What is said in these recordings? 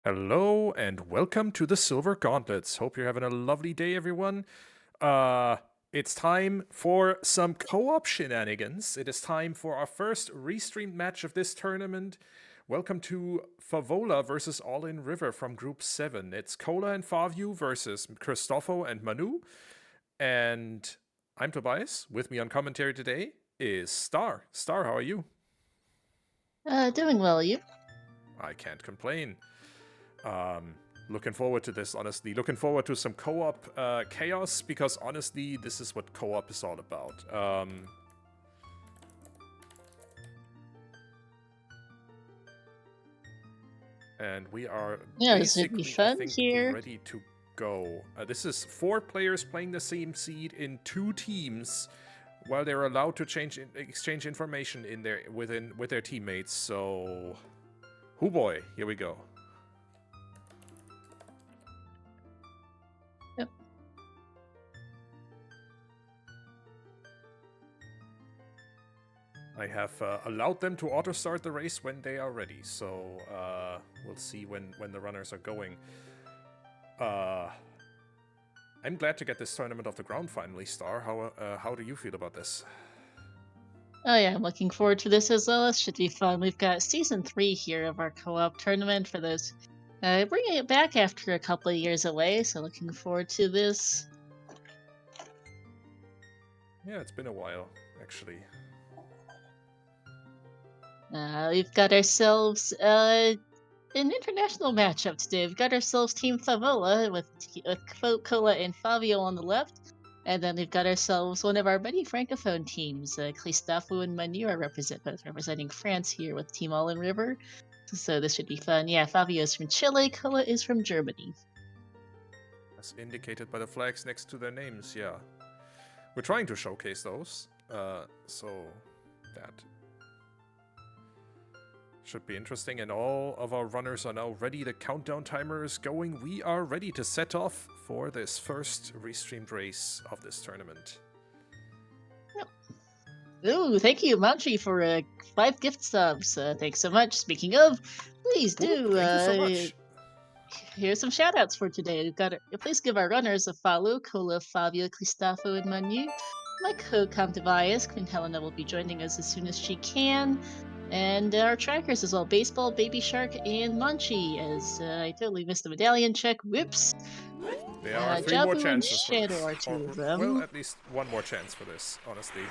Hello and welcome to the Silver Gauntlets. Hope you're having a lovely day, everyone. It's time for some co-op shenanigans. It is time for our first restreamed match of this tournament. Welcome to Favola versus All In River from Group 7. It's Cola and Favio versus Christopho and Manu. And I'm Tobias. With me on commentary today is Star. Star, how are you? Doing well, you? I can't complain. Looking forward to this, honestly. Looking forward to some co-op chaos, because honestly, this is what co-op is all about. And we are This would be basically, I fun think, here. ready to go. This is 4 players playing the same seed in 2 teams, while they're allowed to exchange information in with their teammates. So, hoo boy, here we go. Yep. I have allowed them to auto-start the race when they are ready, so we'll see when the runners are going. I'm glad to get this tournament off the ground finally, Star. How do you feel about this? Oh yeah, I'm looking forward to this as well. It should be fun. We've got Season 3 here of our co-op tournament for those. Bringing it back after a couple of years away, so looking forward to this. Yeah, it's been a while, actually. We've got ourselves an international matchup today. We've got ourselves Team Favola with Cola and Fabio on the left. And then we've got ourselves one of our many francophone teams. Christopho and Manu are representing France here with Team All In River. So this should be fun. Yeah, Fabio is from Chile, Cola is from Germany. As indicated by the flags next to their names, yeah. We're trying to showcase those, so that should be interesting. And all of our runners are now ready. The countdown timer is going. We are ready to set off for this first restreamed race of this tournament. Yep. Ooh, thank you, Manchi, for 5 gift subs. Thanks so much. Speaking of, please do. Thank you so much. Here's some shoutouts for today. We've got. Please give our runners a follow: Cola, Fabio, Christopho, and Manu. My co-com Tobias, TheQueenHelena, will be joining us as soon as she can. And our trackers as well: Baseball, Baby Shark, and Munchie. As I totally missed the medallion check. Whoops. There are 3 Jabu more and chances for Shadow this. are 2 of them. Well, at least 1 more chance for this, honestly.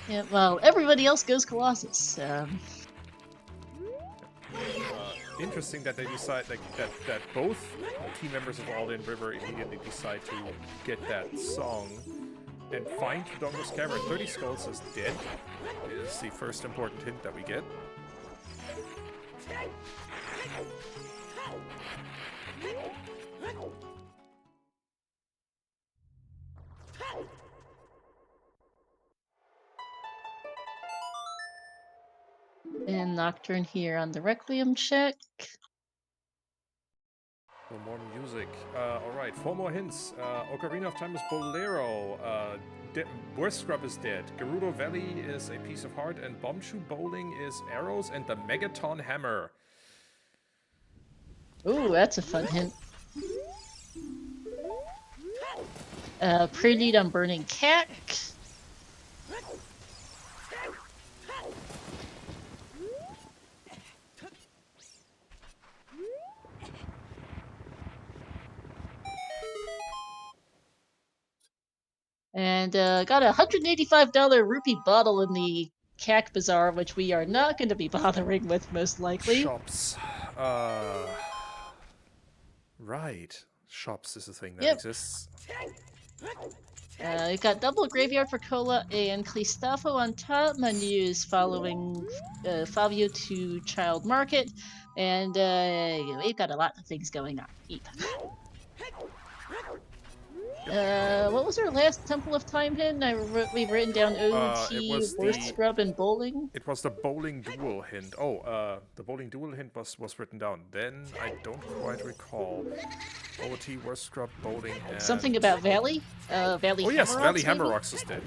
Yeah, well, everybody else goes Colossus. Interesting that they decide that both team members of All In River immediately decide to get that song and find Dongo's camera. 30 Skulls is dead is the first important hint that we get. And Nocturne here on the Requiem check. No more music. Alright, 4 more hints. Ocarina of Time is Bolero. Worst Scrub is dead. Gerudo Valley is a piece of heart, and Bombshoe Bowling is arrows, and the Megaton Hammer. Ooh, that's a fun hint. Prelude on Burning Cat. And got a $185 rupee bottle in the CAC Bazaar, which we are not going to be bothering with, most likely. Shops. Right. Shops is a thing that exists. We got double graveyard for Cola and Christopho on top. Manu is following Fabio to Child Market. And we've got a lot of things going on. What was our last Temple of Time hint? We've written down OT, Worst Scrub, and Bowling. It was the Bowling Duel hint. Oh, the Bowling Duel hint was written down. Then I don't quite recall. OT, Worst Scrub, Bowling, and... Something about Valley? Valley Oh yes, Hammerrocks, Valley maybe? Hammerrocks is dead.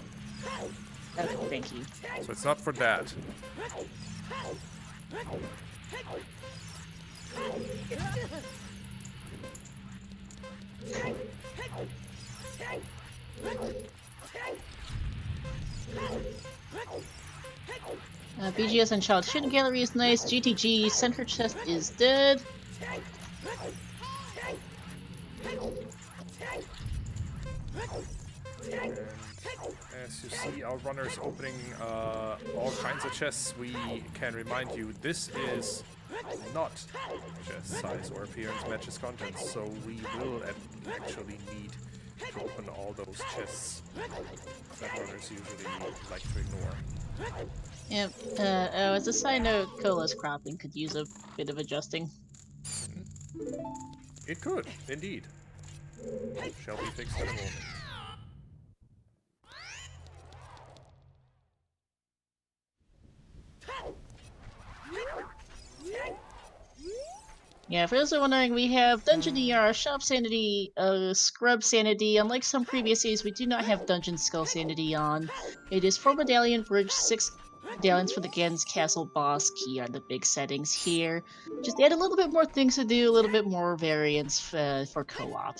Okay, thank you. So it's not for that. BGS and Child Shooting Gallery is nice. GTG Center Chest is dead. And as you see our runners opening all kinds of chests, we can remind you this is not chest size or appearance matches contents, so we will actually need to open all those chests that runners usually like to ignore. Yep. As a side note, Cola's cropping could use a bit of adjusting. It could, indeed. Shall be fixed in a moment. Yeah, for those who are wondering, we have Dungeon ER, Shop Sanity, Scrub Sanity. Unlike some previous days, we do not have Dungeon Skull Sanity on. It is 4 Medallion Bridge, 6 medallions for the Gans Castle boss key are the big settings here. Just add a little bit more things to do, a little bit more variance for co-op.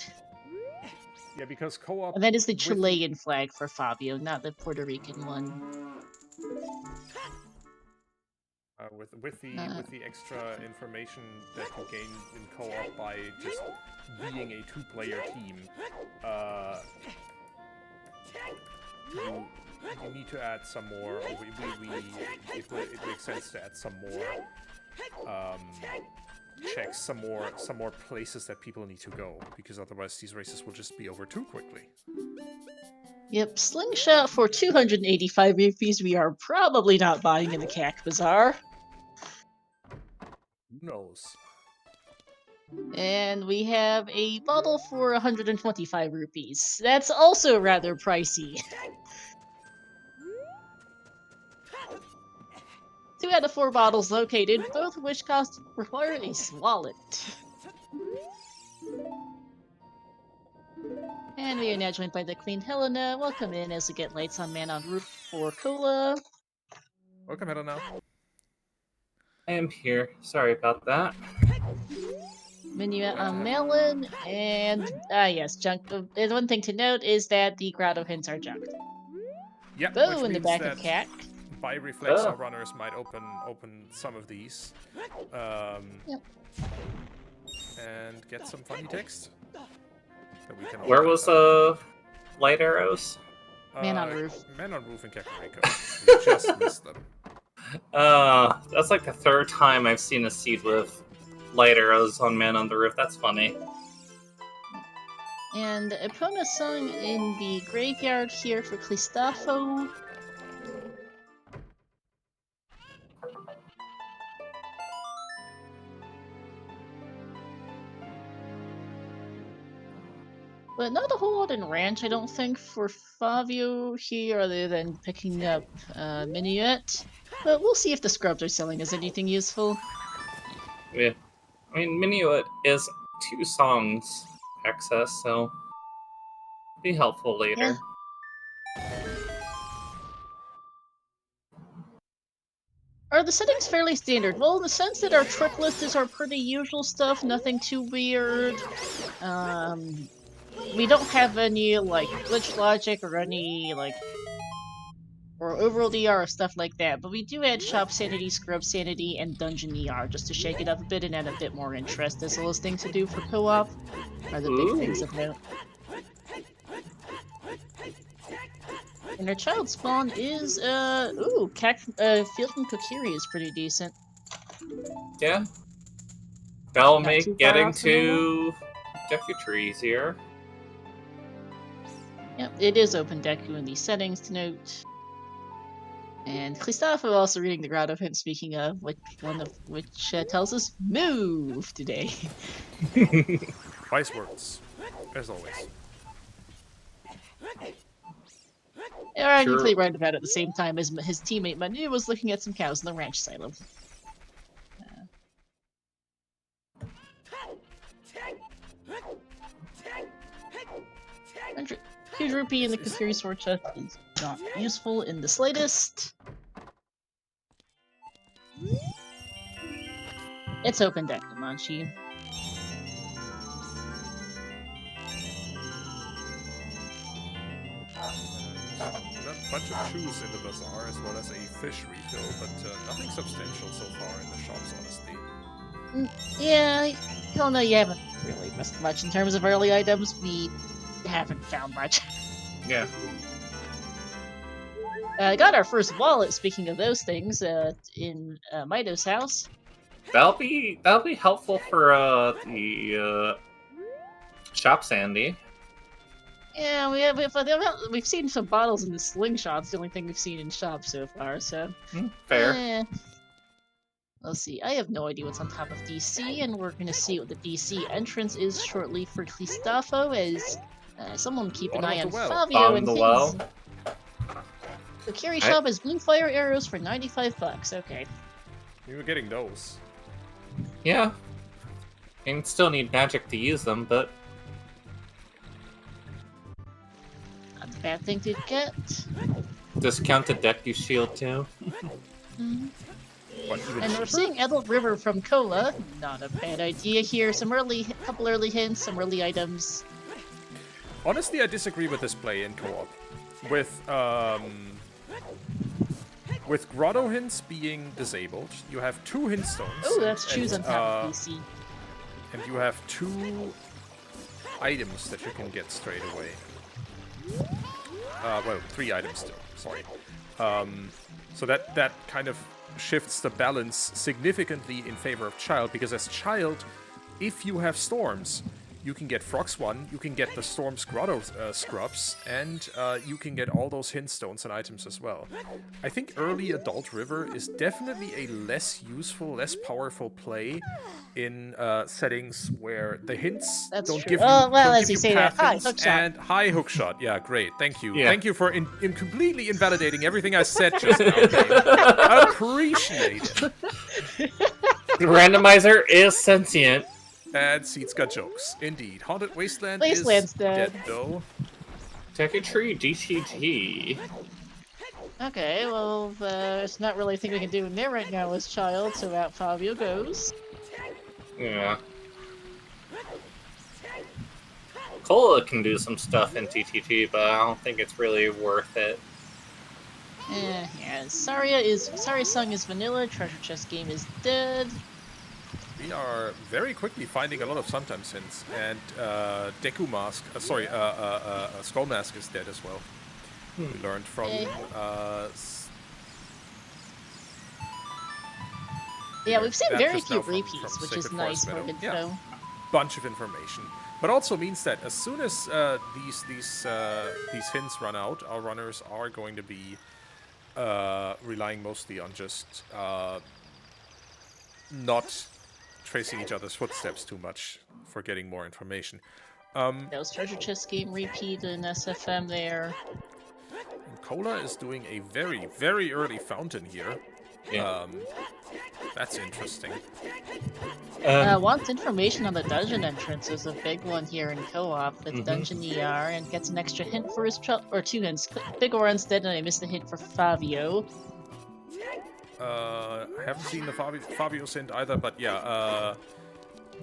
Yeah, because co-op... And that is the Chilean flag for Fabio, not the Puerto Rican one. With the extra information that you gain in co-op by just being a two-player team, you need to add some more. It makes sense to add some more checks, some more places that people need to go, because otherwise these races will just be over too quickly. Yep, Slingshot for 285 rupees we are probably not buying in the CAC Bazaar. Who knows? And we have a bottle for 125 rupees. That's also rather pricey. 2 out of 4 bottles located, both of which require a wallet. And we are now joined by TheQueenHelena. Welcome in as we get lights on Man on Roof for Cola. Welcome, Helena. I am here. Sorry about that. Minuet on Melon, and yes, junk. The one thing to note is that the grotto hints are junked. Yeah, Boo in the back of CAC. By reflex, our runners might open some of these, Yep. and get some funny text. That we can Where was light arrows? Man on Roof. Man on Roof in Kakariko. We just missed them. That's like the 3rd time I've seen a seed with light arrows on Man on the Roof. That's funny. And Epona sung in the graveyard here for Christopho. But not a whole lot in Ranch, I don't think, for Fabio here, other than picking up Minuet. But we'll see if the scrubs are selling as anything useful. Yeah. I mean, Minuet is 2 songs access, so be helpful later. Yeah. Are the settings fairly standard? Well, in the sense that our trick list is our pretty usual stuff, nothing too weird. We don't have any, like, glitch logic or any, like, or overall DR or stuff like that, but we do add Shop Sanity, Scrub Sanity, and Dungeon ER just to shake it up a bit and add a bit more interest as well as things to do for co-op are the big things of note. And our child spawn is, Field from Kokiri is pretty decent. Yeah. That'll Not make too far getting off from to Deku easier. Yep, it is open Deku in the settings to note. And Christopho also reading the Grotto Hint, speaking of which tells us move today. Wise words, as always. Arguably right about at the same time as his teammate Manu was looking at some cows in the ranch silo. Huge rupee in the Kakiri sword chest is not useful in the slightest. It's open deck, Manchi. bunch of shoes in the bazaar, as well as a fish refill, but nothing substantial so far in the shops, honestly. Yeah, Helena, you haven't really missed much in terms of early items. We haven't found much. Yeah. Got our first wallet, speaking of those things, in Mido's house. That'll be helpful for the shop Sandy. Yeah, we've seen some bottles in the slingshots, the only thing we've seen in shops so far, so... Fair. Let's see, I have no idea what's on top of DC, and we're gonna see what the DC entrance is shortly for Christopho, as someone keep an Bottom eye of on the well. Fabio Bottom and of the his... well. The carry shop is Moonfire arrows for 95 bucks, okay. We were getting those. Yeah. And still need magic to use them, but Not a bad thing to get. discounted deck you shield too. Mhm. What, even And we're cheaper? seeing Adult River from Cola. Not a bad idea here. Couple early hints, some early items. Honestly, I disagree with this play in co-op. With Grotto hints being disabled, you have 2 hint stones. Oh, that's shoes on and, top of DC. and you have 2 items that you can get straight away. Well, 3 items still. Sorry. So that kind of shifts the balance significantly in favor of Child, because as Child, if you have Storms, you can get Frogs 1, you can get the Storm's Grotto Scrubs, and you can get all those hint stones and items as well. I think early Adult River is definitely a less useful, less powerful play in settings where the hints That's don't true. give you, Oh, well, don't as give you you say that. path Hi, hints hookshot. and high hookshot. Yeah, great. Thank you. Yeah. Thank you for in completely invalidating everything I said just now. Dave. Appreciate it. The randomizer is sentient. And Seeds got jokes. Indeed. Haunted Wasteland Wasteland's is dead. though. Take a tree, DTG. Okay, well, there's not really a thing we can do in there right now as Child, so out Fabio goes. Yeah. Cola can do some stuff in TTG, but I don't think it's really worth it. Yeah, Saria's song is vanilla, treasure chest game is dead. We are very quickly finding a lot of sometimes hints, and Deku Mask, Skull Mask is dead as well. We learned from Yeah, we've seen that very just few now from repeats, which is Sacred nice Forest for Meadow. info. Yeah. Bunch of information, but also means that as soon as these hints run out, our runners are going to be relying mostly on just not tracing each other's footsteps too much for getting more information. Those treasure chest game repeat in SFM there. And Cola is doing a very, very early fountain here. Yeah. That's interesting. Wants information on the dungeon entrance is a big one here in co-op with Dungeon ER, and gets an extra hint for his or 2 hints. Big Oran's dead, and I missed the hint for Fabio. I haven't seen the Fabio hint either, but yeah,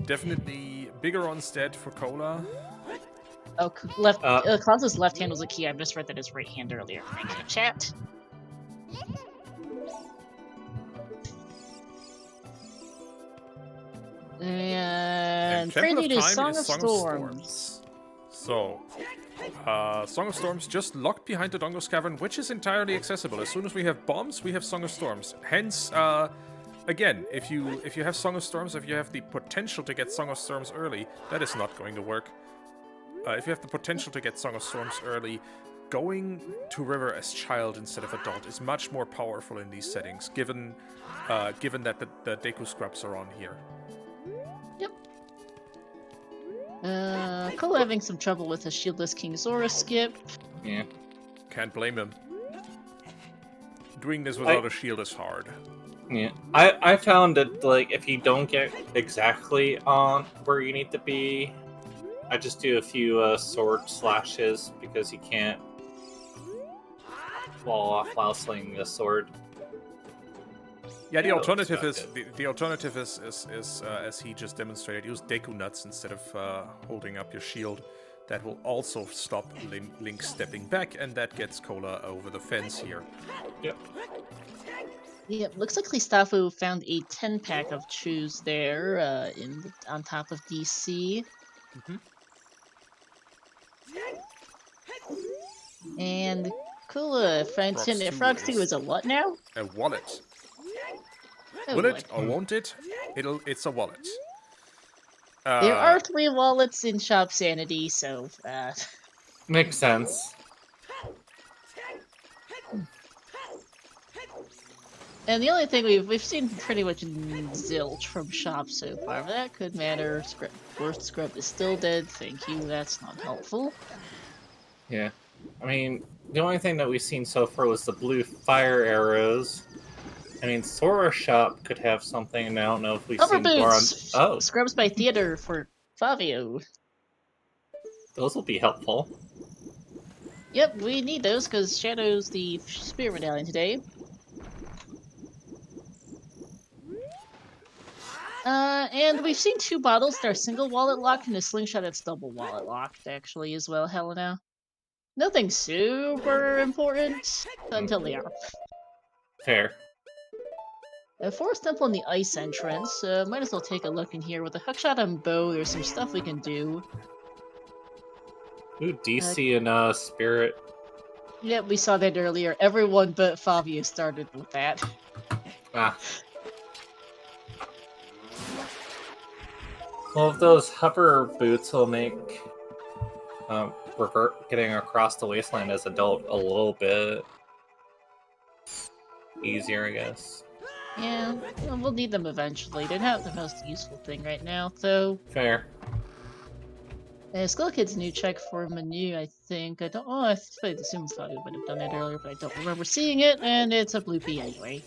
definitely bigger on dead for Cola. Oh, Klaus's left hand was a key. I misread that his right hand earlier. Thank you, chat. And Prelude is Song of Storms. So, Song of Storms just locked behind the Dongo's Cavern, which is entirely accessible. As soon as we have bombs, we have Song of Storms. Hence, again, if you have Song of Storms, if you have the potential to get Song of Storms early, that is not going to work. If you have the potential to get Song of Storms early, going to River as Child instead of Adult is much more powerful in these settings, given that the Deku Scrubs are on here. Cole having some trouble with a shieldless King Zora skip. Yeah. Can't blame him. Doing this without a shield is hard. Yeah. I found that, like, if you don't get exactly on where you need to be, I just do a few sword slashes because you can't fall off while slinging a sword. Yeah, the Yeah, alternative that's is the alternative is as he just demonstrated, use Deku Nuts instead of holding up your shield. That will also stop Link stepping back, and that gets Cola over the fence here. Yep. Yep, looks like Christopho found a 10-pack of chews there on top of DC. Mm-hmm. And Kula finds him. Frogs 2 is a what now? A wallet. Oh, Will boy. it or won't it? It's a wallet. There are 3 wallets in Shop Sanity, so Makes sense. And the only thing we've seen pretty much zilch from Shop so far, but that could matter. Worst Scrub is still dead. Thank you. That's not helpful. Yeah. I mean, the only thing that we've seen so far was the blue fire arrows. I mean, Sora Shop could have something, and I don't know if we've Cover seen more on... boots! Oh, Scrubs by Theater for Favio. those will be helpful. Yep, we need those because Shadow's the Spirit Medallion today. And we've seen 2 bottles that are single wallet locked and a slingshot that's double wallet locked, actually, as well, Helena. Nothing super important until they are. Fair. A Forest Temple in the Ice entrance. Might as well take a look in here. With a hookshot and bow, there's some stuff we can do. Ooh, DC and Spirit. Yep, we saw that earlier. Everyone but Fabio started with that. Ah. Well, if those hover boots will make getting across the wasteland as adult a little bit easier, I guess. Yeah, well, we'll need them eventually. They're not the most useful thing right now, though. Fair. Skull Kid's new check for menu, I think. I assume Fabio would have done that earlier, but I don't remember seeing it, and it's a blue P anyway.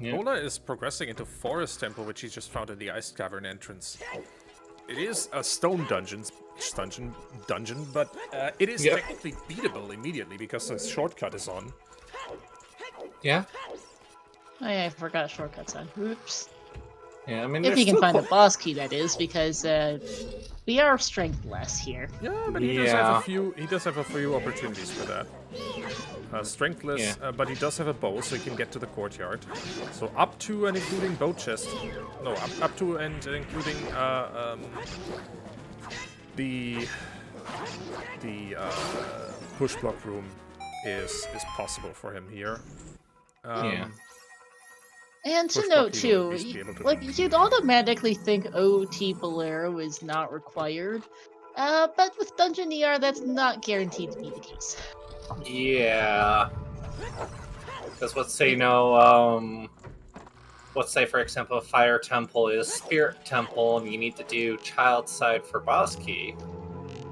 Yeah. Cola is progressing into Forest Temple, which he just found in the Ice Cavern entrance. It is a stone dungeon, but it is technically beatable immediately because the shortcut is on. Yeah. Oh, yeah, I forgot shortcuts on. Oops. Yeah, I mean, If you can find a boss key, that is, because we are strengthless here. Yeah, but he does have a few. He does have a few opportunities for that. Strengthless, but he does have a bow, so he can get to the courtyard. So up to and including bow chest. No, up to and including the push block room is possible for him here. Yeah. And to Push note block he will too, at least be able to like you'd automatically think OT Bolero is not required, but with Dungeon ER, that's not guaranteed to be the case. Yeah. Because let's say let's say for example, Fire Temple is Spirit Temple, and you need to do Child Side for boss key.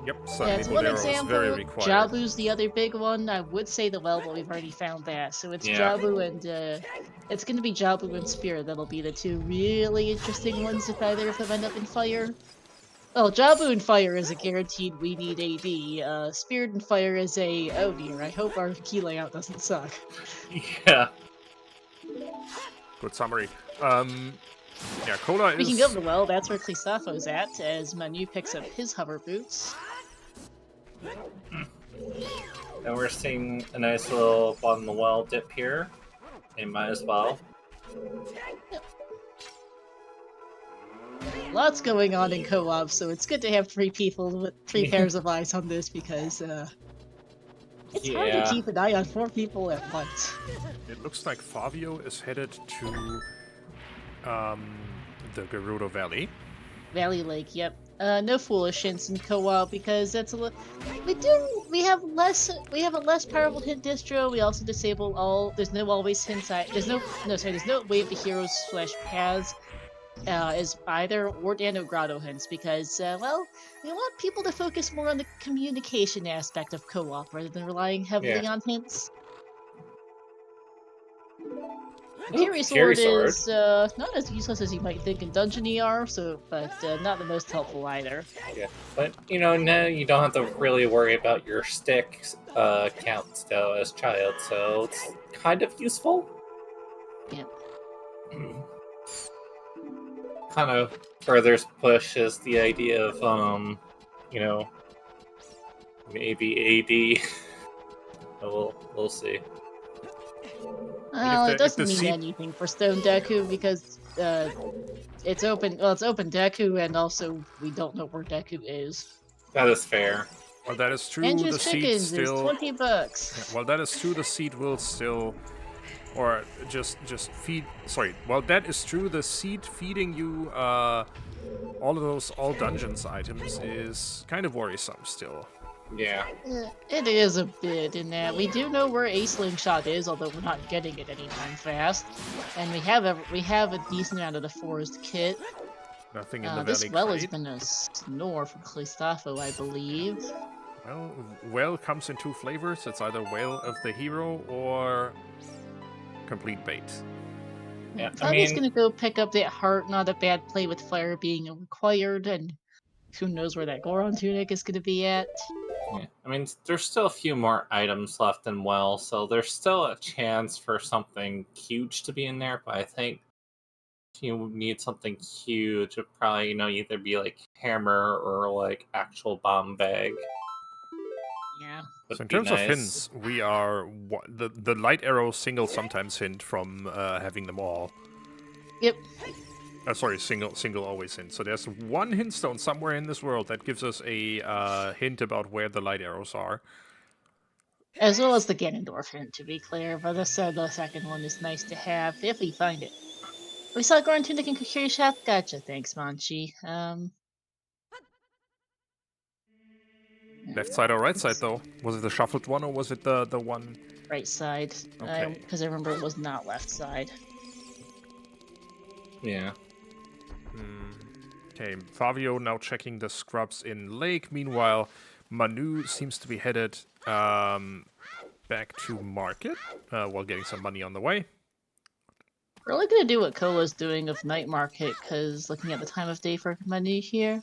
Yep, That's suddenly one Bolero is example. very required. Jabu's the other big one. I would say the well, but we've already found that. So it's Yeah. Jabu and it's going to be Jabu and Spirit that'll be the 2 really interesting ones if either of them end up in Fire. Well, Jabu and Fire is a guaranteed we need AD. Spirit and Fire is a oh dear. I hope our key layout doesn't suck. Yeah. Good summary. Yeah, Cola is... Speaking of the well, that's where Christopho's at, as Manu picks up his hover boots. And we're seeing a nice little bottom of the well dip here. They might as well. Yep. Lots going on in co-op, so it's good to have 3 people with 3 pairs of eyes on this because it's hard to keep an eye on 4 people at once. It looks like Fabio is headed to the Gerudo Valley. Valley Lake, yep. No foolish hints in co-op because that's we have a less powerful hint distro. We also disable all. There's no always hints. There's no wave to heroes / paths as either or no grotto hints because well, we want people to focus more on the communication aspect of co-op rather than relying heavily on hints. Carry Sword is not as useless as you might think in Dungeon ER, but not the most helpful either. Yeah, but now you don't have to really worry about your stick count still as child, so it's kind of useful. Yeah. Kind of further pushes the idea of maybe AD. We'll see. Well, the- it if doesn't the mean seed- anything for Stone Deku because it's open. Well, it's open Deku, and also we don't know where Deku is. That is fair. Well, that is true. Andrew's The seed Chickens is still. $20. Well, that is true. The seed will still, or just feed. Sorry. Well, that is true. The seed feeding you all of those all dungeons items is kind of worrisome still. Yeah. It is a bit in that we do know where a slingshot is, although we're not getting it anytime fast. And we have a decent amount of the forest kit. Nothing in the This valley well has crate. been a snore from Christopho, I believe. Well, whale comes in two flavors. It's either whale of the hero or complete bait. Yeah. I Fabio's mean, gonna go pick up that heart. Not a bad play with fire being required, and who knows where that Goron tunic is gonna be at. yeah. I mean, there's still a few more items left in well, so there's still a chance for something huge to be in there. But I think if you need something huge, it'd probably either be like hammer or like actual bomb bag. Yeah. Would So in be terms of nice. hints, we are the light arrow single sometimes hint from having them all. Yep. Sorry, single always hint. So there's one hint stone somewhere in this world that gives us a hint about where the light arrows are. As well as the Ganondorf hint, to be clear, but the second one is nice to have if we find it. We saw Goron tunic and Kakiri shaft. Gotcha. Thanks, Manchi. Left side or right side though? Was it the shuffled one or was it the one? Right side. Okay. Because I remember it was not left side. Yeah. Okay, Favio now checking the scrubs in Lake. Meanwhile, Manu seems to be headed back to market while getting some money on the way. We're only gonna do what Kola's doing of night market, because looking at the time of day for Manu here.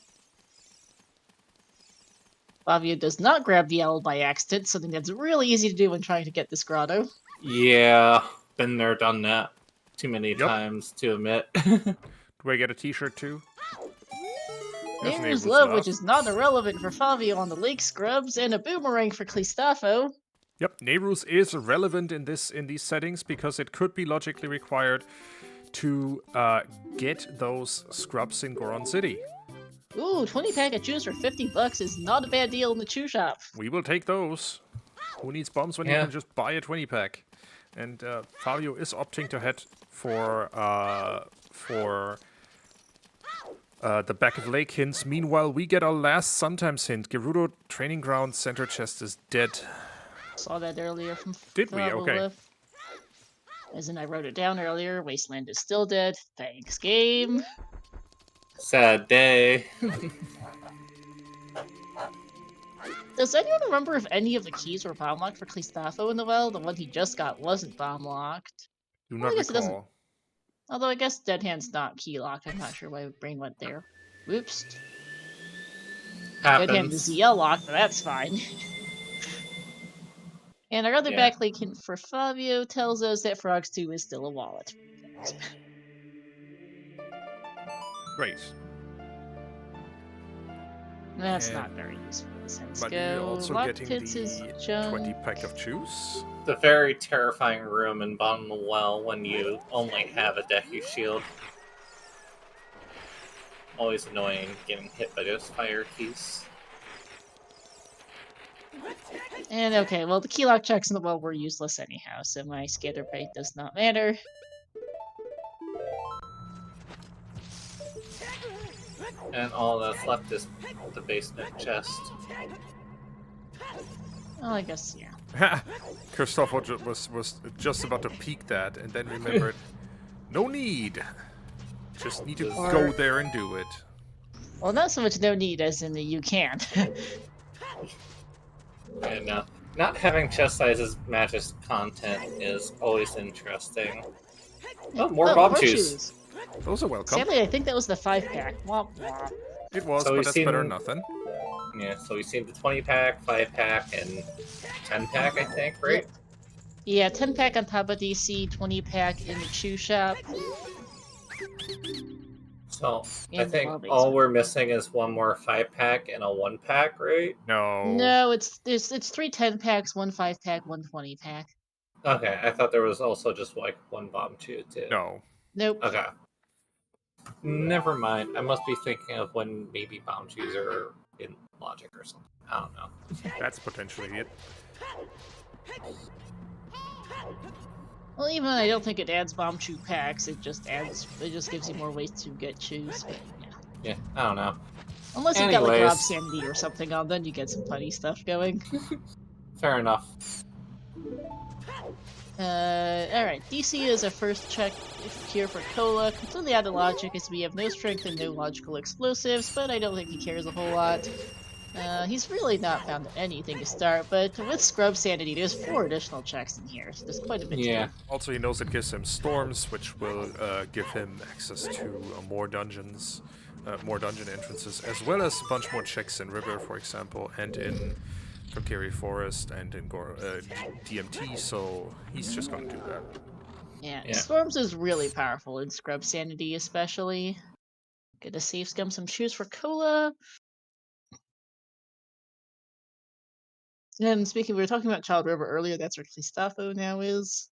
Fabio does not grab the owl by accident, something that's really easy to do when trying to get this grotto. Yeah. Been there, done that. Too many times to admit. Do I get a t-shirt too? There's Neighbor's Neighbor's Love, which is not irrelevant for Fabio on the lake scrubs, and a boomerang for Christopho. Yep, Nehru's is relevant in these settings because it could be logically required to get those scrubs in Goron City. Ooh, 20 pack of chews for $50 is not a bad deal in the chew shop. We will take those. Who needs bombs when you Yeah. can just buy a 20 pack? And Fabio is opting to head for the back of lake hints. Meanwhile, we get our last sometimes hint. Gerudo training ground center chest is dead. Saw that earlier from Did we? Okay. Favola. As in, I wrote it down earlier. Wasteland is still dead. Thanks, game. Sad day. Does anyone remember if any of the keys were bomb locked for Christopho in the well? The one he just got wasn't bomb locked. Do Well, I not guess it doesn't- recall. Although I guess Dead Hand's not key locked. I'm not sure why my brain went there. Whoops. Dead Hand is Happens. ZL locked, but that's fine. And our other Yeah. backlink hint for Fabio tells us that Frogs 2 is still a wallet. Great. That's And not very useful. Let's But go. you're also Lock getting pits is the junk. 20 pack of chews. The very terrifying room in bottom of the well when you only have a Deku shield. Always annoying getting hit by those fire keys. And okay, well, the key lock checks in the well were useless anyhow, so my scatter bait does not matter. And all that's left is the basement chest. Well, I guess, yeah. Christopho was just about to peek that and then remembered, no need. Just need to go there and do it. Well, not so much no need as in the you can't. And not having chest sizes matches content is always interesting. Oh, more bomb shoes. Those are welcome. Sadly, I think that was the 5-pack. Womp womp. It was, So but we've that's seen- better than nothing. Yeah, so we've seen the 20 pack, 5 pack, and 10 pack, I think, right? Yeah, 10-pack on top of DC, 20-pack in the chew shop. So I And the think ball all basement. we're missing is one more 5-pack and a 1-pack, right? No. No, it's 3 10-packs, 1 5-pack, 1 20-pack. Okay, I thought there was also just like one bomb chew too. No. Nope. Okay. Never mind. I must be thinking of when maybe bomb chews are in Logic or something. I don't know. That's potentially it. Well, even I don't think it adds bomb chew packs. It just gives you more ways to get chews. But yeah, Yeah, I don't know. unless you've got like Anyways. Rob Sanity or something on, then you get some funny stuff going. Fair enough. Alright, DC is a first check here for Cola. Completely out of logic as we have no strength and no logical explosives, but I don't think he cares a whole lot. He's really not found anything to start, but with Scrub Sanity, there's 4 additional checks in here, so there's quite a bit to Yeah. do. Also, he knows it gives him storms, which will give him access to more dungeons, more dungeon entrances, as well as a bunch more checks in River, for example, and in Valkyrie Forest and in DMT. So he's just gonna do that. Yeah, Yeah. Storms is really powerful in Scrub Sanity, especially. Gonna save scum some shoes for Cola. And speaking, we were talking about Child River earlier, that's where Christopho now is.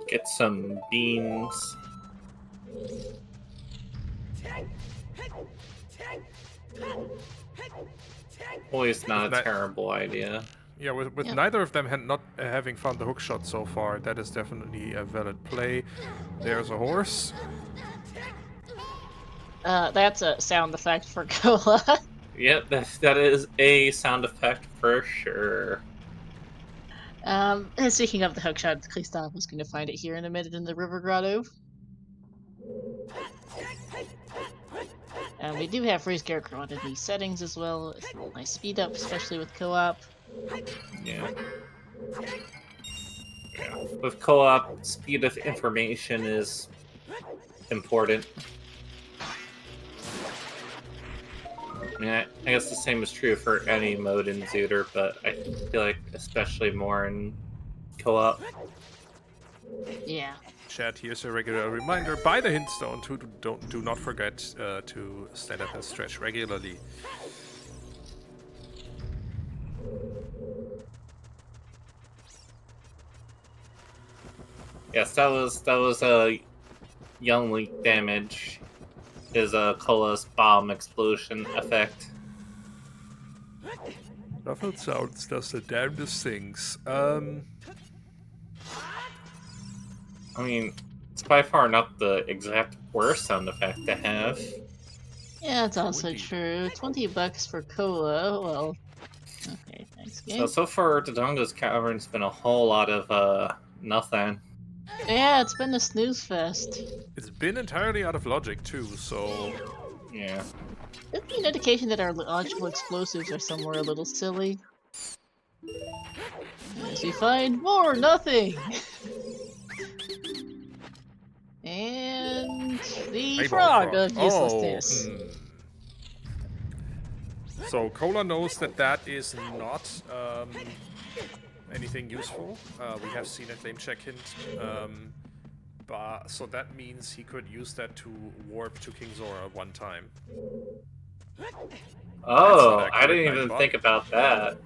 Get some beans. Always not a That- terrible idea. Yeah, with Yeah. neither of them not having found the hookshot so far, that is definitely a valid play. There's a horse. That's a sound effect for Cola. Yep, that is a sound effect for sure. And speaking of the hookshot, Christopho's gonna find it here in a minute in the River Grotto. And we do have Freeze Scarecrow under these settings as well. It's a little nice speed up, especially with co-op. Yeah. With co-op, speed of information is important. I mean, I guess the same is true for any mode in Zooter, but I feel like especially more in co-op. Yeah. Chat, here's a regular reminder. Buy the hint stone. Do not forget to stand up and stretch regularly. Yes, that was a young leak damage. Is a Cola's bomb explosion effect. Muffled sounds does the damnedest things. I mean, it's by far not the exact worst sound effect to have. Yeah, it's also indeed. true. $20 for Cola. Well, okay, thanks, game. So far, Dodongo's Cavern's been a whole lot of nothing. Yeah, it's been a snooze fest. It's been entirely out of logic too, so Yeah. Could be an indication that our logical explosives are somewhere a little silly. As we find more nothing! And the Eyeball frog of Oh, uselessness. So Cola knows that that is not anything useful. We have seen a claim check hint. So that means he could use that to warp to King Zora one time. Oh, not I accurate, didn't even Nightbot. think about that.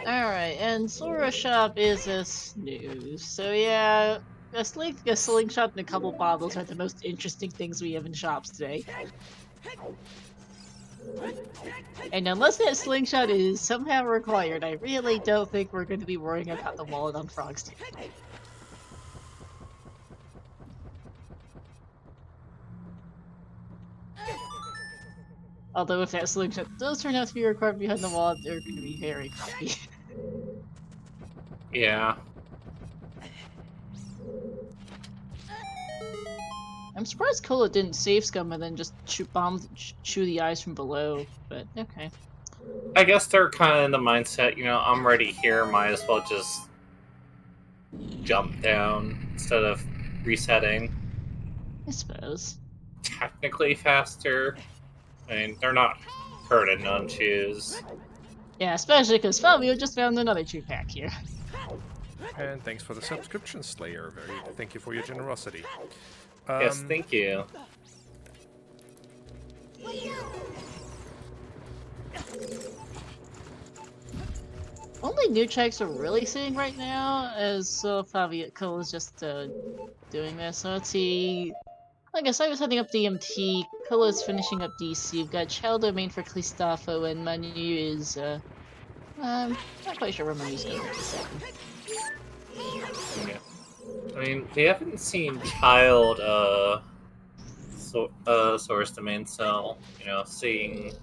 Alright, and Zora Shop is a snooze. So yeah, a slingshot, and a couple bottles are the most interesting things we have in shops today. And unless that slingshot is somehow required, I really don't think we're going to be worrying about the wallet on Frogs today. Although if that slingshot does turn out to be required behind the wallet, they're going to be very happy. Yeah. I'm surprised Cola didn't save scum and then just chew the eyes from below, but okay. I guess they're kind of in the mindset, I'm ready here, might as well just jump down instead of resetting. I suppose. Technically faster. I mean, they're not hurting on choose. Yeah, especially because Fabio just found another true pack here. And thanks for the subscription, Slayer. Thank you for your generosity. Yes, thank you. Only new tracks we're really seeing right now is Fabio Cole is just doing this. So let's see. I guess I was heading up DMT. Cola's finishing up DC. We've got Child Domain for Christopho, and Manu is not quite sure where Manu's going just a second. Yeah. I mean, we haven't seen child source domain, so seeing.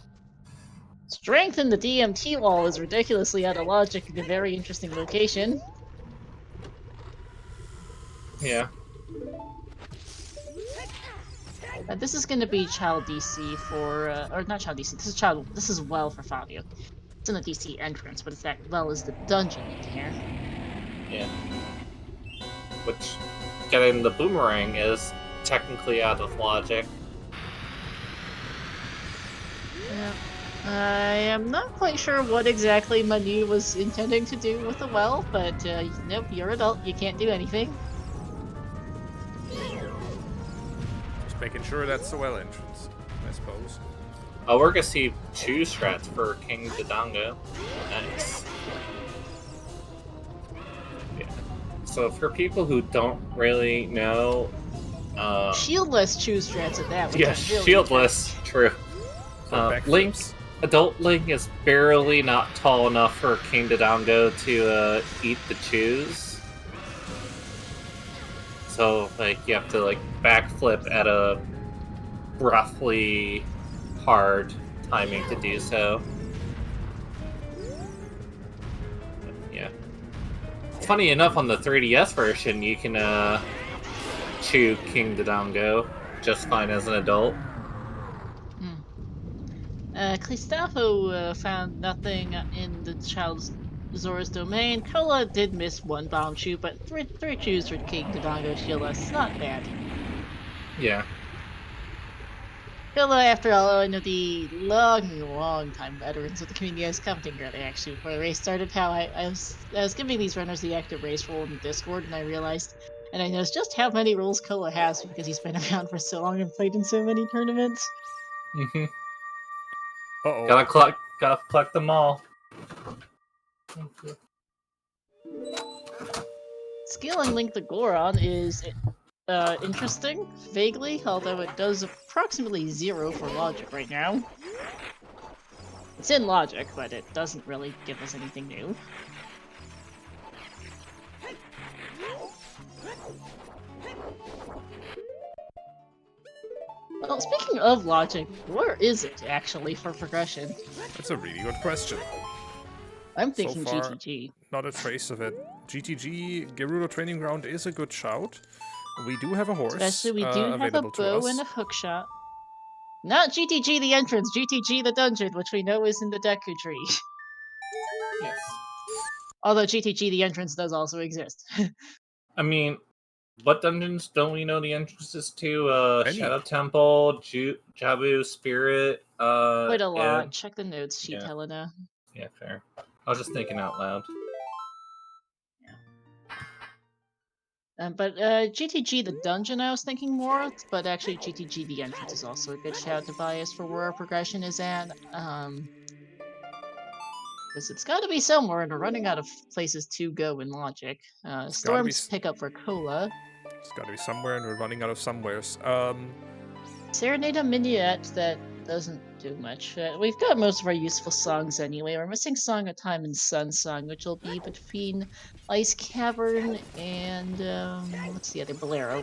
Strength in the DMT wall is ridiculously out of logic in a very interesting location. Yeah. This is going to be Child DC for, or not Child DC. This is Well for Fabio. It's in the DC entrance, but it's that Well is the dungeon in here. Yeah. Which getting the boomerang is technically out of logic. Yeah. I am not quite sure what exactly Manu was intending to do with the well, but nope, you're adult, you can't do anything. Just making sure that's the well entrance, I suppose. Oh, we're gonna see choose strats for King Dodongo. Nice. Yeah. So for people who don't really know, Shieldless choose strats at that. yeah, Really shieldless. True. Link, adult Link is barely not tall enough for King Dodongo to eat the choose. So like you have to backflip at a roughly hard timing to do so. Yeah. Funny enough, on the 3DS version, you can chew King Dodongo just fine as an adult. Christopho found nothing in the child's Zora's domain. Cola did miss one bomb shoot, but three chews for King Dodongo shieldless. Not bad. Yeah. Cola, after all, one of the long time veterans of the community. I was commenting earlier, actually, before the race started, how I was giving these runners the active race rule in the Discord, and I noticed just how many rules Cola has because he's been around for so long and played in so many tournaments. Mm-hmm. Uh-oh. Gotta collect them all. Scaling Link to Goron is interesting, vaguely, although it does approximately 0 for logic right now. It's in logic, but it doesn't really give us anything new. Well, speaking of logic, where is it, actually, for progression? That's a really good question. I'm thinking So far, GTG. not a trace of it. GTG, Gerudo Training Ground is a good shout. We do have a horse Especially we do have a available to bow us. and a hookshot. Not GTG the entrance, GTG the dungeon, which we know is in the Deku Tree. Yes. Although GTG the entrance does also exist. I mean, what dungeons don't we know the entrances to? Any. Shadow Temple, Jabu, Spirit. Quite a lot. And... Check the notes sheet, yeah. Helena. Yeah, fair. I was just thinking out loud. But GTG the dungeon I was thinking more, but actually GTG the entrance is also a good shout to bias for where our progression is at. Because it's got to be somewhere, and we're running out of places to go in logic. Storm's pickup for Cola. It's got to be somewhere, and we're running out of somewheres. Serenade a Minuet that doesn't do much. We've got most of our useful songs anyway. We're missing Song of Time and Sun Song, which will be between Ice Cavern and what's the other? Bolero.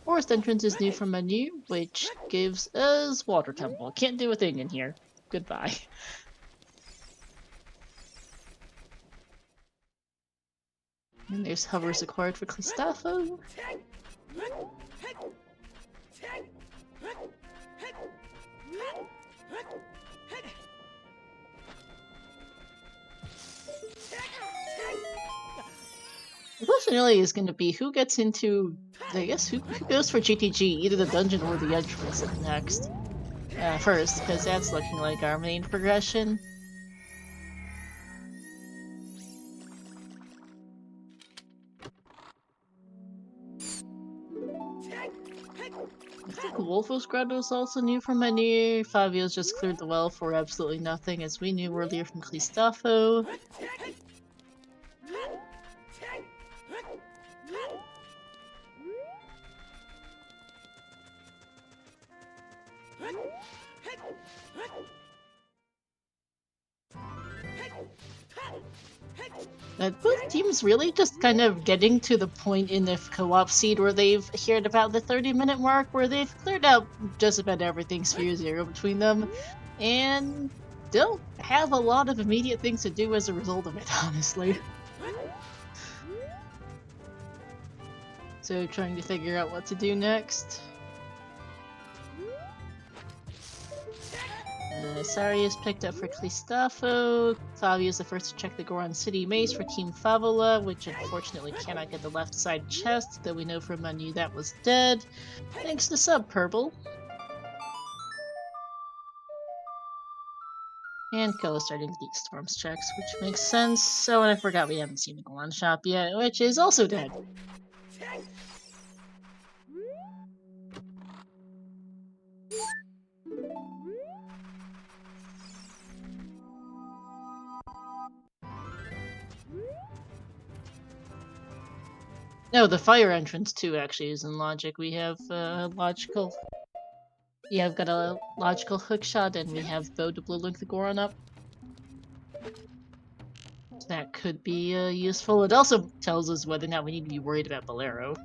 Forest entrance is new from Manu, which gives us Water Temple. Can't do a thing in here. Goodbye. And there's hovers acquired for Christopho. The question really is going to be who gets into, I guess, who goes for GTG, either the dungeon or the entrance next, first, because that's looking like our main progression. I think Wolfo's Grotto is also new from Manu. Fabio's just cleared the well for absolutely nothing, as we knew earlier from Christopho. Both teams really just kind of getting to the point in the co-op seed where they've hit about the 30-minute mark, where they've cleared out just about everything Sphere Zero between them, and don't have a lot of immediate things to do as a result of it, honestly. So trying to figure out what to do next. Sari is picked up for Christopho. Fabio is the first to check the Goron City maze for Team Favola, which unfortunately cannot get the left side chest, though we know from Manu that was dead. Thanks to sub Purple. And Ko starting to get Storm's checks, which makes sense. Oh, and I forgot we haven't seen the Goron shop yet, which is also dead. No, the fire entrance too actually is in logic. We have logical. Yeah, I've got a logical hook shot, and we have bow to blue link the Goron up. That could be useful. It also tells us whether or not we need to be worried about Bolero.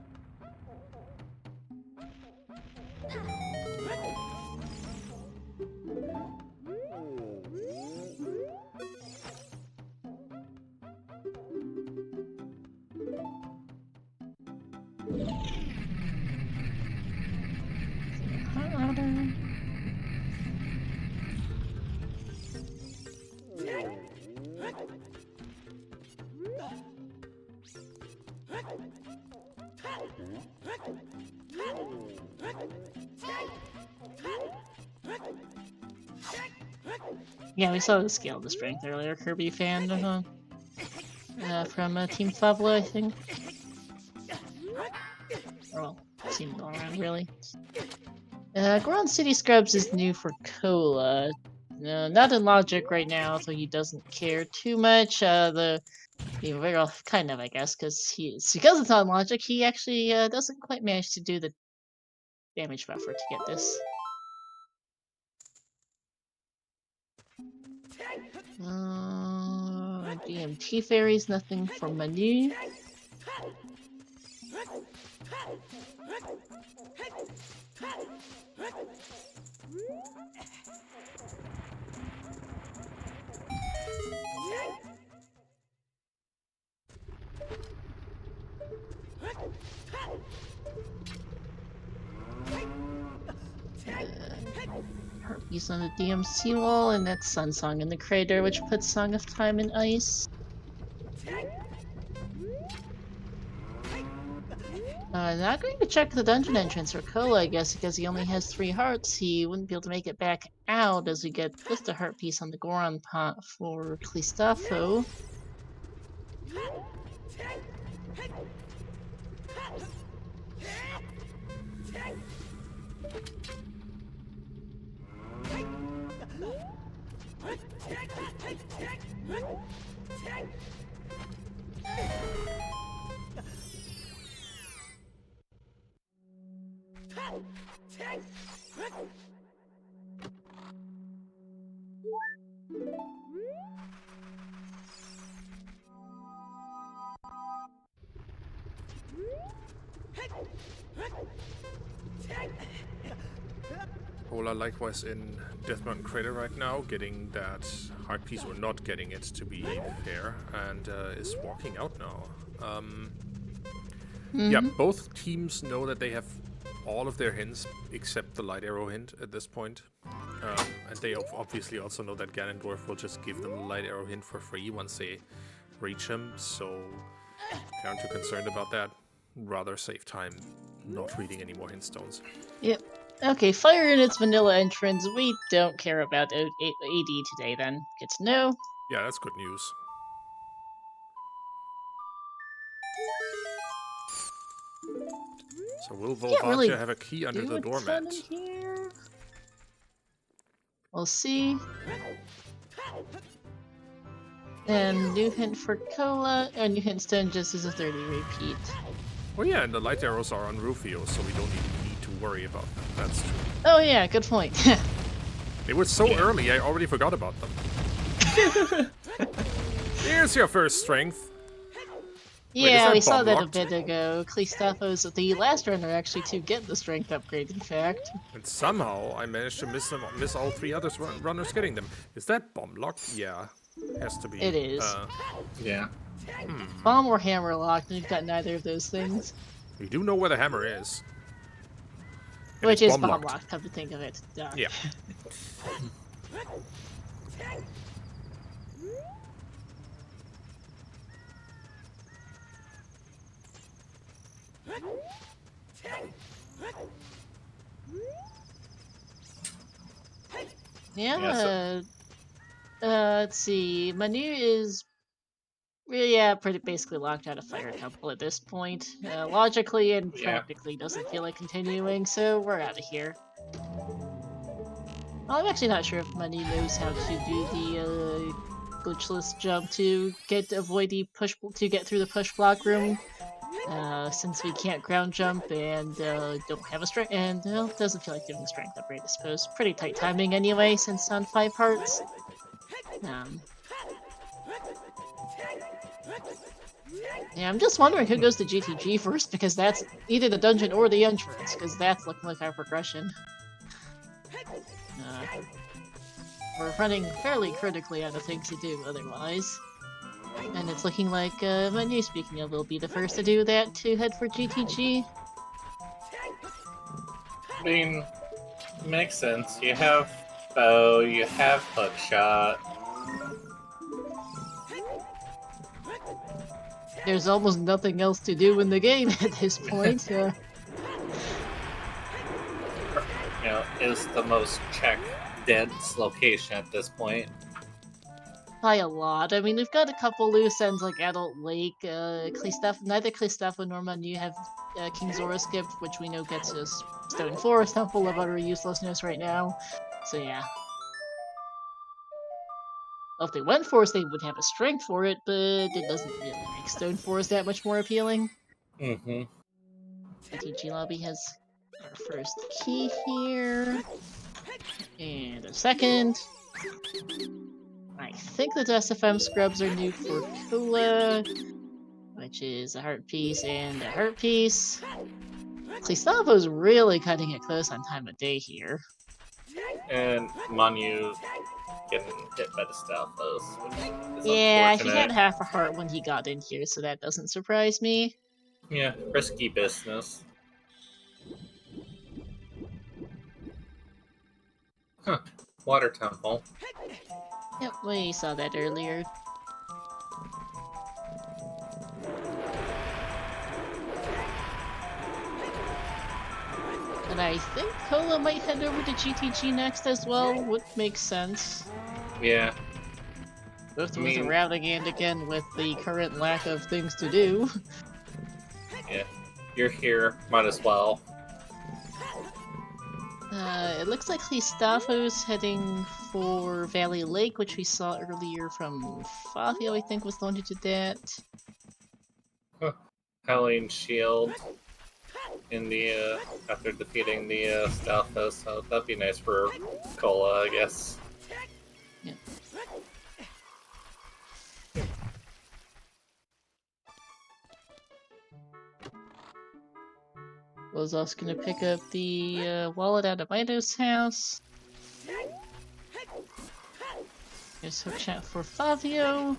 Yeah, we saw the scale of the strength earlier. Kirby fan from Team Favola, I think. Well, Team Goron, really. Goron City Scrubs is new for Cola. Not in logic right now, so he doesn't care too much. Well, kind of, I guess, because it's not in logic, he actually doesn't quite manage to do the damage buffer to get this. DMT fairies, nothing for Manu. He's on the DMC wall, and that's Sun Song in the crater, which puts Song of Time in ice. Not going to check the dungeon entrance for Kola, I guess, because he only has 3 hearts. He wouldn't be able to make it back out as we get just a heart piece on the Goron pot for Christopho. Ola likewise in Death Mountain Crater right now, getting that heart piece, or not getting it to be fair, and is walking out now. Yeah, both teams know that they have all of their hints except the light arrow hint at this point. And they obviously also know that Ganondorf will just give them the light arrow hint for free once they reach him, so If you aren't too concerned about that, rather save time not reading any more hint stones. Yep. Okay, fire in its vanilla entrance. We don't care about AD today then. Good to know. Yeah, that's good news. So will Can't really Volvagia have a key under do the a doormat? ton in here. We'll see. And new hint for Cola, and new hint stone just as a 30 repeat. Oh yeah, and the light arrows are on Rufio, so we don't even need to worry about them. That's true. Oh yeah, good point. It was so early, I already forgot about them. Here's your first strength. Wait, is Yeah, that we saw bomb that a locked? bit ago. Christopho's the last runner actually to get the strength upgrade, in fact. And somehow I managed to miss all 3 other runners getting them. Is that bomb locked? Yeah, has to be. It is. Yeah. Bomb or hammer locked, and we've got neither of those things. We do know where the hammer is. And Which it's is bomb locked. locked, come to think of it. Duh. Yeah. Yeah, let's see. Manu is pretty basically locked out of Fire Temple at this point. Logically and Yeah. practically doesn't feel like continuing, so we're out of here. Well, I'm actually not sure if Manu knows how to do the glitchless jump to get through the push block room. Since we can't ground jump and don't have a strength, and doesn't feel like doing a strength upgrade, I suppose. Pretty tight timing anyway, since on 5 parts. Yeah, I'm just wondering who goes to GTG first, because that's either the dungeon or the entrance, because that's looking like our progression. We're running fairly critically out of things to do otherwise. And it's looking like Manu, speaking of, will be the first to do that to head for GTG. I mean, makes sense. You have bow, you have hookshot. There's almost nothing else to do in the game at this point. You know, is the most check dense location at this point. By a lot. I mean, we've got a couple loose ends like Adult Lake. Neither Christopho nor Manu have King Zora skipped, which we know gets us Stone Forest Temple of utter uselessness right now. So yeah. Well, if they went for us, they would have a strength for it, but it doesn't really make Stone Forest that much more appealing. Mm-hmm. GTG Lobby has our first key here. And a second. I think the Dust FM scrubs are new for Kula, which is a heart piece and a heart piece. Christopho's really cutting it close on time of day here. And Manu getting hit by the Stalfos, which is Yeah, he unfortunate. had half a heart when he got in here, so that doesn't surprise me. Yeah, risky business. Huh. Water temple. Yep, we saw that earlier. And I think Cola might head over to GTG next as well, would make sense. Yeah. Both with a routing and again with the current lack of things to do. Yeah. You're here, might as well. It looks like Christopho's heading for Valley Lake, which we saw earlier from Fabio, I think, was the one who did that. Helene Shield in the after defeating the Stalfos, so that'd be nice for Cola, I guess. Yeah. Was also gonna pick up the wallet out of Mido's house. There's hook chat for Fabio.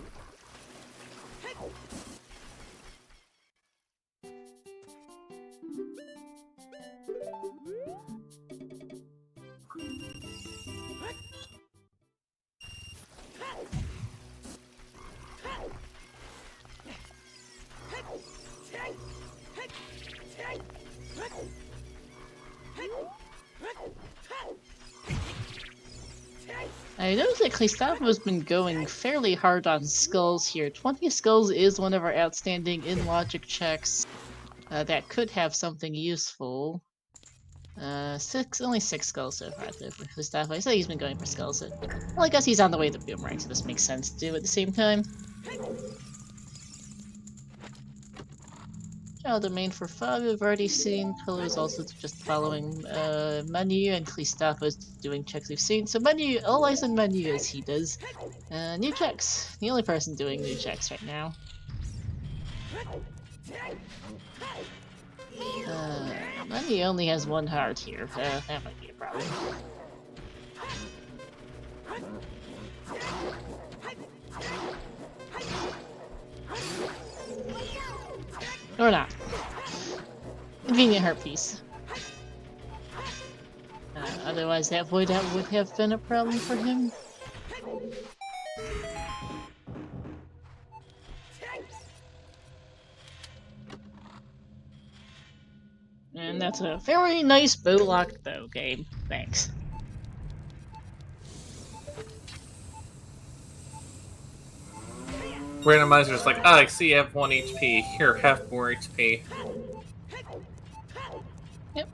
I noticed that Christopho has been going fairly hard on skulls here. 20 skulls is one of our outstanding in-logic checks that could have something useful. Only 6 skulls so far though for Christopho. I say he's been going for skulls. Well, I guess he's on the way to Boomerang, so this makes sense to do at the same time. Child domain for Fabio, we've already seen. Color is also just following Manu, and Christopho is doing checks we've seen. So Manu, all eyes on Manu as he does. New checks. The only person doing new checks right now. Manu only has 1 heart here. That might be a problem. Or not. Convenient heart piece. Otherwise, that would have been a problem for him. And that's a very nice bow-locked bow game. Thanks. Randomizer's like, I see you have 1 HP. Here, have more HP. Yep.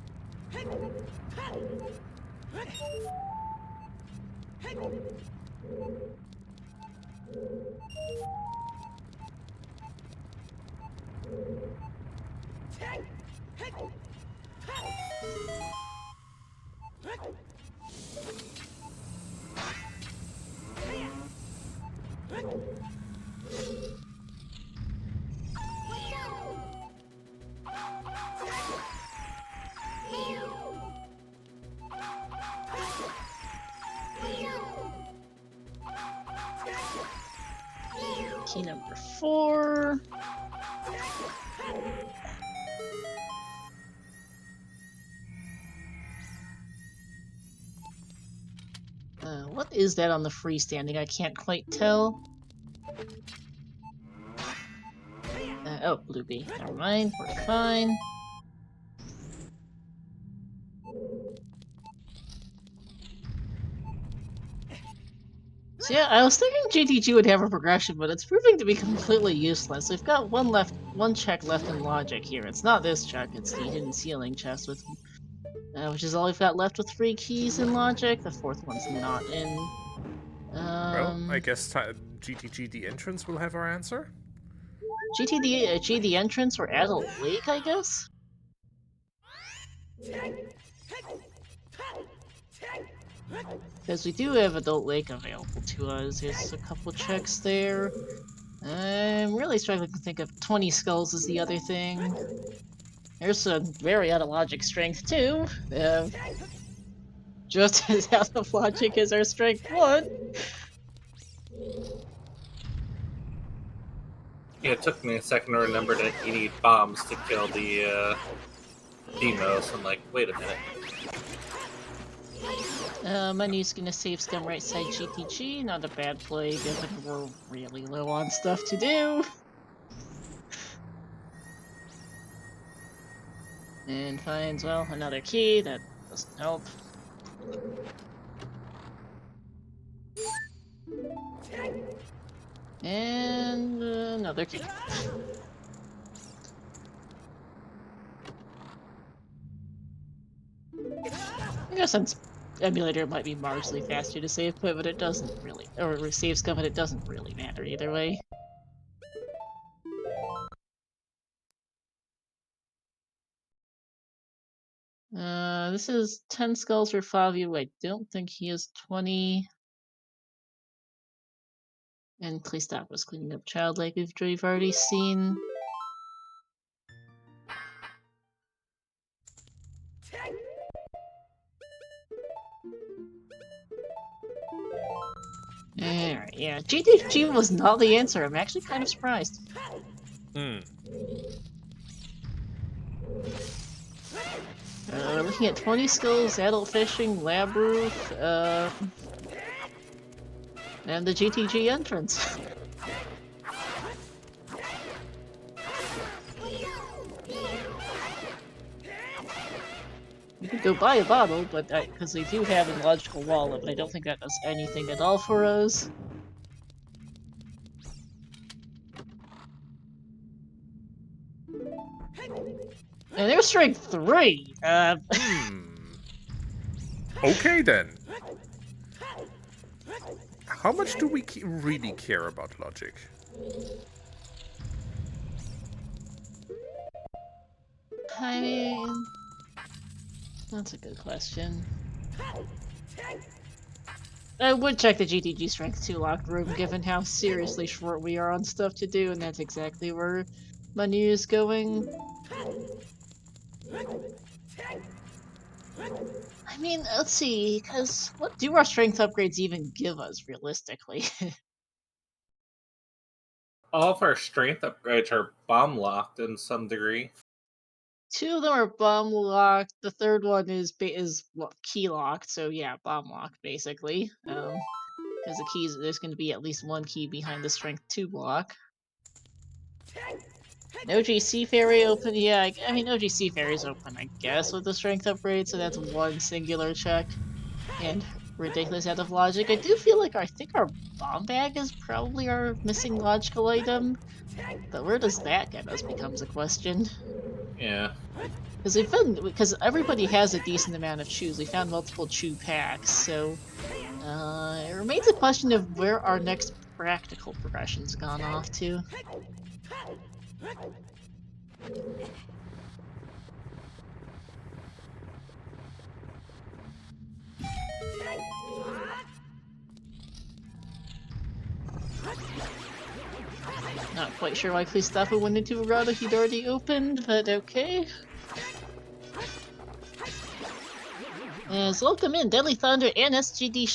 Key number 4. What is that on the freestanding? I can't quite tell. Oh, blue bee. Never mind, we're fine. So yeah, I was thinking GTG would have a progression, but it's proving to be completely useless. We've got one check left in logic here. It's not this check, it's the hidden ceiling chest with which is all we've got left with 3 keys in logic. The 4th one's not in. Well, I guess GTG the entrance will have our answer. GTG the entrance or Adult Lake, I guess? Because we do have Adult Lake available to us. There's a couple checks there. I'm really struggling to think of 20 skulls is the other thing. There's a very out of logic strength too. Just as out of logic as our strength 1. Yeah, it took me a second to remember that you need bombs to kill the demos. I'm like, wait a minute. Manu's gonna save scum right side GTG. Not a bad play given we're really low on stuff to do. And finds, well, another key. That doesn't help. And another key. I guess since emulator might be marginally faster to save point, but it doesn't really, or save scum, but it doesn't really matter either way. This is 10 skulls for Fabio. I don't think he has 20. And Christopho's cleaning up Child Lake, we've already seen. Alright, yeah. GTG was not the answer. I'm actually kind of surprised. We're looking at 20 skills, adult fishing, lab roof, and the GTG entrance. You could go buy a bottle, but because they do have a logical wallet, but I don't think that does anything at all for us. And there's strength 3! Okay then. How much do we really care about logic? I mean... That's a good question. I would check the GTG Strength 2 locked room, given how seriously short we are on stuff to do, and that's exactly where Manu is going. I mean, let's see, because what do our strength upgrades even give us, realistically? All of our strength upgrades are bomb locked in some degree. 2 of them are bomb locked, the third one is key locked, so yeah, bomb locked, basically. Because the keys, there's going to be at least one key behind the strength 2 block. OG Seaferry open, yeah, I mean, OG Seaferry's open, I guess, with the strength upgrade, so that's one singular check. And ridiculous out of logic. I do feel like I think our bomb bag is probably our missing logical item, but where does that get us becomes a question. Yeah. Because everybody has a decent amount of chews. We found multiple chew packs, so it remains a question of where our next practical progression's gone off to. Not quite sure why Christopho went into a route he'd already opened, but okay. So welcome in, Deadly Thunder and SDG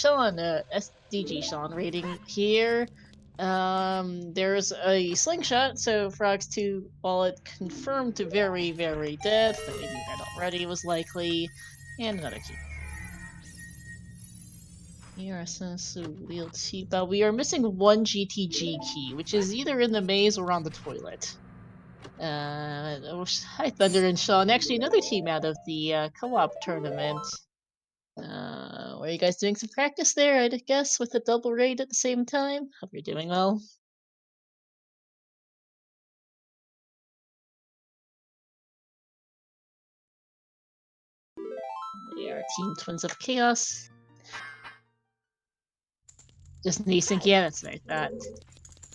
Sean rating here. There's a slingshot, so Frog's 2 wallet confirmed to very, very dead, but I knew that already was likely. And another key. Wheel T, but we are missing one GTG key, which is either in the maze or on the toilet. Hi Thunder and Sean. Actually, another team out of the co-op tournament. Were you guys doing some practice there, I'd guess, with a double raid at the same time? Hope you're doing well. They are Team Twins of Chaos. Just async, yeah, that's what I thought.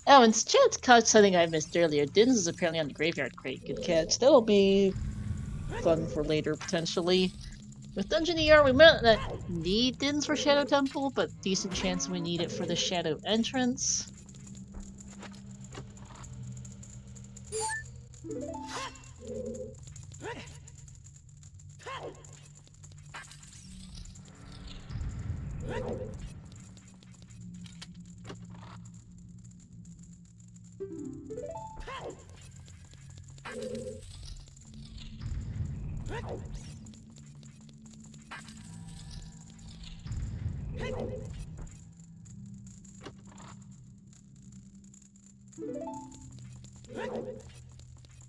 Oh, and Chad's caught something I missed earlier. Dins is apparently on the Graveyard Crate. Good catch. That'll be fun for later, potentially. With Dungeon ER, we might not need Dins for Shadow Temple, but decent chance we need it for the Shadow Entrance.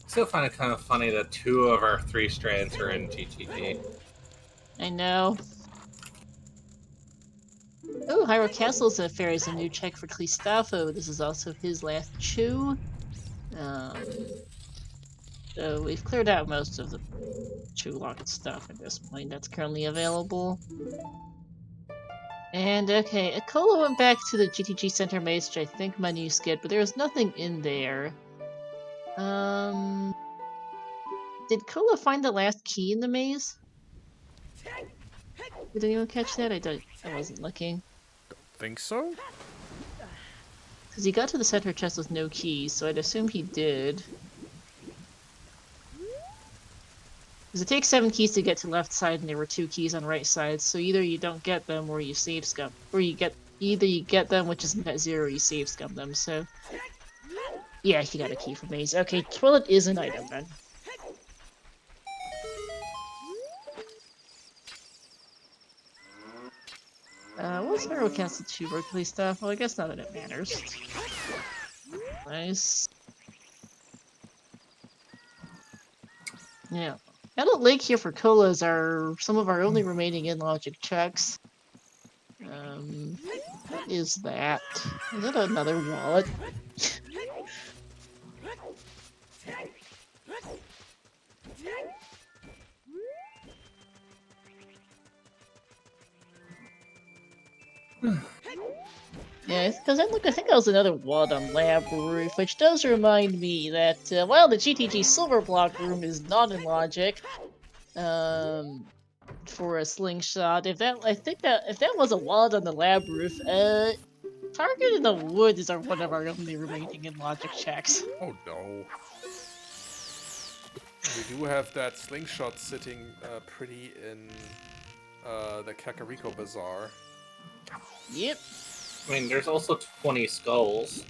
Still find it kind of funny that 2 of our 3 strands are in GTG. I know. Oh, Hyrule Castle's Affair is a new check for Christopho. This is also his last chew. So we've cleared out most of the chew locked stuff at this point that's currently available. And okay, Akola went back to the GTG Center maze, which I think Manu skipped, but there was nothing in there. Did Kola find the last key in the maze? Did anyone catch that? I wasn't looking. Think so? Because he got to the center chest with no keys, so I'd assume he did. Because it takes 7 keys to get to left side, and there were 2 keys on right side, so either you don't get them or you save scum. Or either you get them, which is net 0, or you save scum them, so... Yeah, he got a key for maze. Okay, toilet is an item then. What's Hyrule Castle 2 Berkeley stuff? Well, I guess not that it matters. Nice. Yeah. Adult Lake here for colas are some of our only remaining in-logic checks. What is that? Is that another wallet? Yeah, because I think that was another wallet on Lab Roof, which does remind me that while the GTG Silver Block room is not in logic, for a slingshot, if that was a wallet on the Lab Roof, Target in the Woods are one of our only remaining in logic checks. Oh no. We do have that slingshot sitting pretty in the Kakariko Bazaar. Yep. I mean, there's also 20 skulls.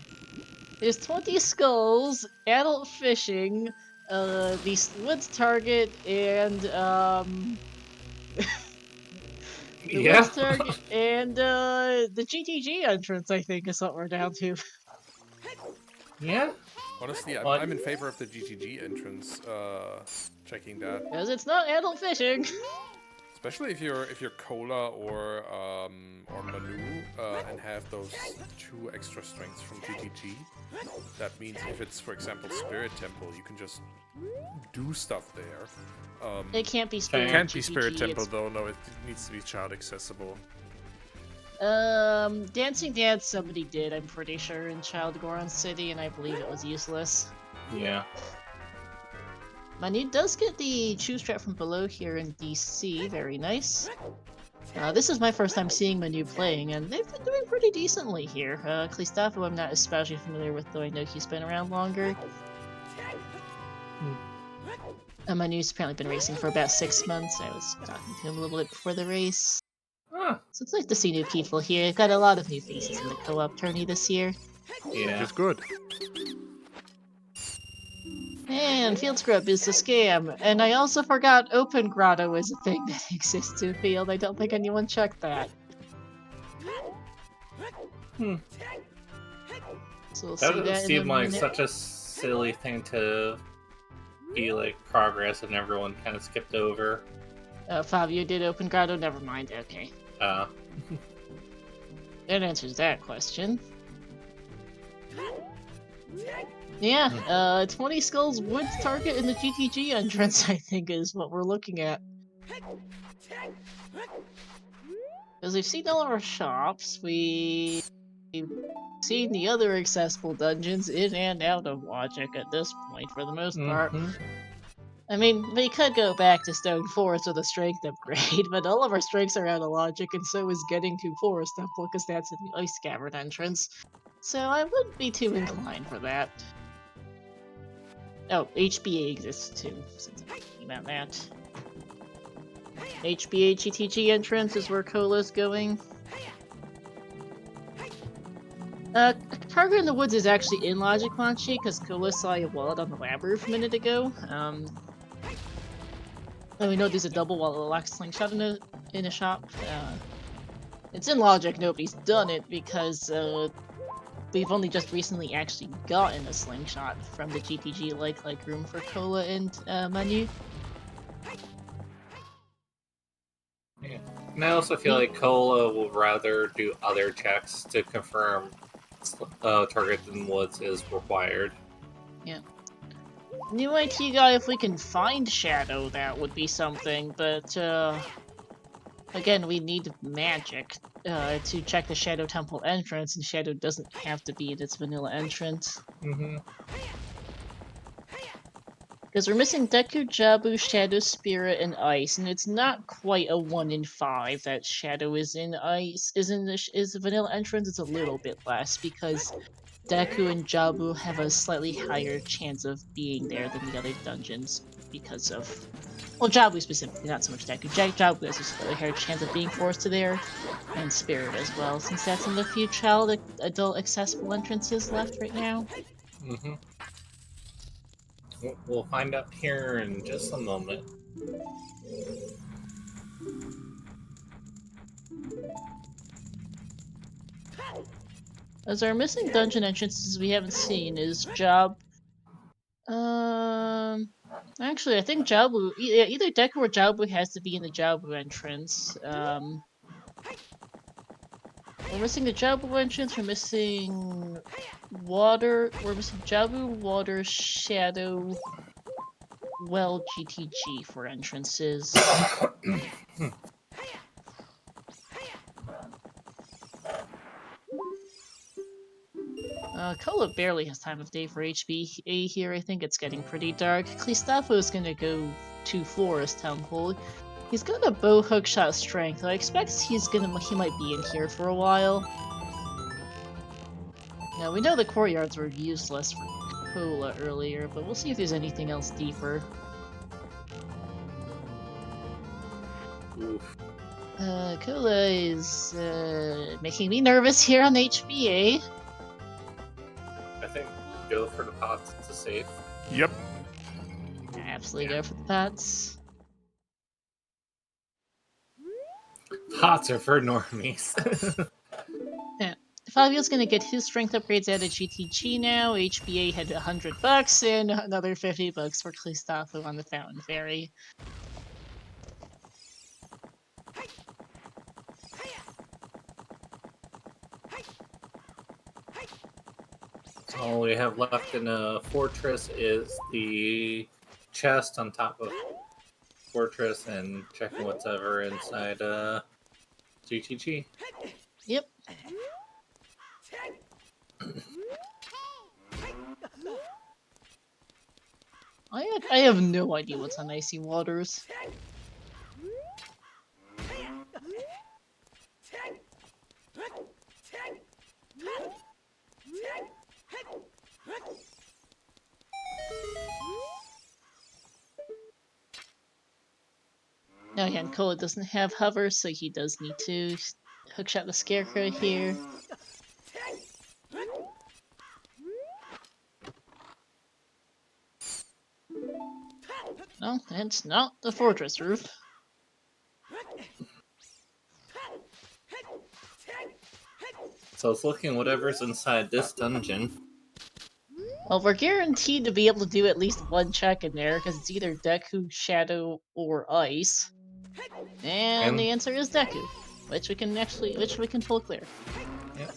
There's 20 skulls, adult fishing, the Woods Target, and the Yeah. Woods Target, and the GTG entrance, I think, is what we're down to. Yeah. Honestly, What? I'm in favor of the GTG entrance. Checking that, Because it's not adult fishing. especially if you're Cola or Manu and have those 2 extra strengths from GTG. That means if it's, for example, Spirit Temple, you can just do stuff there. It can't be It Spirit can't be GTG, Spirit Temple it's- though. No, it needs to be child accessible. Dancing Dance somebody did, I'm pretty sure, in Child Goron City, and I believe it was useless. Yeah. Manu does get the Chew Strap from below here in DC, very nice. This is my first time seeing Manu playing, and they've been doing pretty decently here. Christopho I'm not especially familiar with, though I know he's been around longer. Manu's apparently been racing for about 6 months. I was talking to him a little bit before the race. Huh. So it's nice to see new people here. Got a lot of new faces in the co-op tourney this year. Which Yeah. is good. And Field Scrub is a scam. And I also forgot Open Grotto is a thing that exists in Field. I don't think anyone checked that. Hmm. So we'll That see would that in a seem like minute. such a silly thing to be like progress and everyone kind of skipped over. Fabio did Open Grotto? Never mind. Okay. That answers that question. Yeah, 20 skulls would target in the GTG entrance, I think, is what we're looking at. Because we've seen all of our shops, we've seen the other accessible dungeons in and out of logic at this point, for the most part. I mean, we could go back to Stone Forest with a strength upgrade, but all of our strengths are out of logic, and so is getting to Forest Temple, because that's in the Ice Cavern entrance. So I wouldn't be too inclined for that. Oh, HBA exists too, since I'm thinking about that. HBA GTG entrance is where Cola's going. Target in the Woods is actually in Logic Launchie, because Cola saw a wallet on the lab roof a minute ago. And we know there's a double wallet lock slingshot in a shop. It's in Logic, nobody's done it, because we've only just recently actually gotten a slingshot from the GTG like room for Cola and Manu. Yeah. And I also feel like Cola will rather do other checks to confirm target in Woods is required. Yeah. New IT guy, if we can find Shadow, that would be something, but again, we need magic to check the Shadow Temple entrance, and Shadow doesn't have to be in its vanilla entrance. Because we're missing Deku, Jabu, Shadow, Spirit, and Ice, and it's not quite a 1 in 5 that Shadow is in Ice, is a vanilla entrance. It's a little bit less, because Deku and Jabu have a slightly higher chance of being there than the other dungeons, because of... Well, Jabu specifically, not so much Deku. Jabu has a slightly higher chance of being forced to there, and Spirit as well, since that's in the few child adult accessible entrances left right now. We'll find out here in just a moment. As our missing dungeon entrances we haven't seen is Job. Actually, I think Jabu, either Deku or Jabu has to be in the Jabu entrance. We're missing the Jabu entrance, we're missing water, we're missing Jabu, water, shadow, well, GTG for entrances. Kola barely has time of day for HBA here. I think it's getting pretty dark. Christopho is gonna go to Forest Temple. He's got a bow hookshot strength. I expect he might be in here for a while. Now we know the courtyards were useless for Kola earlier, but we'll see if there's anything else deeper. Oof. Kola is making me nervous here on HBA. I think go for the pots. It's a safe. Yep. Absolutely go for the pots. Pots are for normies. Yeah. Fabio's gonna get his strength upgrades out of GTG now. HBA had $100 and another $50 for Christopho on the Fountain Fairy. All we have left in a fortress is the chest on top of fortress and checking whatever inside GTG. Yep. I have no idea what's on Icy Waters. Now again, Kola doesn't have hover, so he does need to hookshot the Scarecrow here. No, it's not the fortress roof. So it's looking whatever's inside this dungeon. Well, we're guaranteed to be able to do at least one check in there, because it's either Deku, Shadow, or Ice. And the answer is Deku, which we can pull clear. Yep.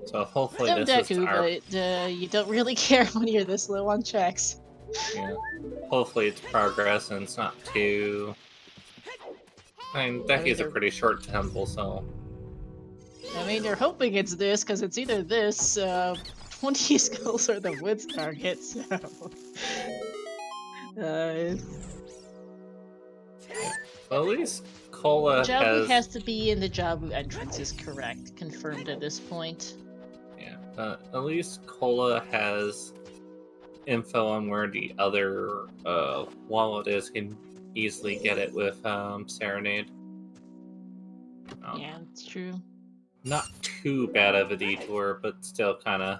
So hopefully Still this Deku, is our... but you don't really care when you're this low on checks. Yeah. Hopefully it's progress and it's not too... I mean, Decky's a pretty short temple, so... I mean, you're hoping it's this, because it's either this, 20 skulls or the woods target, so... Well, at least Kola Jabu has to be in the Jabu entrance is correct, confirmed at this point. Yeah, at least Kola has info on where the other wallet is, can easily get it with Serenade. Yeah, it's true. Not too bad of a detour, but still kind of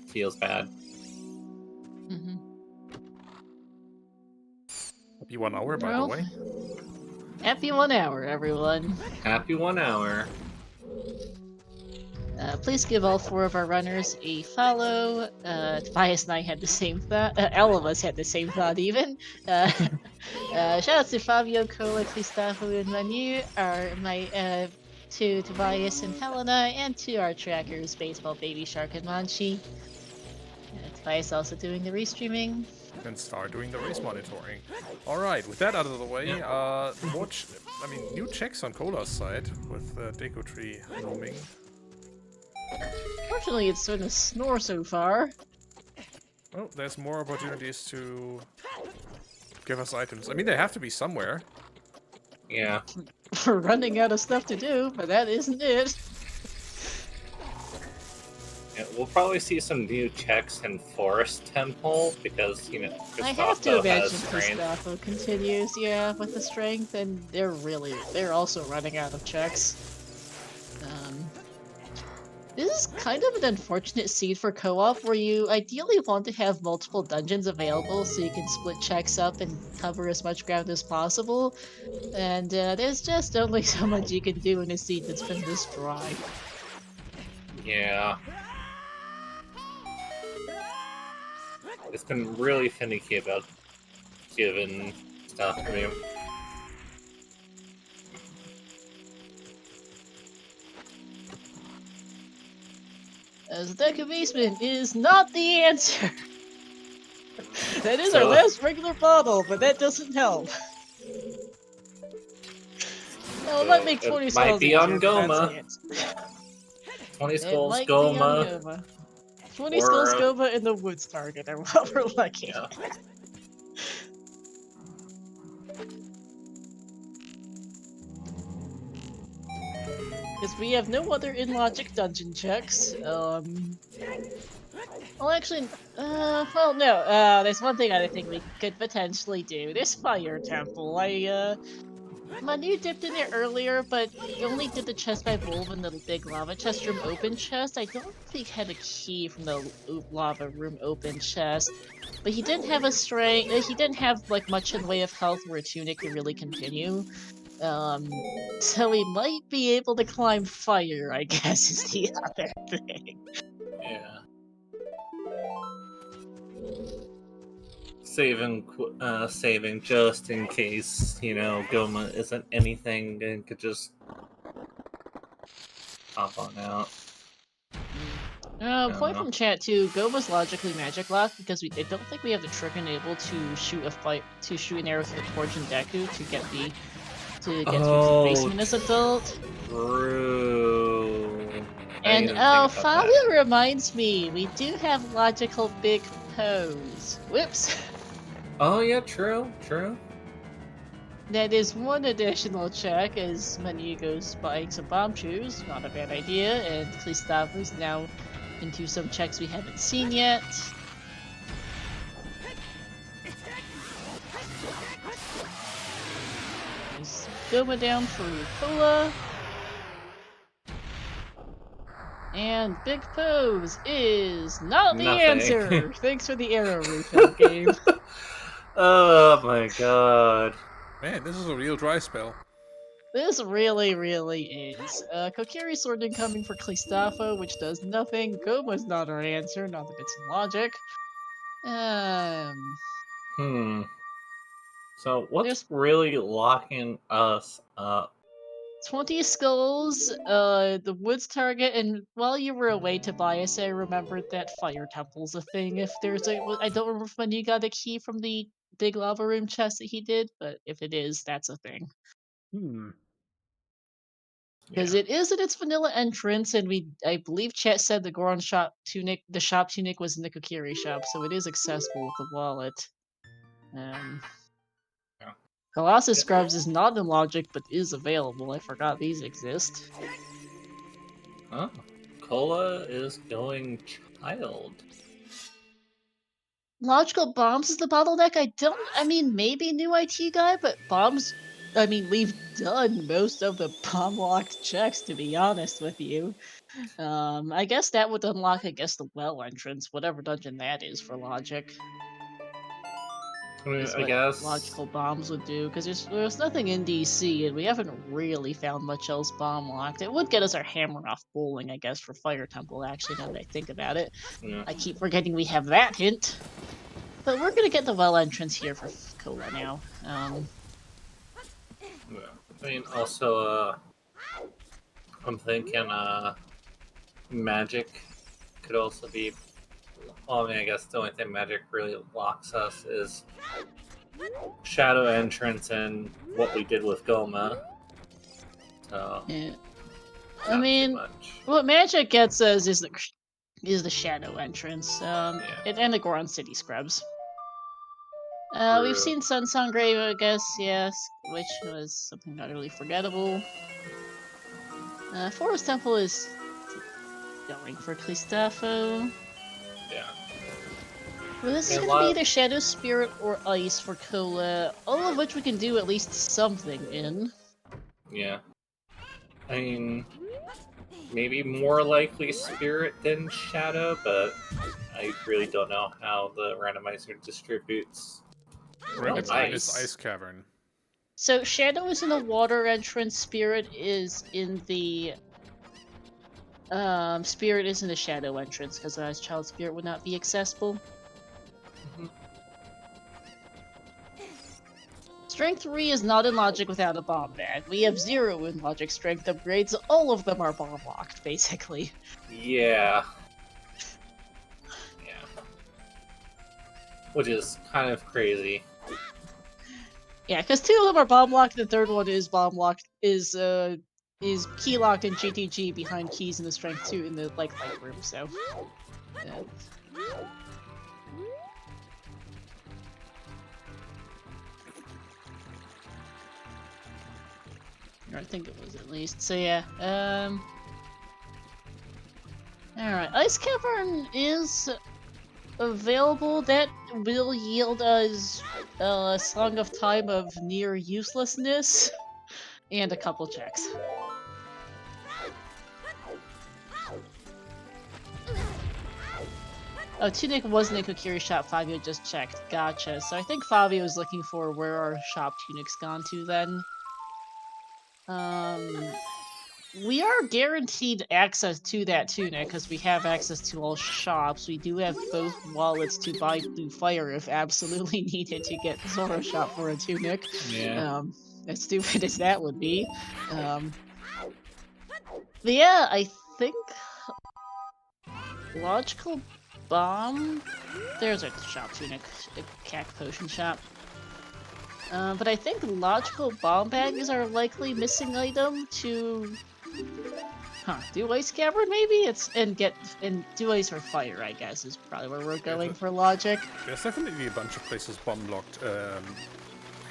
feels bad. Mm-hmm. Happy 1 hour, by the way. Happy 1 hour, everyone. Happy 1 hour. Please give all 4 of our runners a follow. Tobias and I had the same thought. All of us had the same thought, even. Shout out to Fabio, Kola, Christopho, and Manu, to Tobias and Helena, and to our trackers, Baseball, Baby Shark, and Manchi. Tobias also doing the restreaming. And start doing the race monitoring. Alright, with that out of the way, new checks on Kola's side with Deku Tree looming. Fortunately, it's starting to snore so far. Well, there's more opportunities to give us items. I mean, they have to be somewhere. Yeah. We're running out of stuff to do, but that isn't it. Yeah, we'll probably see some new checks in Forest Temple because, you know, I have to imagine strength. Christopho continues, yeah, with the strength, and they're also running out of checks. This is kind of an unfortunate seed for co-op, where you ideally want to have multiple dungeons available so you can split checks up and cover as much ground as possible, and there's just only so much you can do in a seed that's been this dry. Yeah. It's been really finicky about giving stuff to me. As the deck of basement is not the answer. That is our So- last regular bottle, but that doesn't help. Oh, it might make 20 it might skulls be on easier, but that's Goma. the answer. 20 It skulls, might be on Goma. Goma. 20 skulls, Goma, and the Woods target are what we're looking Yeah. at. Because we have no other in-logic dungeon checks. Well, actually, well, no. There's one thing I think we could potentially do. This fire temple. Manu dipped in there earlier, but he only did the chest by Wolf and the big lava chest room open chest. I don't think he had a key from the lava room open chest, but he didn't have a strength. He didn't have like much in the way of health where a tunic could really continue. So we might be able to climb fire, I guess, is the other thing. Yeah. Saving just in case, Goma isn't anything and could just pop on out. Point from chat too. Goma's logically magic locked because I don't think we have the trick enabled to shoot an arrow through the torch and Deku to get through to the basement as adult. True. And Fabio reminds me, we do have logical big pose. Whoops. Oh yeah, true. That is one additional check as Manu goes buying some bomb shoes. Not a bad idea. And Christopho's now into some checks we haven't seen yet. There's Goma down for Cola. And Big Pose is not the answer! Thanks for the arrow refill, game. Oh my god. Man, this is a real dry spell. This really, really is. Kokiri Sword incoming for Christopho, which does nothing. Goma's not our answer, not that it's in logic. So what's really locking us up? 20 skulls, the woods target, and while you were away, Tobias, I remembered that fire temple's a thing. If there's I don't remember if Manu got a key from the big lava room chest that he did, but if it is, that's a thing. Because it is in its vanilla entrance, and I believe chat said the Goron shop tunic, the shop tunic was in the Kokiri shop, so it is accessible with the wallet. Colossus Scrubs is not in logic, but is available. I forgot these exist. Oh, Cola is going child. Logical bombs is the bottleneck. I mean, maybe new IT guy, but bombs. I mean, we've done most of the bomb locked checks, to be honest with you. I guess that would unlock, the well entrance, whatever dungeon that is for logic. I guess logical bombs would do, because there's nothing in DC, and we haven't really found much else bomb locked. It would get us our hammer off bowling, I guess, for Fire Temple, actually, now that I think about it. Yeah. I keep forgetting we have that hint. But we're gonna get the well entrance here for Cola now. I mean, also, I'm thinking, magic could also be. Well, I mean, I guess the only thing magic really locks us is shadow entrance and what we did with Goma. So. Yeah. I mean, what magic gets us is the shadow entrance. And the Goron City Scrubs. We've seen Sun Grave, I guess, yes, which was something not really forgettable. Forest Temple is going for Christopho. Yeah. Well, this is going to be either Shadow Spirit or Ice for Cola, all of which we can do at least something in. Yeah. I mean, maybe more likely Spirit than Shadow, but I really don't know how the randomizer distributes. It's Ice Cavern. So Shadow is in the water entrance, Spirit is in the Spirit is in the Shadow entrance, because Child Spirit would not be accessible. Strength 3 is not in logic without a bomb bag. We have 0 in logic strength upgrades. All of them are bomb locked, basically. Yeah. Yeah. Which is kind of crazy. Yeah, because 2 of them are bomb locked, the third one is bomb locked, is key locked in GTG behind keys in the strength 2 in the light room, so. Yeah. I think it was at least. So yeah, alright, Ice Cavern is available. That will yield us a Song of Time of near uselessness and a couple checks. Oh, Tunic wasn't in Kokiri's shop, Fabio just checked. Gotcha. So I think Fabio is looking for where our shop Tunic's gone to then. We are guaranteed access to that tunic because we have access to all shops. We do have both wallets to buy Blue Fire if absolutely needed to get Zoro shop for a tunic. Yeah. As stupid as that would be. But yeah, I think Logical Bomb. There's a shop tunic, a cack potion shop. But I think Logical Bomb Bags are likely missing item to do Ice Cavern maybe? And do Ice or Fire, I guess, is probably where we're going for logic. There's definitely a bunch of places bomb locked.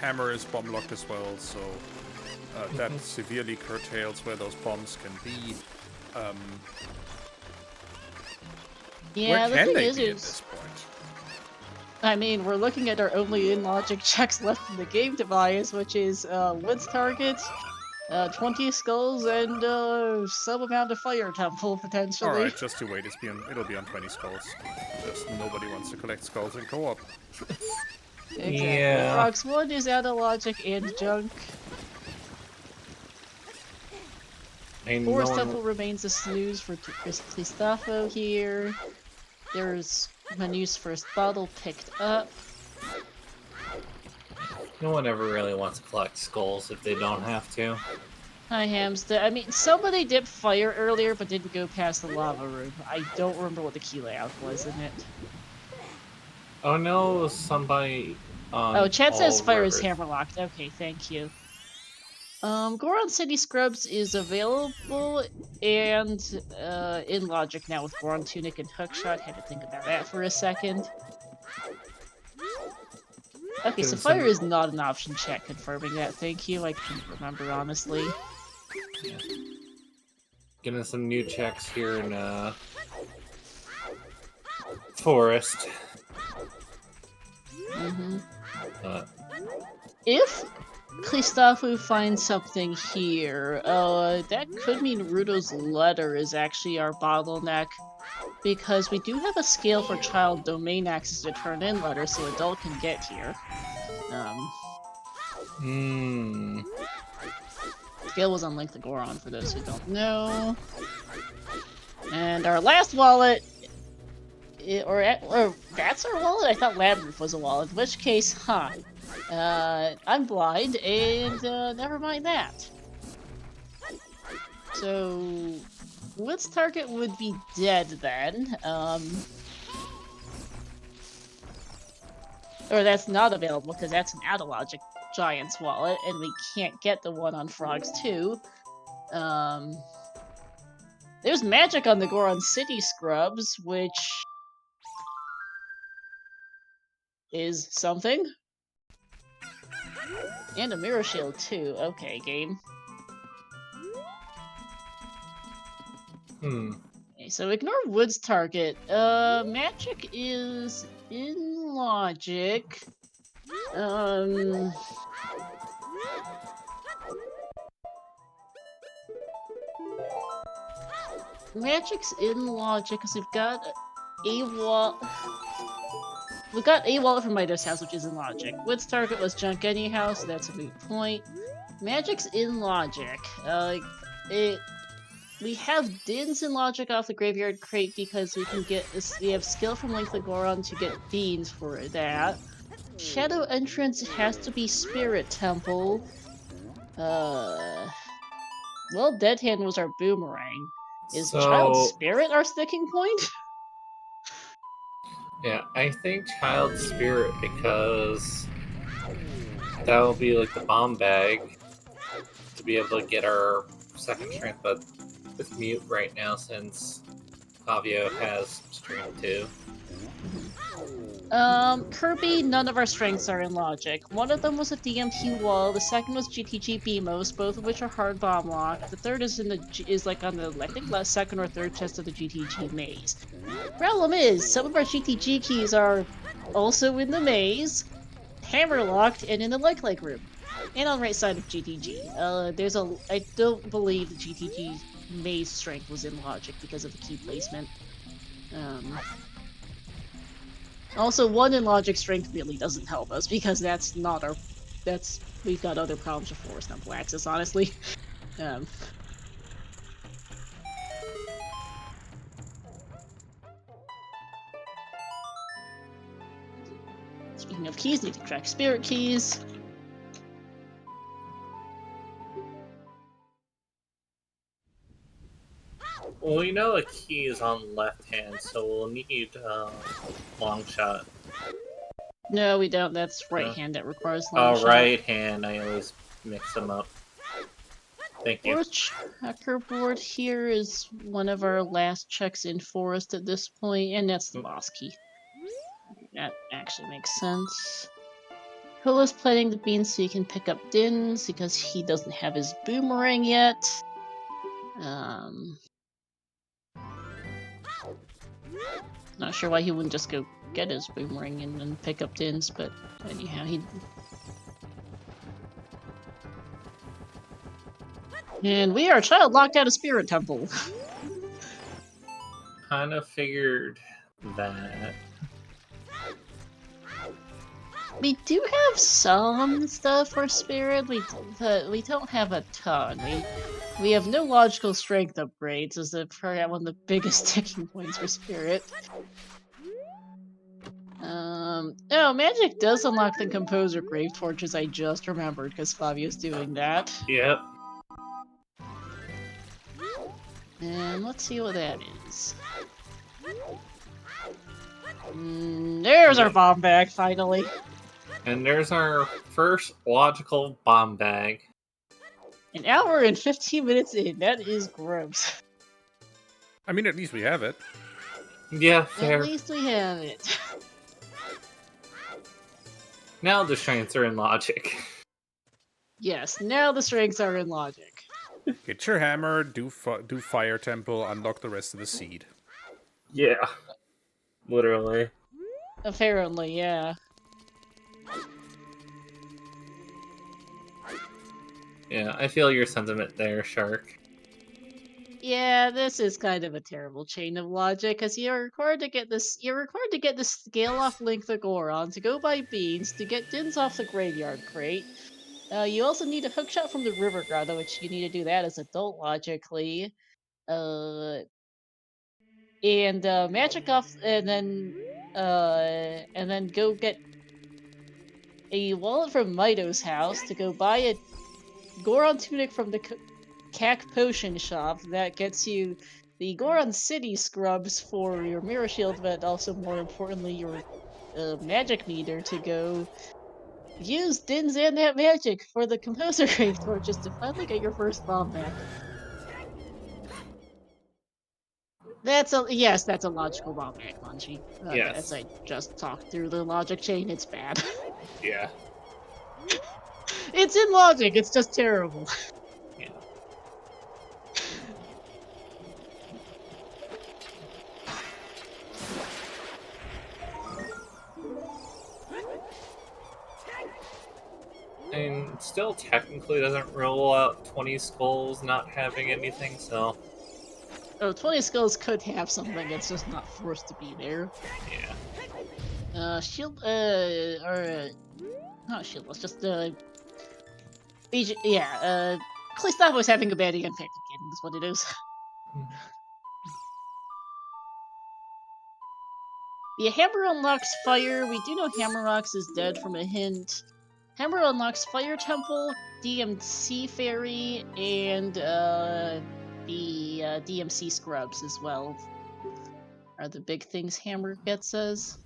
Hammer is bomb locked as well, so that severely curtails where those bombs can be. Yeah, where can the they thing be at is, this point? I mean, we're looking at our only in-logic checks left in the game device, which is Woods Target, 20 skulls, and some amount of Fire Temple, potentially. Alright, just to wait, it'll be on 20 skulls. Just nobody wants to collect skulls in co-op. Exactly. Yeah. Fox 1 is out of logic and junk. Forest Temple remains a snooze for Christopho here. There's Manu's first bottle picked up. No one ever really wants to collect skulls if they don't have to. Hi, Hamster. I mean, somebody dipped fire earlier, but didn't go past the lava room. I don't remember what the key layout was in it. Oh no, somebody on Oh, chat says all fire is rivers. hammerlocked. Okay, thank you. Goron City Scrubs is available and in logic now with Goron Tunic and Hookshot. Had to think about that for a second. Okay, so fire is not an option. Chat confirming that. Thank you. I couldn't remember honestly. Yeah. Getting some new checks here in Forest. If Christopho finds something here, that could mean Rudo's letter is actually our bottleneck, because we do have a scale for child domain access to turn in letters so adult can get here. Scale was on Link the Goron for those who don't know. And our last wallet, or that's our wallet? I thought Labyrinth was a wallet, in which case, I'm blind, and never mind that. So, Woods Target would be dead then. Or that's not available because that's an out-of-logic Giant's wallet, and we can't get the one on Frogs 2. There's magic on the Goron City Scrubs, which is something. And a Mirror Shield too. Okay, game. Okay, so ignore Woods Target. Magic is in logic. Magic's in logic because we've got a wall. We've got a wallet from Midas House, which is in logic. Woods Target was junk anyhow, so that's a moot point. Magic's in logic. we have Dins and Logic off the Graveyard Crate because we can get this. We have skill from Link the Goron to get beans for that. Shadow Entrance has to be Spirit Temple. Well, Dead Hand was our boomerang. Is Child So Spirit our sticking point? yeah, I think Child Spirit because that will be like the bomb bag to be able to get our second strength, but it's mute right now since Fabio has strength 2. Kirby, none of our strengths are in Logic. One of them was a DMP wall, the second was GTG BMOS, both of which are hard bomb lock. The third is like on the, I think, last second or third chest of the GTG maze. Problem is, some of our GTG keys are also in the maze, hammer locked, and in the like room. And on right side of GTG. I don't believe the GTG maze strength was in Logic because of the key placement. Also, 1 in Logic strength really doesn't help us because that's not our. We've got other problems with Force Temple Axis, honestly. Speaking of keys, need to track spirit keys. Well, we know a key is on left hand, so we'll need long shot. No, we don't. That's right hand that requires long shot. Right hand. I always mix them up. Thank you. Our checkerboard here is one of our last checks in Forest at this point, and that's the boss key. That actually makes sense. Kula's planting the beans so he can pick up Dins because he doesn't have his boomerang yet. Not sure why he wouldn't just go get his boomerang and then pick up Dins, but anyhow, he. And we are child locked out of Spirit Temple. Kind of figured that. We do have some stuff for Spirit. We don't have a ton. We have no logical strength upgrades, as probably one of the biggest sticking points for Spirit. Oh, Magic does unlock the Composer Grave Torches. I just remembered because Fabio's doing that. Yep. And let's see what that is. There's our bomb bag, finally. And there's our first logical bomb bag. An hour and 15 minutes in. That is gross. I mean, at least we have it. Yeah, fair. At least we have it. Now the strengths are in Logic. Yes, now the strengths are in Logic. Get your hammer, do Fire Temple, unlock the rest of the seed. Yeah. Literally. Apparently, yeah. Yeah, I feel your sentiment there, Shark. Yeah, this is kind of a terrible chain of logic, because you're required to get this. You're required to get the scale off Link the Goron, to go buy beans, to get Dins off the Graveyard Crate. You also need a hookshot from the River Grotto, which you need to do that as adult logically. And magic off, and then go get a wallet from Mito's house to go buy a Goron tunic from the Cac Potion Shop that gets you the Goron City scrubs for your Mirror Shield, but also more importantly your magic meter to go use Dins and that magic for the Composer Grave Torches to finally get your first bomb back. That's a logical bomb back, Munchie. Yes. As I just talked through the logic chain, it's bad. Yeah. It's in logic, it's just terrible. Yeah. And still technically doesn't roll out 20 skulls not having anything, so... Oh, 20 skulls could have something, it's just not forced to be there. Yeah. Shield, not shield, let's just, Christopho was having a bad impact again, is what it is. The hammer unlocks fire. We do know Hammerrocks is dead from a hint. Hammer unlocks Fire Temple, DMC Fairy, and the DMC Scrubs as well. Are the big things Hammer gets us.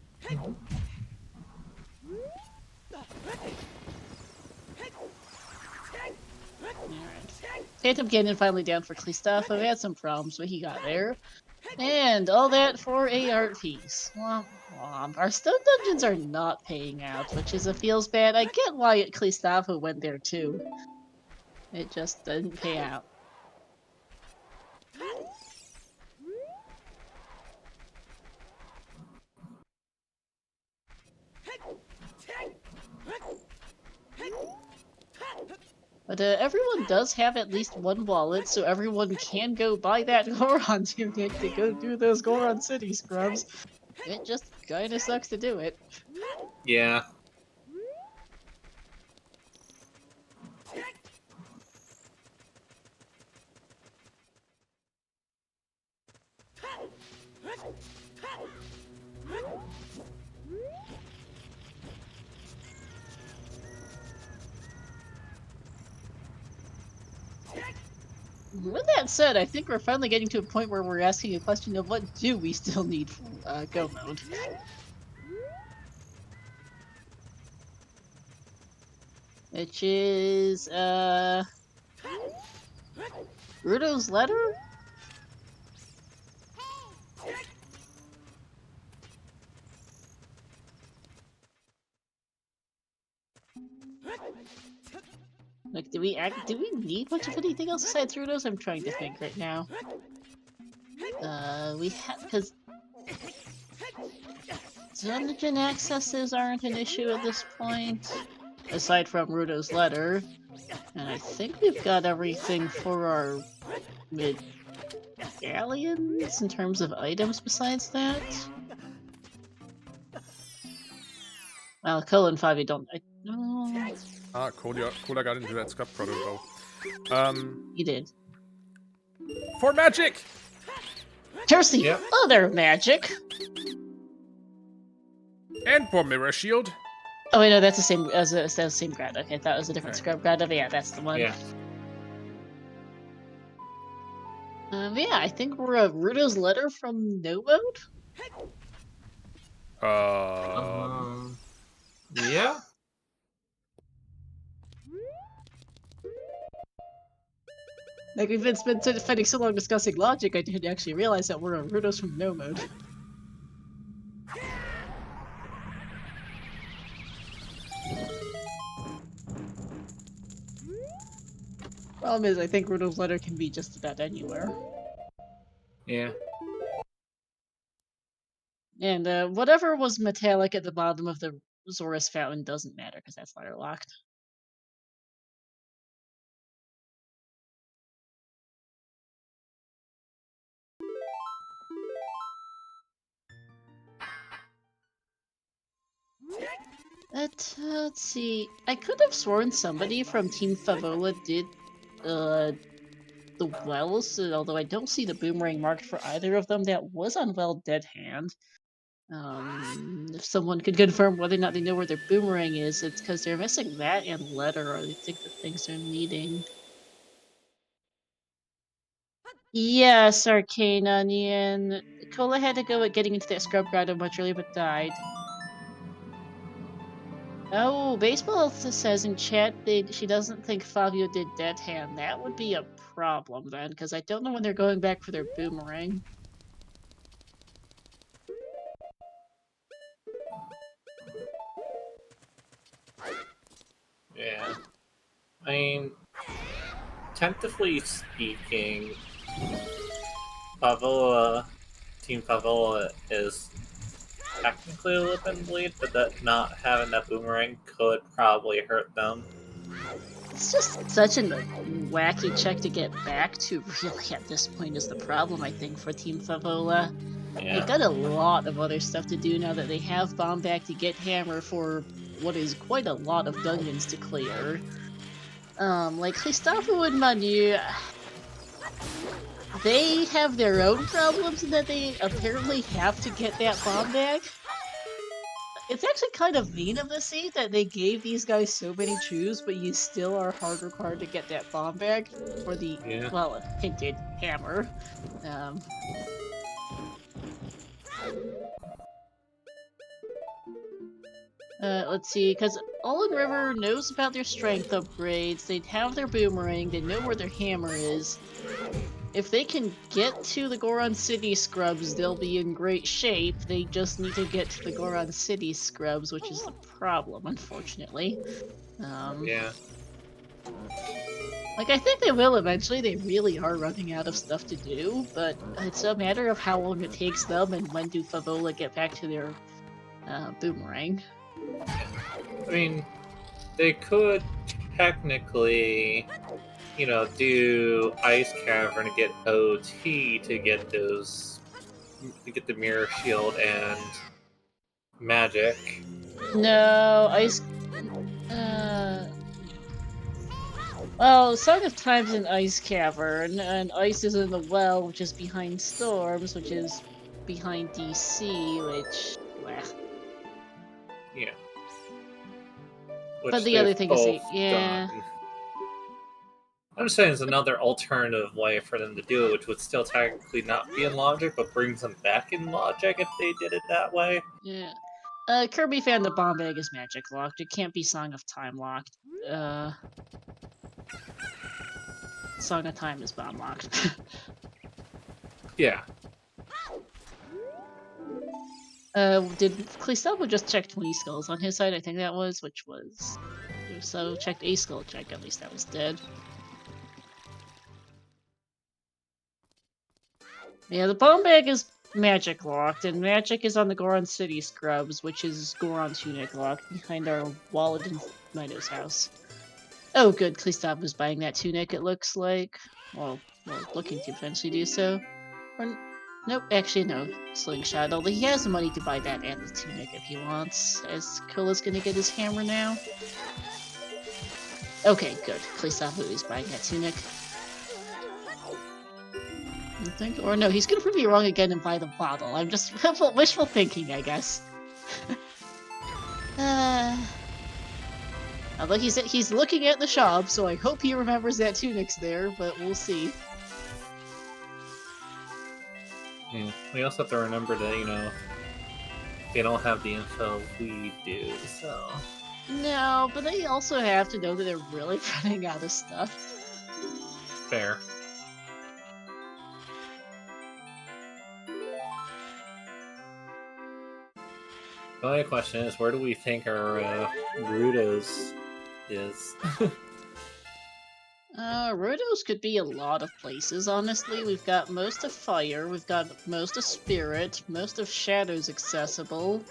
Phantom Cannon finally down for Christopho. Had some problems, but he got there. And all that for a art piece. Womp womp. Our stone dungeons are not paying out, which is a feels bad. I get why Christopho went there too. It just didn't pay out. But everyone does have at least one wallet, so everyone can go buy that Goron tunic to go do those Goron City scrubs. It just kinda sucks to do it. Yeah. With that said, I think we're finally getting to a point where we're asking a question of what do we still need for Go mode. Which is, Rudo's letter? Like, do we need much of anything else besides Rudo's? I'm trying to think right now. Because dungeon accesses aren't an issue at this point, aside from Rudo's letter. And I think we've got everything for our medallions in terms of items besides that. Well, Cole and Favi don't. No. Ah, Cola got into that scrap protocol. You did. For magic! Here's the Yep. other magic! And for mirror shield. Oh wait, no, that's the same as the same grad. Okay, I thought it was a different scrub grad. But yeah, that's the one. Yeah. Yeah, I think we're a Rudo's letter from No Mode. Yeah. Like we've been spending so long discussing logic, I didn't actually realize that we're a Rudo's from No Mode. Problem is, I think Rudo's letter can be just about anywhere. Yeah. And whatever was metallic at the bottom of the Zorus fountain doesn't matter because that's letter locked. Let's see. I could have sworn somebody from Team Favola did the wells, although I don't see the boomerang marked for either of them. That was on Well Dead Hand. If someone could confirm whether or not they know where their boomerang is, it's because they're missing that and letter, or I think the things they're needing. Yes, Arcane Onion. Cola had to go at getting into that scrub grotto much earlier, but died. Oh, Baseball says in chat she doesn't think Fabio did Dead Hand. That would be a problem then, because I don't know when they're going back for their boomerang. Yeah. I mean, tentatively speaking, Team Favola is technically a Lipin bleed, but that not having that boomerang could probably hurt them. It's just such a wacky check to get back to, really, at this point is the problem, I think, for Team Favola. Yeah. They've got a lot of other stuff to do now that they have Bomb back to get Hammer for what is quite a lot of dungeons to clear. Like Christopho and Manu, they have their own problems in that they apparently have to get that bomb back. It's actually kind of mean of the sea that they gave these guys so many chews, but you still are hard required to get that bomb back for the, Yeah. well, hinted hammer. Let's see, because Olin River knows about their strength upgrades, they have their boomerang, they know where their hammer is. If they can get to the Goron City Scrubs, they'll be in great shape. They just need to get to the Goron City Scrubs, which is the problem, unfortunately. Yeah. Like, I think they will eventually. They really are running out of stuff to do, but it's a matter of how long it takes them and when do Favola get back to their boomerang. I mean, they could technically, you know, do Ice Cavern and get OT to get those, to get the Mirror Shield and Magic. No, Ice... well, Song of Time's in Ice Cavern, and Ice is in the Well, which is behind Storms, which is behind DC, which... well. Yeah. Which But the other they've thing is, both yeah. done. I'm just saying it's another alternative way for them to do it, which would still technically not be in logic, but brings them back in logic if they did it that way. Yeah. Kirby found the bomb bag is magic locked. It can't be Song of Time locked. Song of Time is bomb locked. Yeah. Did Christopho just check 20 skulls on his side? I think that was, which was... So, checked a skull check, at least that was dead. Yeah, the bomb bag is magic locked, and magic is on the Goron City Scrubs, which is Goron Tunic locked, behind our wallet in Mido's house. Oh good, Christopho's buying that tunic, it looks like. Well, looking to eventually do so. Or, nope, actually no, Slingshot, although he has the money to buy that and the tunic if he wants, as Kola's gonna get his hammer now. Okay, good, Christopho is buying that tunic. I think, or no, he's gonna prove me wrong again and buy the bottle. I'm just wishful thinking, I guess. Although he's looking at the shop, so I hope he remembers that tunic's there, but we'll see. Yeah. We also have to remember that, you know, they don't have the info we do, so... No, but they also have to know that they're really running out of stuff. Fair. The only question is, where do we think our Rudos is? Rotos could be a lot of places, honestly. We've got most of Fire, we've got most of Spirit, most of Shadow's accessible.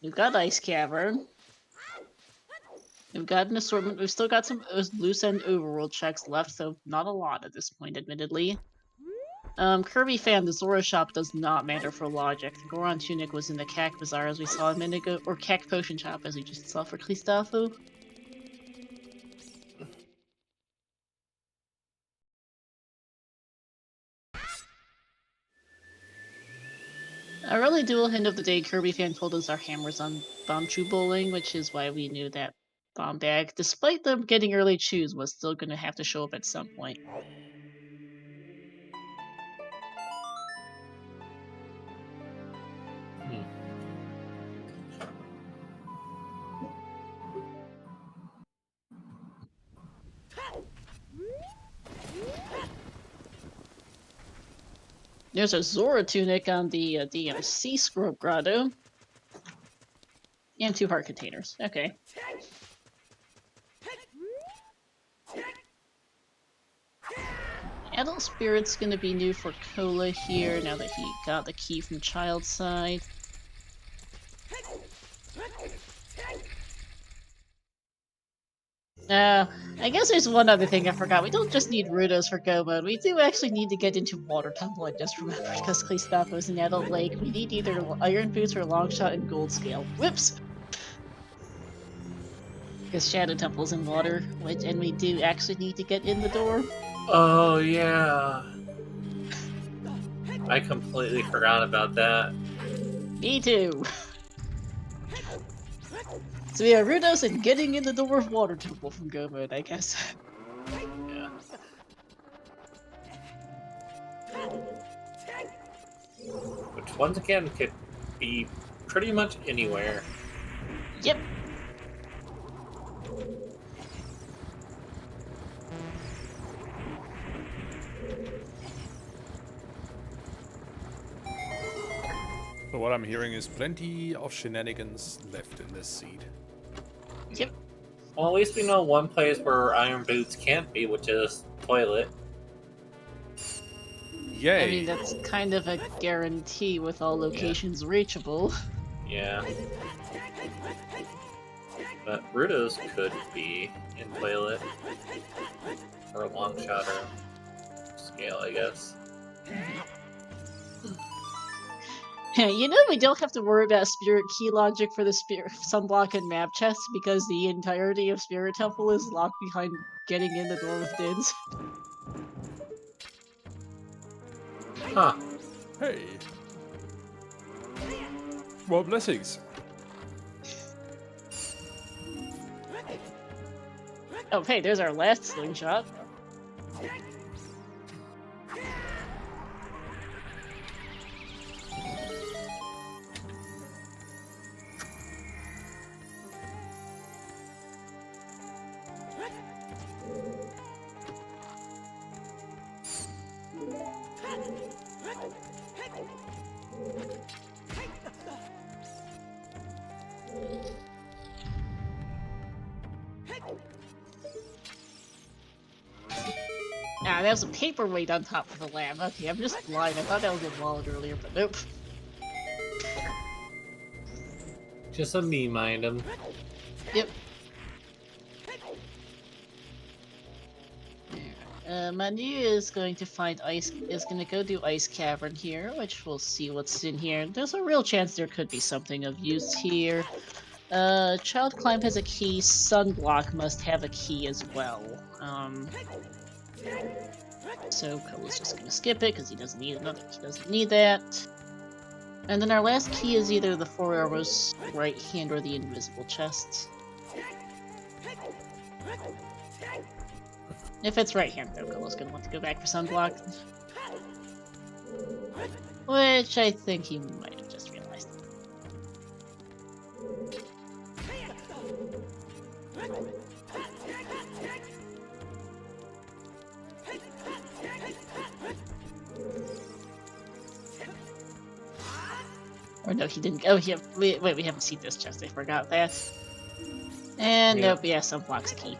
We've got Ice Cavern. We've got an assortment, we've still got some loose end overworld checks left, though not a lot at this point, admittedly. Kirby fan, the Zora shop does not matter for logic. The Goron Tunic was in the Cac Bazaar as we saw a minute ago, or Cac Potion shop as we just saw for Christopho. Our only dual hint of the day, Kirby fan told us our hammers on Bomb Chew Bowling, which is why we knew that bomb bag, despite them getting early chews, was still going to have to show up at some point. There's a Zora tunic on the DMC Scrub Grotto. And 2 heart containers. Okay. Adult Spirit's gonna be new for Cola here, now that he got the key from Child's side. I guess there's one other thing I forgot. We don't just need Rudos for Go mode. We do actually need to get into Water Temple, I just remembered, because Christopho's in Adult Lake. We need either Iron Boots or Longshot and Gold Scale. Whoops! Because Shadow Temple's in water, and we do actually need to get in the door. Oh, yeah. I completely forgot about that. Me too. So yeah, Rudos and getting in the door of Water Temple from Go Mode, I guess. Yeah. Which, once again, could be pretty much anywhere. Yep. So what I'm hearing is plenty of shenanigans left in this seed. Yep. Well, at least we know one place where Iron Boots can't be, which is toilet. Yay! I mean, that's kind of a guarantee with all locations reachable. Yeah. But Rudos could be in toilet. Or a long shot or scale, I guess. You know, we don't have to worry about Spirit Key logic for the Spirit Sunblock and Map Chest because the entirety of Spirit Temple is locked behind getting in the door with Dins. Huh. Hey! Well, blessings. Oh, hey, there's our last slingshot. Ah, that was a paperweight on top of the lamb. Okay, I'm just blind. I thought that was a wallet earlier, but nope. Just a meme item. Yep. Manu is going to find is going to go do Ice Cavern here, which we'll see what's in here. There's a real chance there could be something of use here. Child Climb has a key, Sunblock must have a key as well. So Cole's just gonna skip it because he doesn't need that. And then our last key is either the Four Arrows right hand or the invisible chest. If it's right hand, though, Cole's gonna want to go back for Sunblock. Which I think he might have just realized. Or no, he didn't. Oh, wait, we haven't seen this chest. I forgot that. And Yeah. nope, yeah, Sunblock's a key.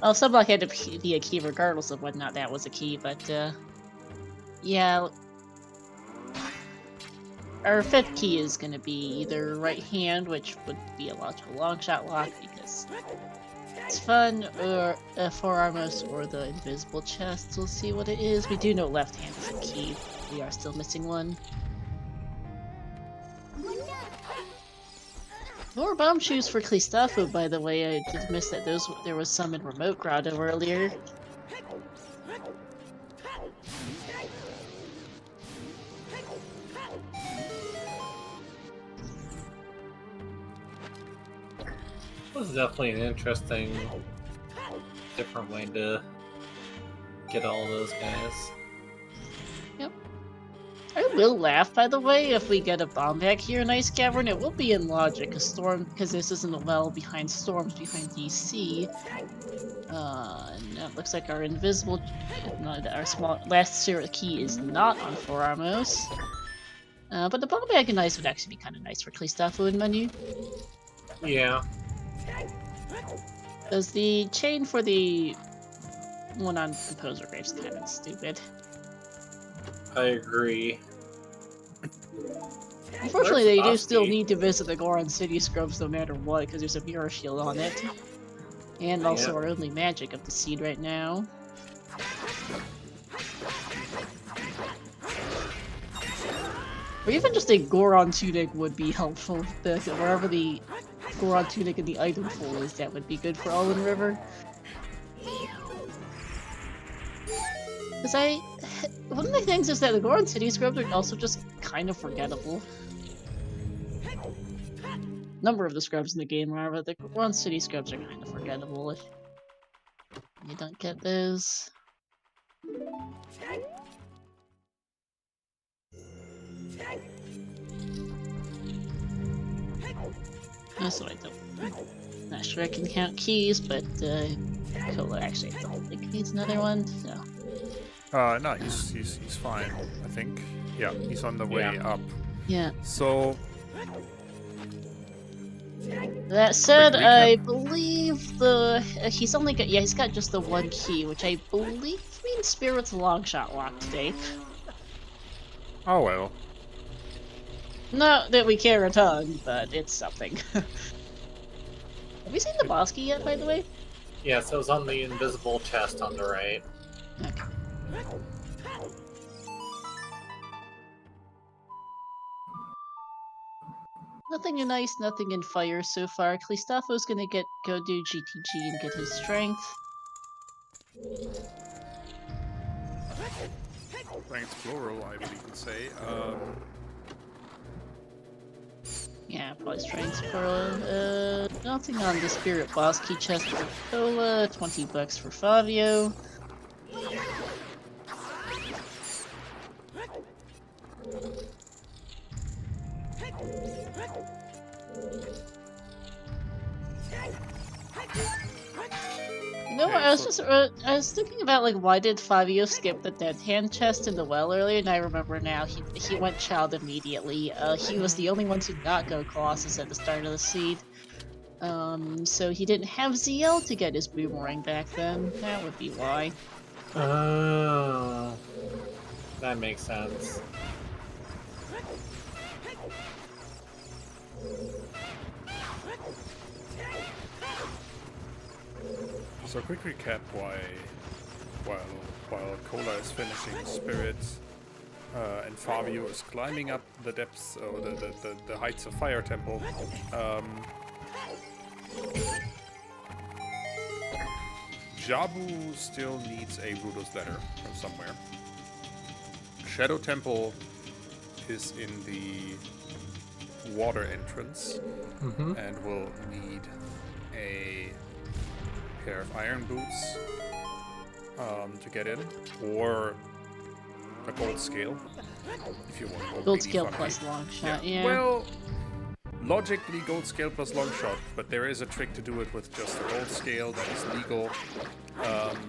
Well, Sunblock had to be a key regardless of whether or not that was a key, but yeah. Our fifth key is going to be either right hand, which would be a logical long shot lock because it's fun, or forearmmost, or the invisible chest. We'll see what it is. We do know left hand is a key. We are still missing one. More bomb shoes for Christopho, by the way. I did miss that there was some in Remote Grotto earlier. This is definitely an interesting, different way to get all those guys. Yep. I will laugh, by the way, if we get a bomb back here in Ice Cavern. It will be in logic, because this isn't a well behind Storms behind DC. And it looks like our invisible, our last Spirit key is not on Forearmos. But the bomb bag in Ice would actually be kind of nice for Christopho and Manu. Yeah. Because the chain for the one on Composer Grave's kind of stupid. I agree. Unfortunately, they do Where's still Osti? need to visit the Goron City Scrubs no matter what, because there's a mirror shield on it. And also Yep. our only magic of the seed right now. Or even just a Goron tunic would be helpful. Wherever the Goron tunic in the item pool is, that would be good for Allen River. Because one of the things is that the Goron City Scrubs are also just kind of forgettable. Number of the scrubs in the game are, but the Goron City Scrubs are kind of forgettable if you don't get those. So I don't. Not sure I can count keys, but Cola actually I don't think needs another one. So. No, he's fine. I think. Yeah, he's on the way up. Yeah. So. That said, recap. I believe he's only got he's got just the one key, which I believe means Spirit's long shot lock today. Oh well. Not that we care a ton, but it's something. Have you seen the boss key yet, by the way? Yeah, so it's on the invisible chest on the right. Okay. Nothing in ice, nothing in fire so far. Christopho's gonna go do GTG and get his strength. Strength plural, I believe you could say. Yeah, probably strength plural. Nothing on the spirit boss key chest for Cola. $20 for Favio. You know what, I was thinking about, like, why did Fabio skip the dead hand chest in the well earlier, and I remember now, he went child immediately. He was the only one to not go Colossus at the start of the seed. So he didn't have ZL to get his boomerang back then. That would be why. Oh, that makes sense. So quick recap while Cola is finishing Spirit and Fabio is climbing up the depths or the heights of Fire Temple. Jabu still needs a Rudo's letter from somewhere. Shadow Temple is in the water entrance and will need a pair of iron boots to get in, or a gold scale if you want. Gold scale plus long shot, yeah. Well, logically gold scale plus long shot, but there is a trick to do it with just a gold scale that is legal.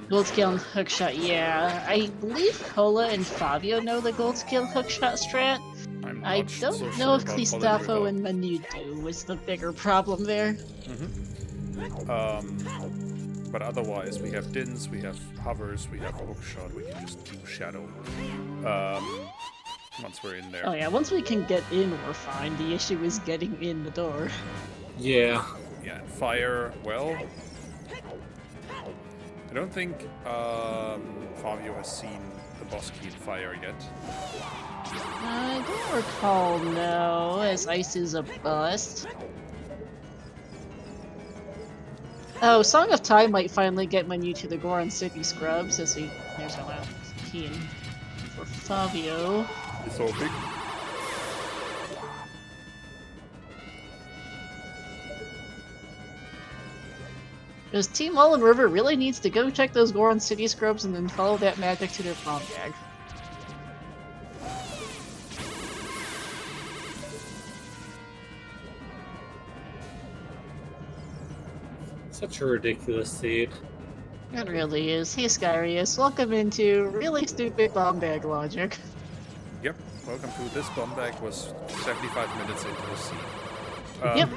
Gold scale and hook shot, yeah. I believe Cola and Fabio know the gold scale hook shot strat. I don't know if Christopho and Manu do, was the bigger problem there. But otherwise, we have Dins, we have Hovers, we have Hookshot, we can just do Shadow. Once we're in there. Oh yeah, once we can get in, we're fine. The issue is getting in the door. Yeah. Yeah, and Fire, well... I don't think Fabio has seen the boss key in Fire yet. I don't recall, no, as Ice is a bust. Oh, Song of Time might finally get Manu to the Goron City Scrubs, as we... There's a key in for Fabio. It's all big. Because Team Allen River really needs to go check those Goron City Scrubs and then follow that magic to their prom bag. Such a ridiculous seed. It really is. Hey Skyrius, welcome into really stupid bomb bag logic. Yep, welcome to this bomb bag was 75 minutes into the scene. Yep.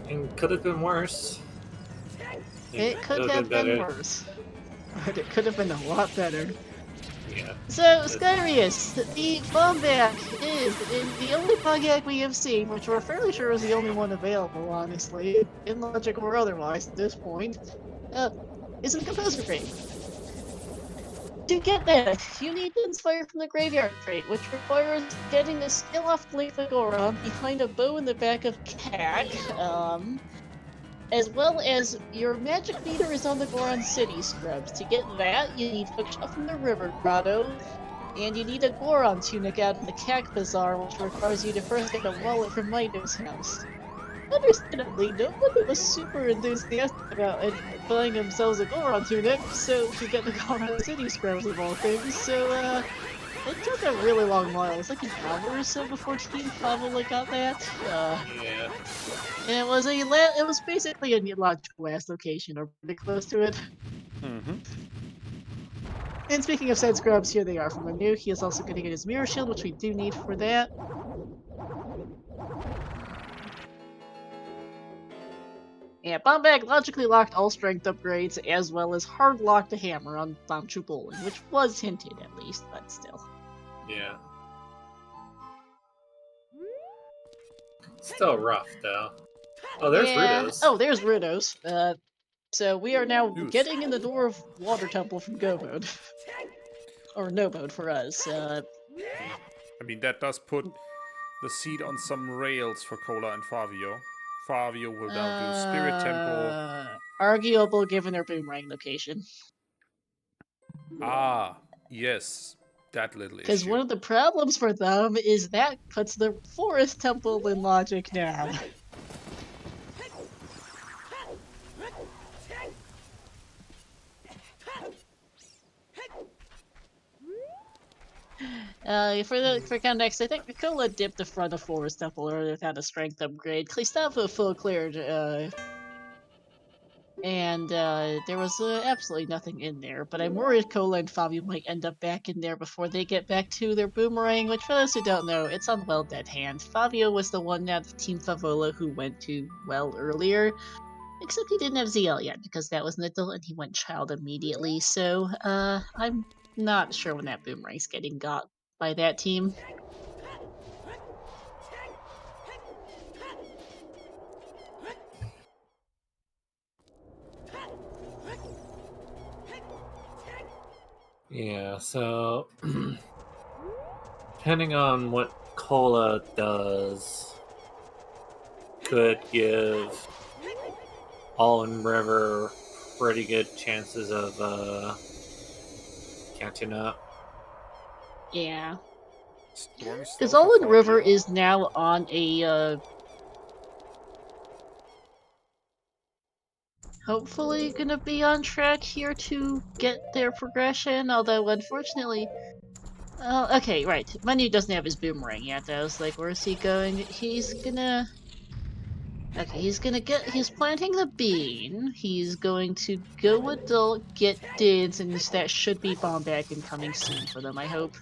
And could have been worse. It could have been worse. But it could have been a lot better. Yeah. So, Skyrius, the bomb bag is the only bomb bag we have seen, which we're fairly sure is the only one available, honestly, in logic or otherwise at this point, is a composer crate. To get that, you need to inspire from the graveyard trait, which requires getting a skill off Link Goron behind a bow in the back of Cack, as well as your magic meter is on the Goron City Scrubs. To get that, you need Hookshot from the River Grotto, and you need a Goron tunic out of the Cack Bazaar, which requires you to first get a wallet from Mido's house. Understandably, nobody was super enthusiastic about buying themselves a Goron tunic, so to get the Goron City Scrubs of all things, so it took a really long while. It was like an hour or so before Team Favola got that. Yeah. And it was basically a logical last location, or pretty close to it. Mm-hmm. And speaking of said scrubs, here they are from Manu. He is also going to get his Mirror Shield, which we do need for that. Yeah, Bombag logically locked all strength upgrades, as well as hard locked the hammer on Bombchu Bowling, which was hinted at least, but still. Yeah. Still rough, though. Oh, there's Rudos. Oh, there's Rudos. So we are now Use. getting in the door of Water Temple from Go Mode. Or No Mode for us. I mean, that does put the seed on some rails for Cola and Favio. Favio will now do Spirit Temple. Arguable given their boomerang location. Ah, yes. That little Because issue. one of the problems for them is that puts the Forest Temple in logic now. For context, I think Nicola dipped the front of Forest Temple earlier without a strength upgrade. Christopho full cleared, and there was absolutely nothing in there. But I'm worried Cola and Fabio might end up back in there before they get back to their boomerang, which for those who don't know, it's on Well Dead Hand. Fabio was the one out of Team Favola who went to Well earlier, except he didn't have ZL yet because that was Nittle and he went Child immediately, so I'm not sure when that boomerang's getting got by that team. Yeah, so depending on what Cola does, could give Allen River pretty good chances of catching up. Yeah. Stormy Because Slope for Allen River Fabio. is now on a hopefully gonna be on track here to get their progression, although unfortunately oh, okay, right. Manu doesn't have his boomerang yet. I was like, where's he going? He's gonna okay, he's planting the bean. He's going to go adult, get dids, and that should be Bombag incoming soon for them, I hope.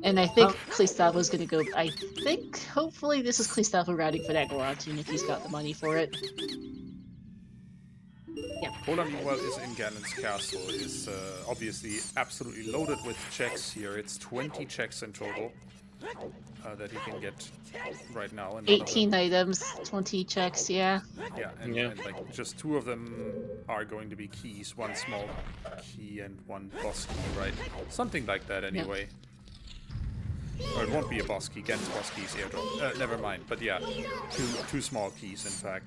And I think Christopho's gonna go. I think, hopefully, this is Christopho routing for that Goron tunic. He's got the money for it. Yeah. Cola, meanwhile, is in Ganon's castle. Is obviously absolutely loaded with checks here. It's 20 checks in total that he can get right now. And 18 items, 20 checks, yeah. Yeah, and like just 2 of them are going to be keys. One small key and one boss key, right? Something like that anyway. Or it won't be a boss key. Gen's boss key is airdrop. Never mind. But yeah, two small keys in fact.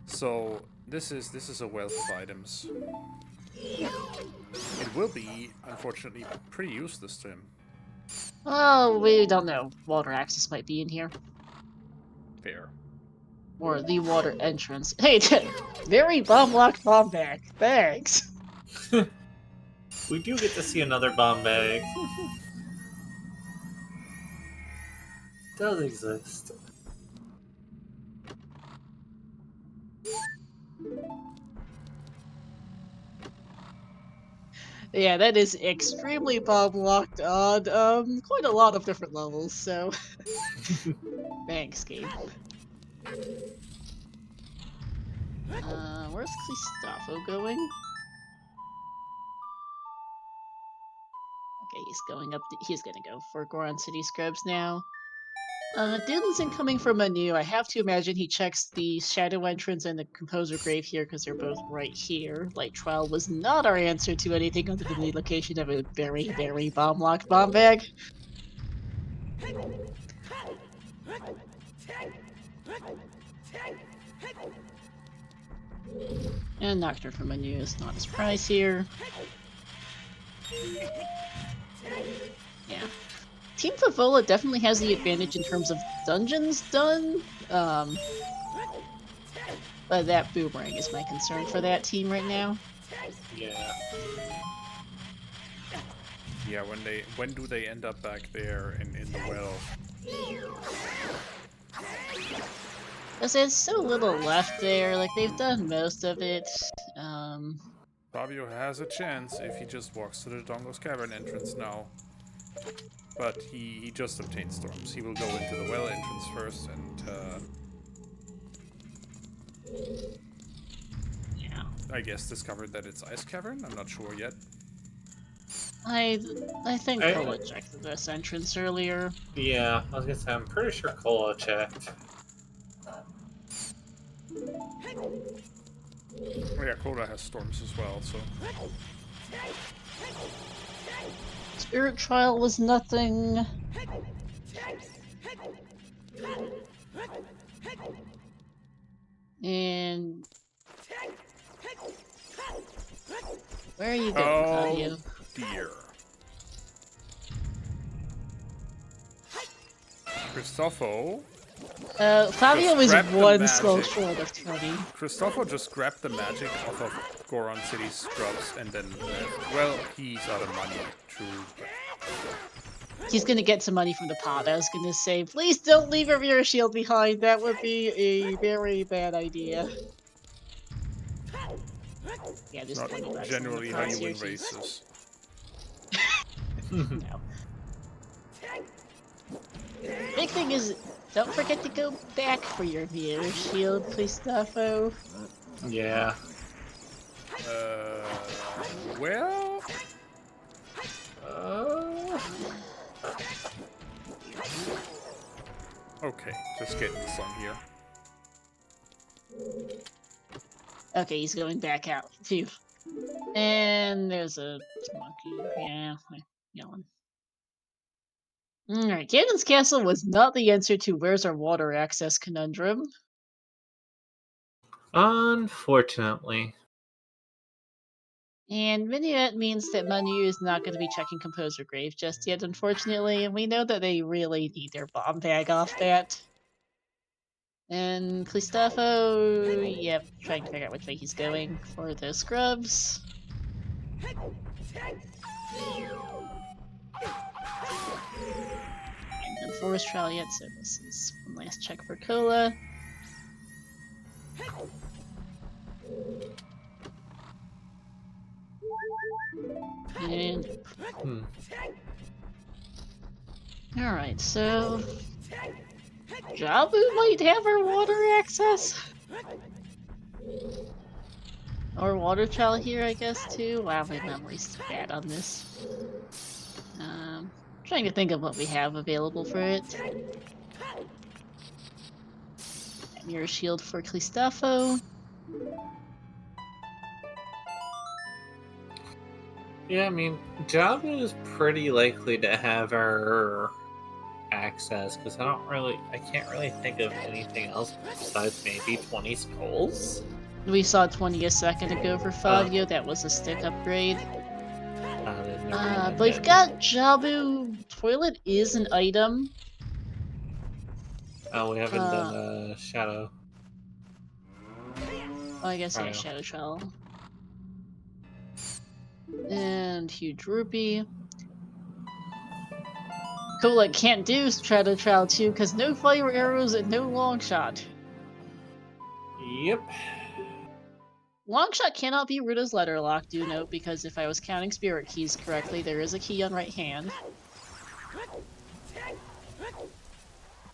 So this is a wealth of items. It will be unfortunately pretty useless to him. Well, we don't know. Water access might be in here. Fair. Or the water entrance. Hey, very bomb-locked Bombag. Thanks. We do get to see another bomb bag. Does exist. Yeah, that is extremely bomb-locked on quite a lot of different levels, so... Thanks, game. Where's Christopho going? Okay, he's going up. He's gonna go for Goron City Scrubs now. Dylan's incoming from Manu. I have to imagine he checks the Shadow Entrance and the Composer Grave here because they're both right here. Light Trial was not our answer to anything other than the location of a very, very bomb-locked bomb bag. And Nocturne from Manu is not a surprise here. Yeah. Team Favola definitely has the advantage in terms of dungeons done. But that boomerang is my concern for that team right now. Yeah. Yeah, when do they end up back there in the well? Because there's so little left there, like they've done most of it. Fabio has a chance if he just walks to the Dongo's Cavern entrance now. But he just obtained storms. He will go into the well entrance first and Yeah. I guess discovered that it's Ice Cavern? I'm not sure yet. I think Cola checked this entrance earlier. Yeah, I was gonna say, I'm pretty sure Cola checked. Oh yeah, Coda has storms as well, so... Spirit Trial was nothing. And... where are you going, Fabio? Dear. Christopho... Fabio is grab the one skull magic. short of 20. Christopho just grabbed the magic off of Goron City Scrubs and then... well, he's out of money, true. He's gonna get some money from the pot. I was gonna say, please don't leave a rear shield behind. That would be a very bad idea. Yeah, there's Not 20 bucks generally on how the you pot win here, races. No. Big thing is, don't forget to go back for your rear shield, Christopho. Yeah. Well... okay, just getting this on here. Okay, he's going back out. Phew. And there's a monkey. Yeah, yelling. Alright, Ganon's Castle was not the answer to where's our water access conundrum. Unfortunately. And Minuet means that Manu is not going to be checking Composer Grave just yet, unfortunately, and we know that they really need their bomb bag off that. And Christopho, yep, trying to figure out which way he's going for the scrubs. And no forest trial yet, so this is one last check for Cola. And alright, so Jabu might have our water access. Or water trial here, I guess, too. Wow, my memory's bad on this. Trying to think of what we have available for it. Mirror shield for Christopho. Yeah, I mean, Jabu is pretty likely to have our access because I can't really think of anything else besides maybe 20 skulls. We saw 20 a second ago for Fabio. That was a stick upgrade. But we've got Jabu. Toilet is an item. Oh, we haven't done Shadow. Oh, I guess, yeah, Shadow Trial. And Huge Rupee. Cola can't do Shadow Trial 2 because no fire arrows and no long shot. Yep. Longshot cannot be Ruda's letter lock, do note, because if I was counting spirit keys correctly, there is a key on right hand.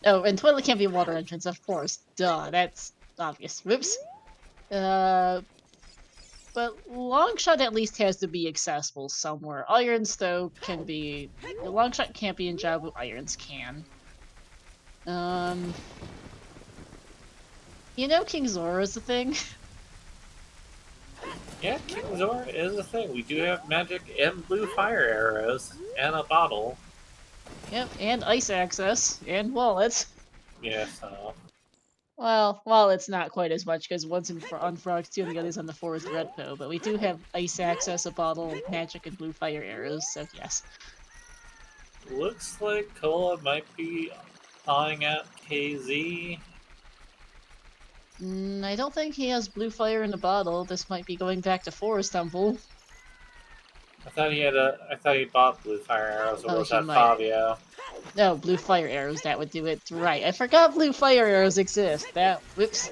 Oh, and toilet can't be water entrance, of course. Duh, that's obvious. Whoops. But Longshot at least has to be accessible somewhere. Irons, though, can be... Longshot can't be in Jabu, Irons can. You know King Zora is a thing? Yeah, King Zora is a thing. We do have magic and blue fire arrows and a bottle. Yep, and ice access, and wallets. Yeah, so Well, wallets not quite as much, because one's on Frog's 2 and the other's on the Forest Redpo, but we do have ice access, a bottle, magic, and blue fire arrows, so yes. looks like Cola might be thawing out KZ. I don't think he has blue fire in the bottle. This might be going back to Forest Temple. I thought he bought blue fire arrows, or Oh, was he that might. Fabio? No, blue fire arrows, that would do it. Right, I forgot blue fire arrows exist. Whoops.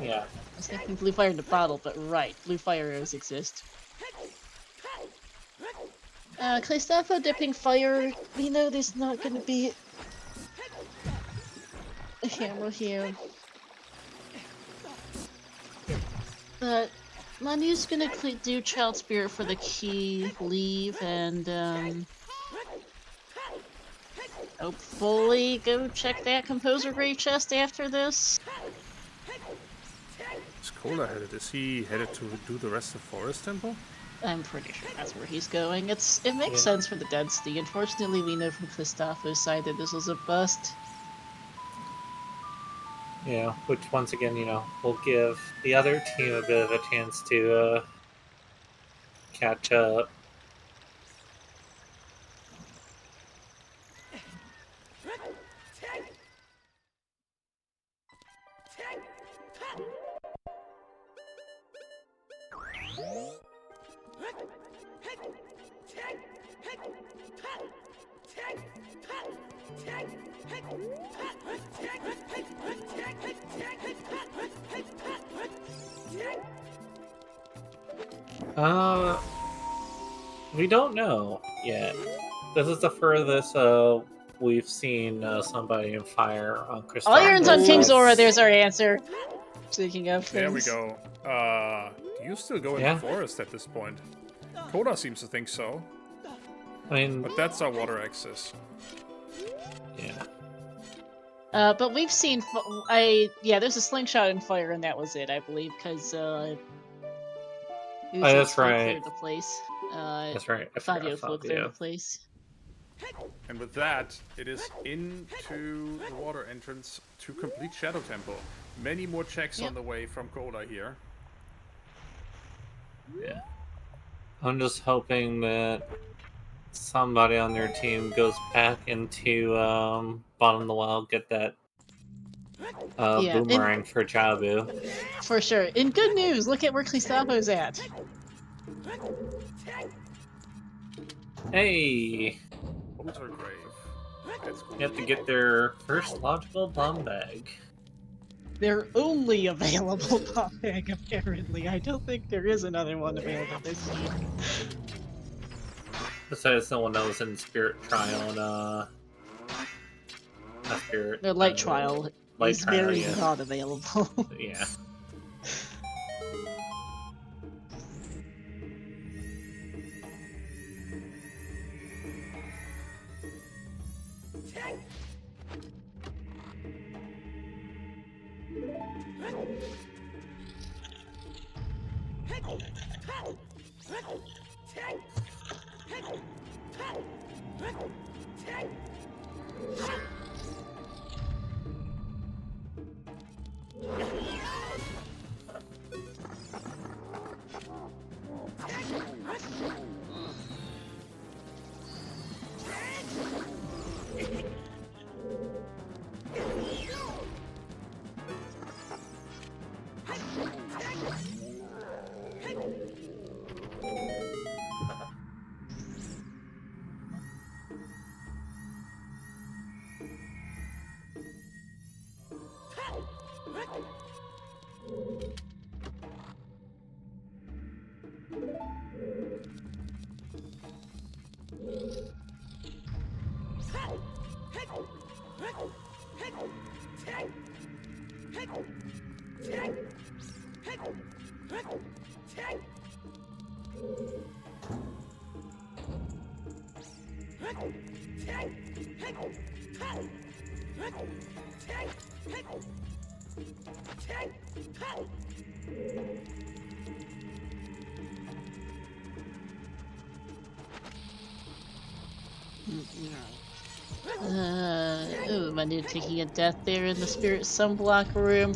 Yeah. I was thinking blue fire in the bottle, but right, blue fire arrows exist. Christopho dipping fire, we know there's not gonna be a hammer here. But Manu's gonna do Child Spirit for the key, leave, and hopefully go check that Composer Grave chest after this. Is Cola headed? Is he headed to do the rest of Forest Temple? I'm pretty sure that's where he's going. It makes sense for the density. Unfortunately, we know from Christopho's side that this was a bust. Yeah, which once again, will give the other team a bit of a chance to catch up. We don't know yet. This is the furthest we've seen somebody in fire on Christopho. Irons on King Zora, there's our answer. Speaking of things. There we go. Do you still go in the forest at this point? Coda seems to think so. I mean, but that's our water access. Yeah. But we've seen, there's a slingshot and fire, and that was it, I believe, because that's right. The place. That's right. Fabio cleared the place. And with that, it is into the water entrance to complete Shadow Temple. Many more checks on the way from Coda here. Yeah. I'm just hoping that somebody on their team goes back into bottom of the well, get that boomerang for Jabu. For sure. In good news, look at where Christopho's at. Hey! Altar Grave. That's cool. You have to get their first logical bomb bag. Their only available bomb bag, apparently. I don't think there is another one available this year. Besides the one that was in Spirit Trial and not Spirit. The Light Trial is very not available. Yeah. Ooh, Manu taking a death there in the Spirit Sunblock room.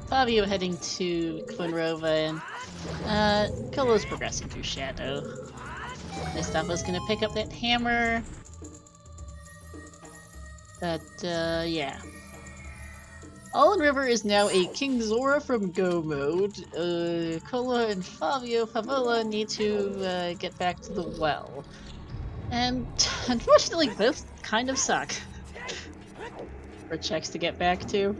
Fabio heading to Quinrova, and Colo's progressing through Shadow. Christopho's gonna pick up that hammer. But, yeah. Allen River is now a King Zora from Go mode. Cola and Favola need to get back to the well. And unfortunately, both kind of suck for checks to get back to.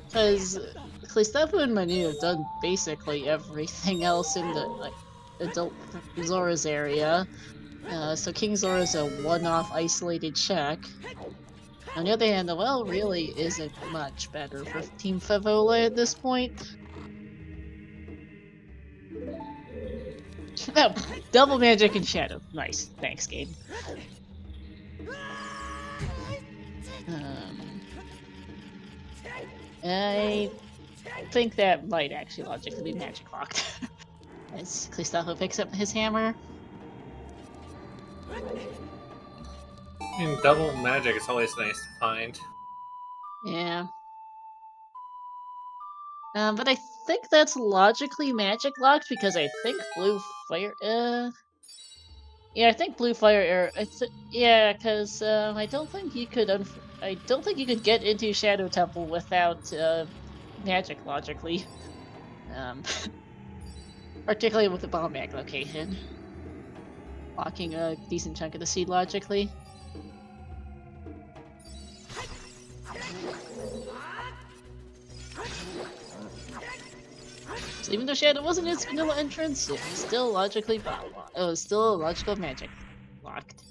Because Christopho and Manu have done basically everything else in the adult Zora's area. So King Zora's a one-off isolated check. On the other hand, the well really isn't much better for Team Favola at this point. Oh, double magic and shadow. Nice. Thanks, game. I think that might actually logically be magic locked. As Christopho picks up his hammer. I mean, double magic is always nice to find. Yeah. But I think that's logically magic locked because I think blue fire. Yeah, I think blue fire arrow. Yeah, because I don't think you could. I don't think you could get into Shadow Temple without magic logically. Um, particularly with the bomb mag location, blocking a decent chunk of the seed logically. So even though Shadow wasn't its vanilla entrance, it was still logically it was still a logical magic locked.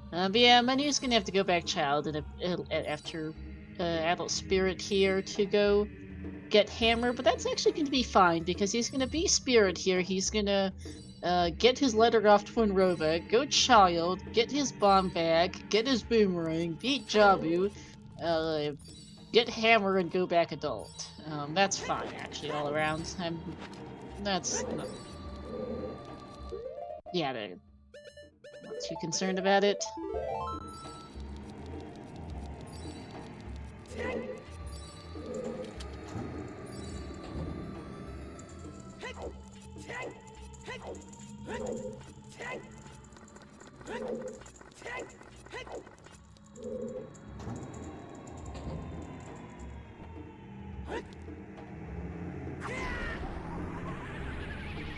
But yeah, Manu's gonna have to go back child and after adult spirit here to go get hammer, but that's actually going to be fine because he's going to be spirit here. He's going to get his letter off Twin Rova, go child, get his bomb bag, get his boomerang, beat Jabu, get hammer, and go back adult. That's fine actually all around. That's not, yeah, they're not too concerned about it.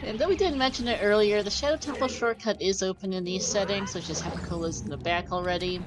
And though we didn't mention it earlier, the Shadow Temple shortcut is open in these settings, which is Hepicola's in the back already.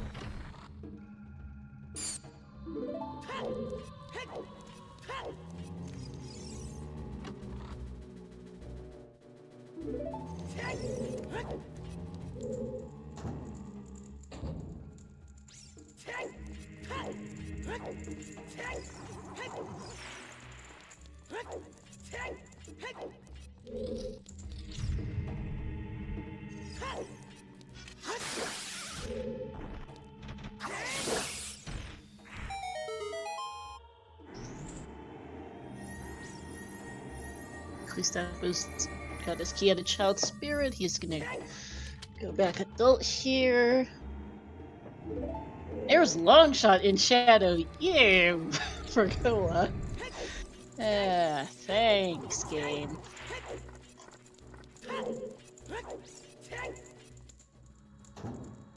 Christopho's got his key out of Child Spirit. He's gonna go back adult here. There's long shot in Shadow. Yeah, for Koa. Thanks, game.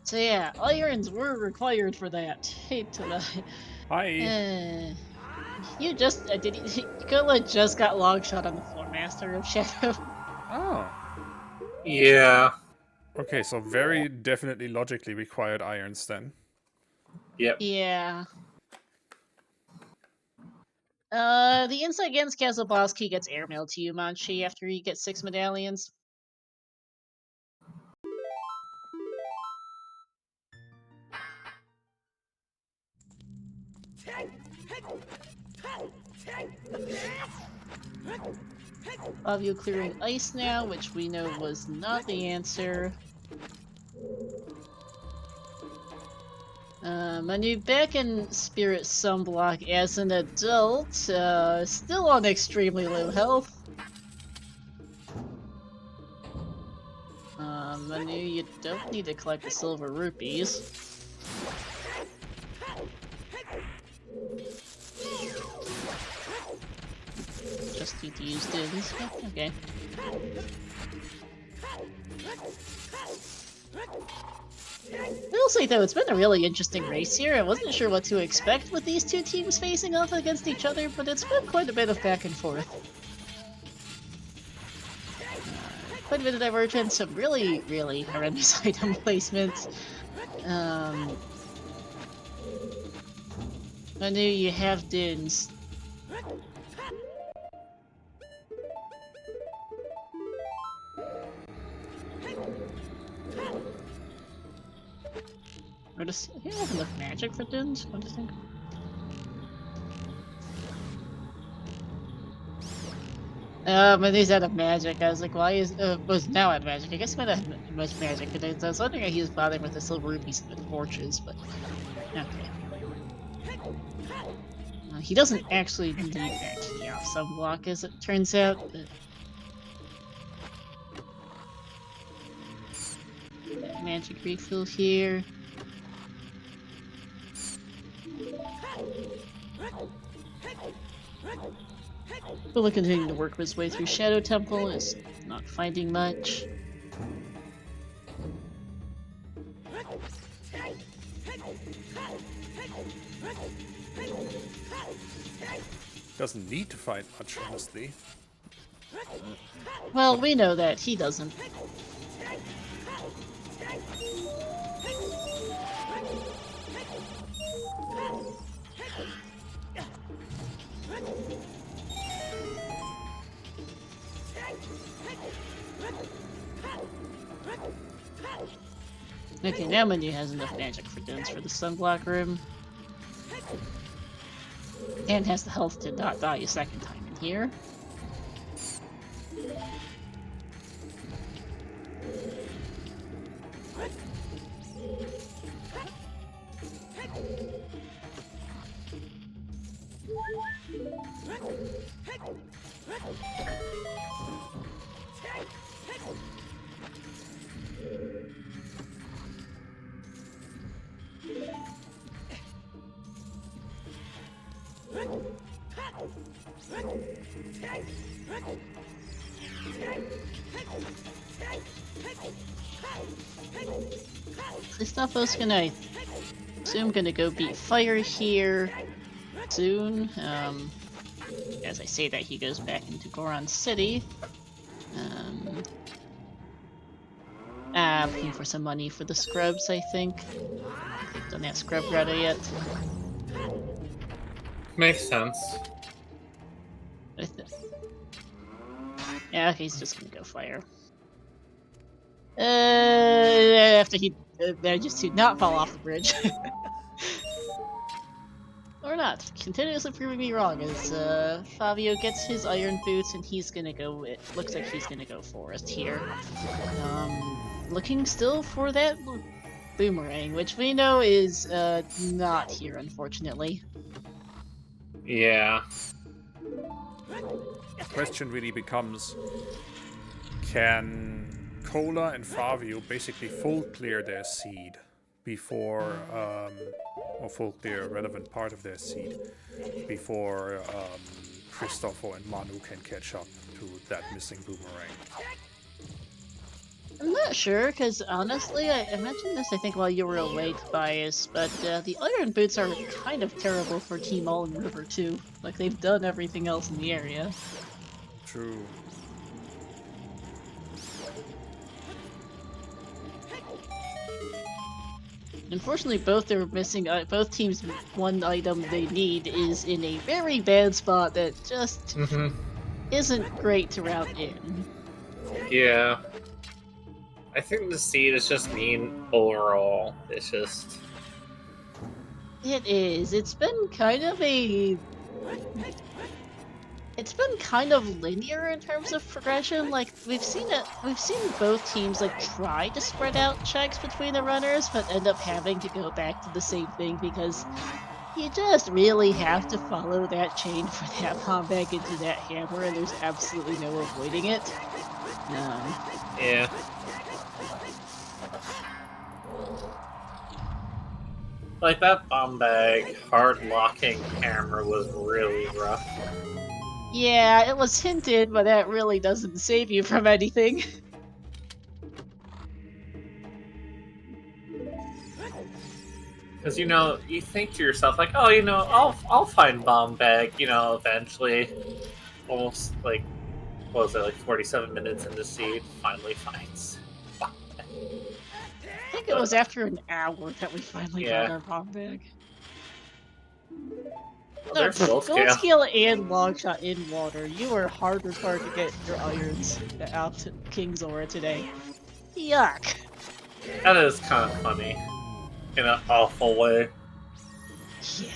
So yeah, irons were required for that. Hate to lie. Hi. You just Kola just got long shot on the floor master of Shadow. Oh. Yeah. Okay, so very definitely logically required irons then. Yep. Yeah. The Insight against Castle Boss key gets airmailed to you, Manchi, after you get 6 medallions. Fabio clearing ice now, which we know was not the answer. Manu back in Spirit Sunblock as an adult, still on extremely low health. Manu, you don't need to collect the silver rupees. Just need to use dins. Okay. I will say though, it's been a really interesting race here. I wasn't sure what to expect with these two teams facing off against each other, but it's been quite a bit of back and forth. Quite a bit of divergence, some really, really horrendous item placements. Manu, you have dins. Or does he have enough magic for dins? What do you think? Manu's out of magic. I was like, why is was now out of magic? I guess he might have had much magic, but I was wondering how he was bothering with the silver rupees and the torches, but okay. He doesn't actually need that key off Sunblock, as it turns out. But... magic refill here. Favola continuing to work his way through Shadow Temple, is not finding much. Doesn't need to find much, honestly. Well, we know that. He doesn't. Okay, now Manu has enough magic for dins for the Sunblock room. And has the health to not die a second time in here. Christopho's gonna, assume, gonna go beat Fire here soon. As I say that, he goes back into Goron City. Looking for some money for the scrubs, I think. I haven't done that scrub grotto yet. Makes sense. Yeah, okay, he's just gonna go Fire. After he manages to not fall off the bridge. Or not. Continuously proving me wrong as Fabio gets his iron boots and he's gonna go, it looks like he's gonna go forest here. Looking still for that boomerang, which we know is not here, unfortunately. Yeah. The question really becomes, can Cola and Fabio basically full clear their seed before, or full clear a relevant part of their seed before Christopho and Manu can catch up to that missing boomerang? I'm not sure, because honestly, I mentioned this I think while you were away, Tobias, but the iron boots are kind of terrible for Team Allen River too. Like, they've done everything else in the area. True. Unfortunately, both are missing. Both teams' one item they need is in a very bad spot that just isn't great to route in. Yeah. I think the seed is just mean overall. It's just... It is. It's been kind of a It's been kind of linear in terms of progression. Like we've seen both teams like try to spread out checks between the runners, but end up having to go back to the same thing because you just really have to follow that chain for that bomb back into that hammer, and there's absolutely no avoiding it. Yeah. Like that bomb bag hard locking hammer was really rough. Yeah, it was hinted, but that really doesn't save you from anything. Because you think to yourself like, oh, I'll find bomb bag, eventually. Almost like, what was it, like 47 minutes into seed, finally finds. I think it was after an hour that we finally got Yeah. our bomb bag. Oh, No, there's gold gold scale. scale and longshot in water. You were hard to get your irons out to King's Aura today. Yuck. That is kind of funny. In an awful way. Yeah.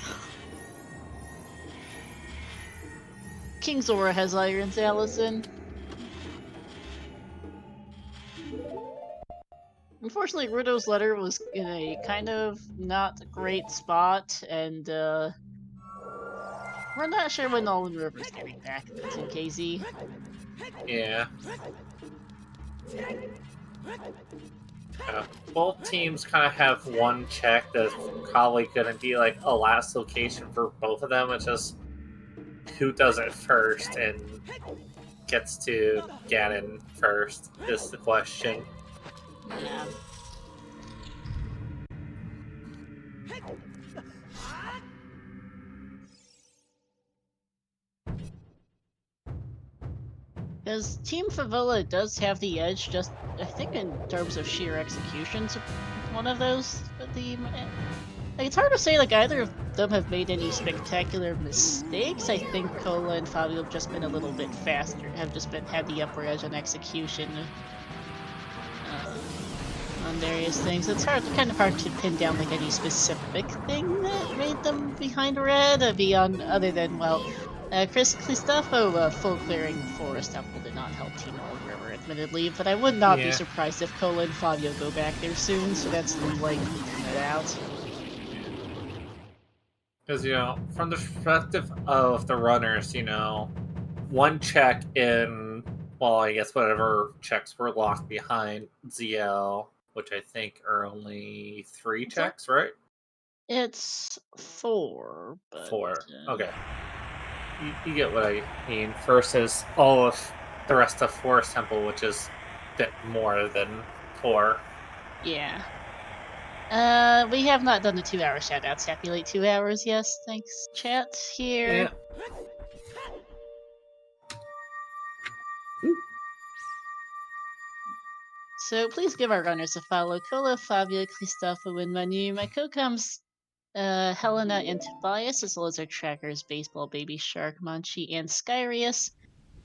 King's Aura has irons, Allison. Unfortunately, Rudo's letter was in a kind of not great spot, and we're not sure when Nolan River's getting back to KZ. Yeah. Both teams kind of have one check that's probably going to be like a last location for both of them. It's just who does it first and gets to Ganon first is the question. Yeah. Because Team Favola does have the edge, just I think in terms of sheer execution, to one of those. Like, it's hard to say like either of them have made any spectacular mistakes. I think Cola and Fabio have just been a little bit faster, had the upper edge on execution on various things. It's kind of hard to pin down like any specific thing that made them behind red, other than Christopho full clearing the forest temple did not help Team Old River, admittedly, but I would not be surprised if Cola and Fabio go back there soon, so that's likely to come out. Because, from the perspective of the runners, one check in, well, I guess whatever checks were locked behind ZL, which I think are only 3 checks, right? It's 4, but... 4. Okay. You get what I mean. Versus all of the rest of Forest Temple, which is a bit more than 4. Yeah. We have not done the 2-hour shoutouts. Happy late 2 hours, yes. Thanks, chat. Here. Yeah. So please give our runners a follow. Cola, Fabio, Christopho, and Manu. My co-coms, Helena and Tobias, as well as our trackers, Baseball, Baby Shark, Munchie, and Skyrius.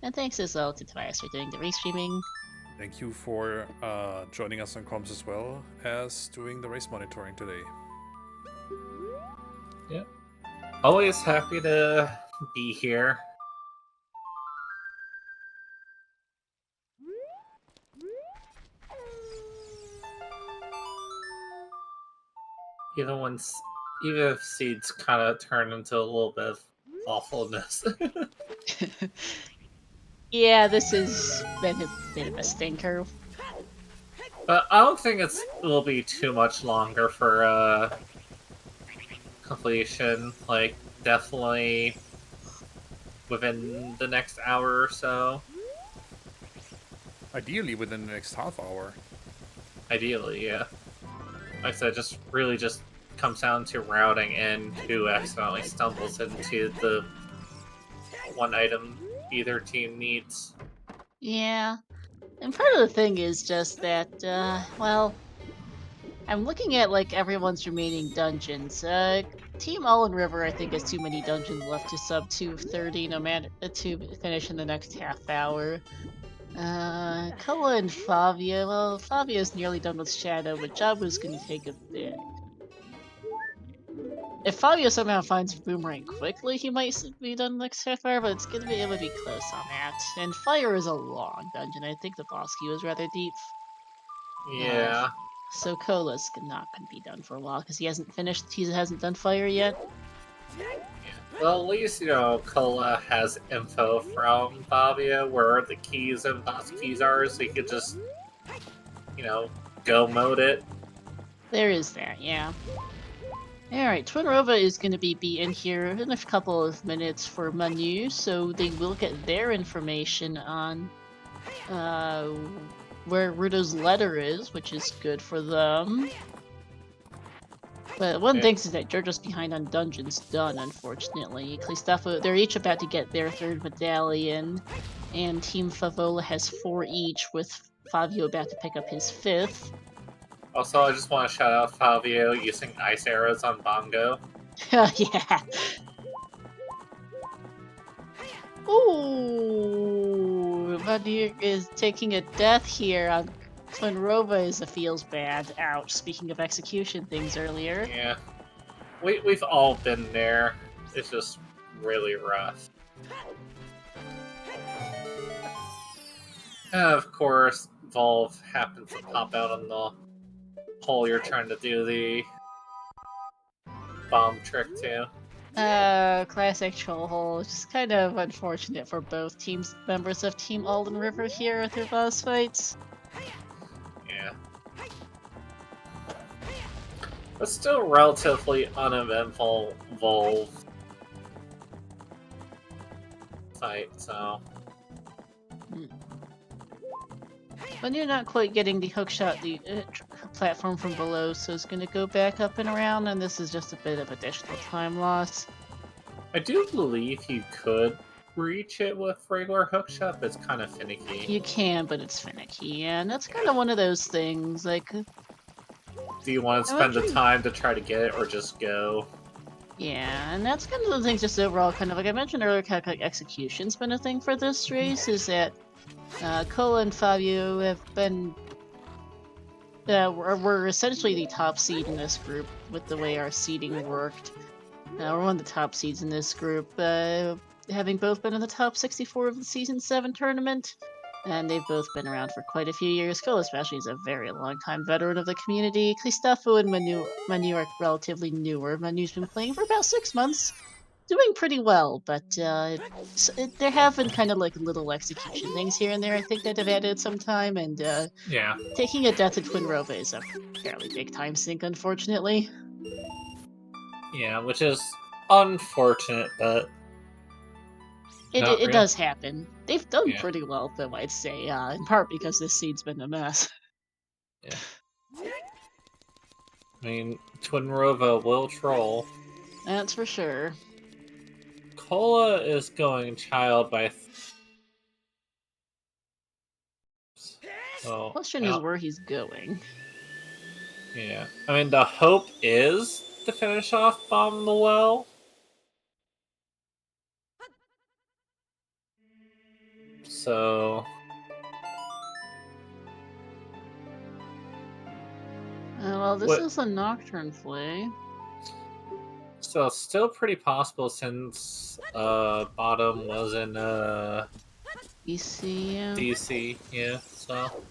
And thanks as well to Tobias for doing the restreaming. Thank you for joining us on comms as well as doing the race monitoring today. Yeah. Always happy to be here. Even if seeds kind of turn into a little bit of awfulness. Yeah, this has been a bit of a stinker. But I don't think it will be too much longer for completion. Like, definitely within the next hour or so. Ideally within the next half hour. Ideally, yeah. Like I said, just comes down to routing and who accidentally stumbles into the one item either team needs. Yeah. And part of the thing is just that, well, I'm looking at, like, everyone's remaining dungeons. Team Allen River, I think, has too many dungeons left to sub 230 no matter to finish in the next half hour. Koa and Fabio, well, Fabio's nearly done with Shadow, but Jabu's gonna take a bit. If Fabio somehow finds Boomerang quickly, he might be done next half hour, but it's gonna be able to be close on that. And Fire is a long dungeon. I think the boss queue is rather deep. Yeah. So Cola's not gonna be done for a while because he hasn't finished. He hasn't done Fire yet. Well, at least, Cola has info from Fabio where the keys and boss keys are, so he could just, go mode it. There is that, yeah. Alright, Twin Rova is going to be in here in a couple of minutes for Manu, so they will get their information on where Ruto's letter is, which is good for them. But one thing is that they're just behind on dungeons done, unfortunately. Christopho, they're each about to get their 3rd medallion, and Team Favola has 4 each, with Fabio about to pick up his 5th. Also, I just want to shout out Fabio using ice arrows on Bongo. Yeah. Ooh, Vadir is taking a death here on Twin Rova feels bad. Ouch. Speaking of execution things earlier. Yeah. We've all been there. It's just really rough. And of course, Volve happens to pop out on the hole you're trying to do the bomb trick to. Classic troll hole. Just kind of unfortunate for both teams, members of Team Alden River here at their boss fights. Yeah. But still relatively uneventful Volve fight, so. But you're not quite getting the hookshot, the platform from below, so it's going to go back up and around, and this is just a bit of additional time loss. I do believe you could reach it with regular hookshot, but it's kind of finicky. You can, but it's finicky, and that's kind of one of those things, like... Do you want to spend the time to try to get it, or just go? Yeah, and that's kind of the thing, just overall, kind of like I mentioned earlier, kind of like execution's been a thing for this race, is that Cola and Fabio have been... we're essentially the top seed in this group, with the way our seeding worked. We're one of the top seeds in this group, having both been in the top 64 of the Season 7 tournament, and they've both been around for quite a few years. Cole especially is a very long-time veteran of the community. Christopho and Manu are relatively newer. Manu's been playing for about 6 months, doing pretty well, but there have been kind of like little execution things here and there, I think, that have added some time, and Yeah. taking a death to Twin Rova is a fairly big time sink, unfortunately. Yeah, which is unfortunate, but It does happen. They've done pretty well, though, I'd say, in part because this seed's been a mess. Yeah. I mean, Twin Rova will troll. That's for sure. Cola is going child by... So, Question is where he's going. Yeah. I mean, the hope is to finish off Bomb the Well. So... Well, this is a Nocturne play. So it's still pretty possible since Bottom was in DC, DC, yeah, so...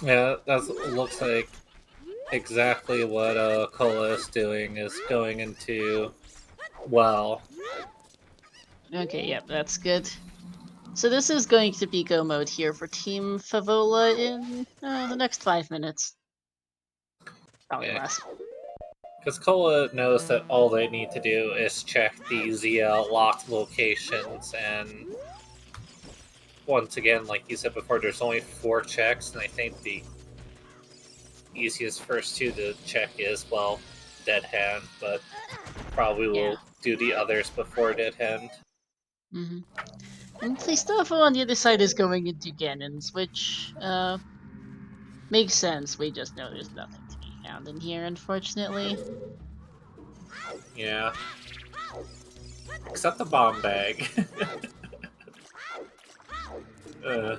Yeah, that looks like exactly what Cola is doing, is going into well. Okay, yep, that's good. So this is going to be go mode here for Team Favola in the next 5 minutes. Probably less. Because Cola knows that all they need to do is check the ZL locked locations, and once again, like you said before, there's only 4 checks, and I think the easiest first 2 to check is, well, Dead Hand, but probably will do the others before Dead Hand. Mm-hmm. And Christopho on the other side is going into Ganon's, which makes sense. We just know there's nothing to be found in here, unfortunately. Yeah. Except the bomb bag. uh.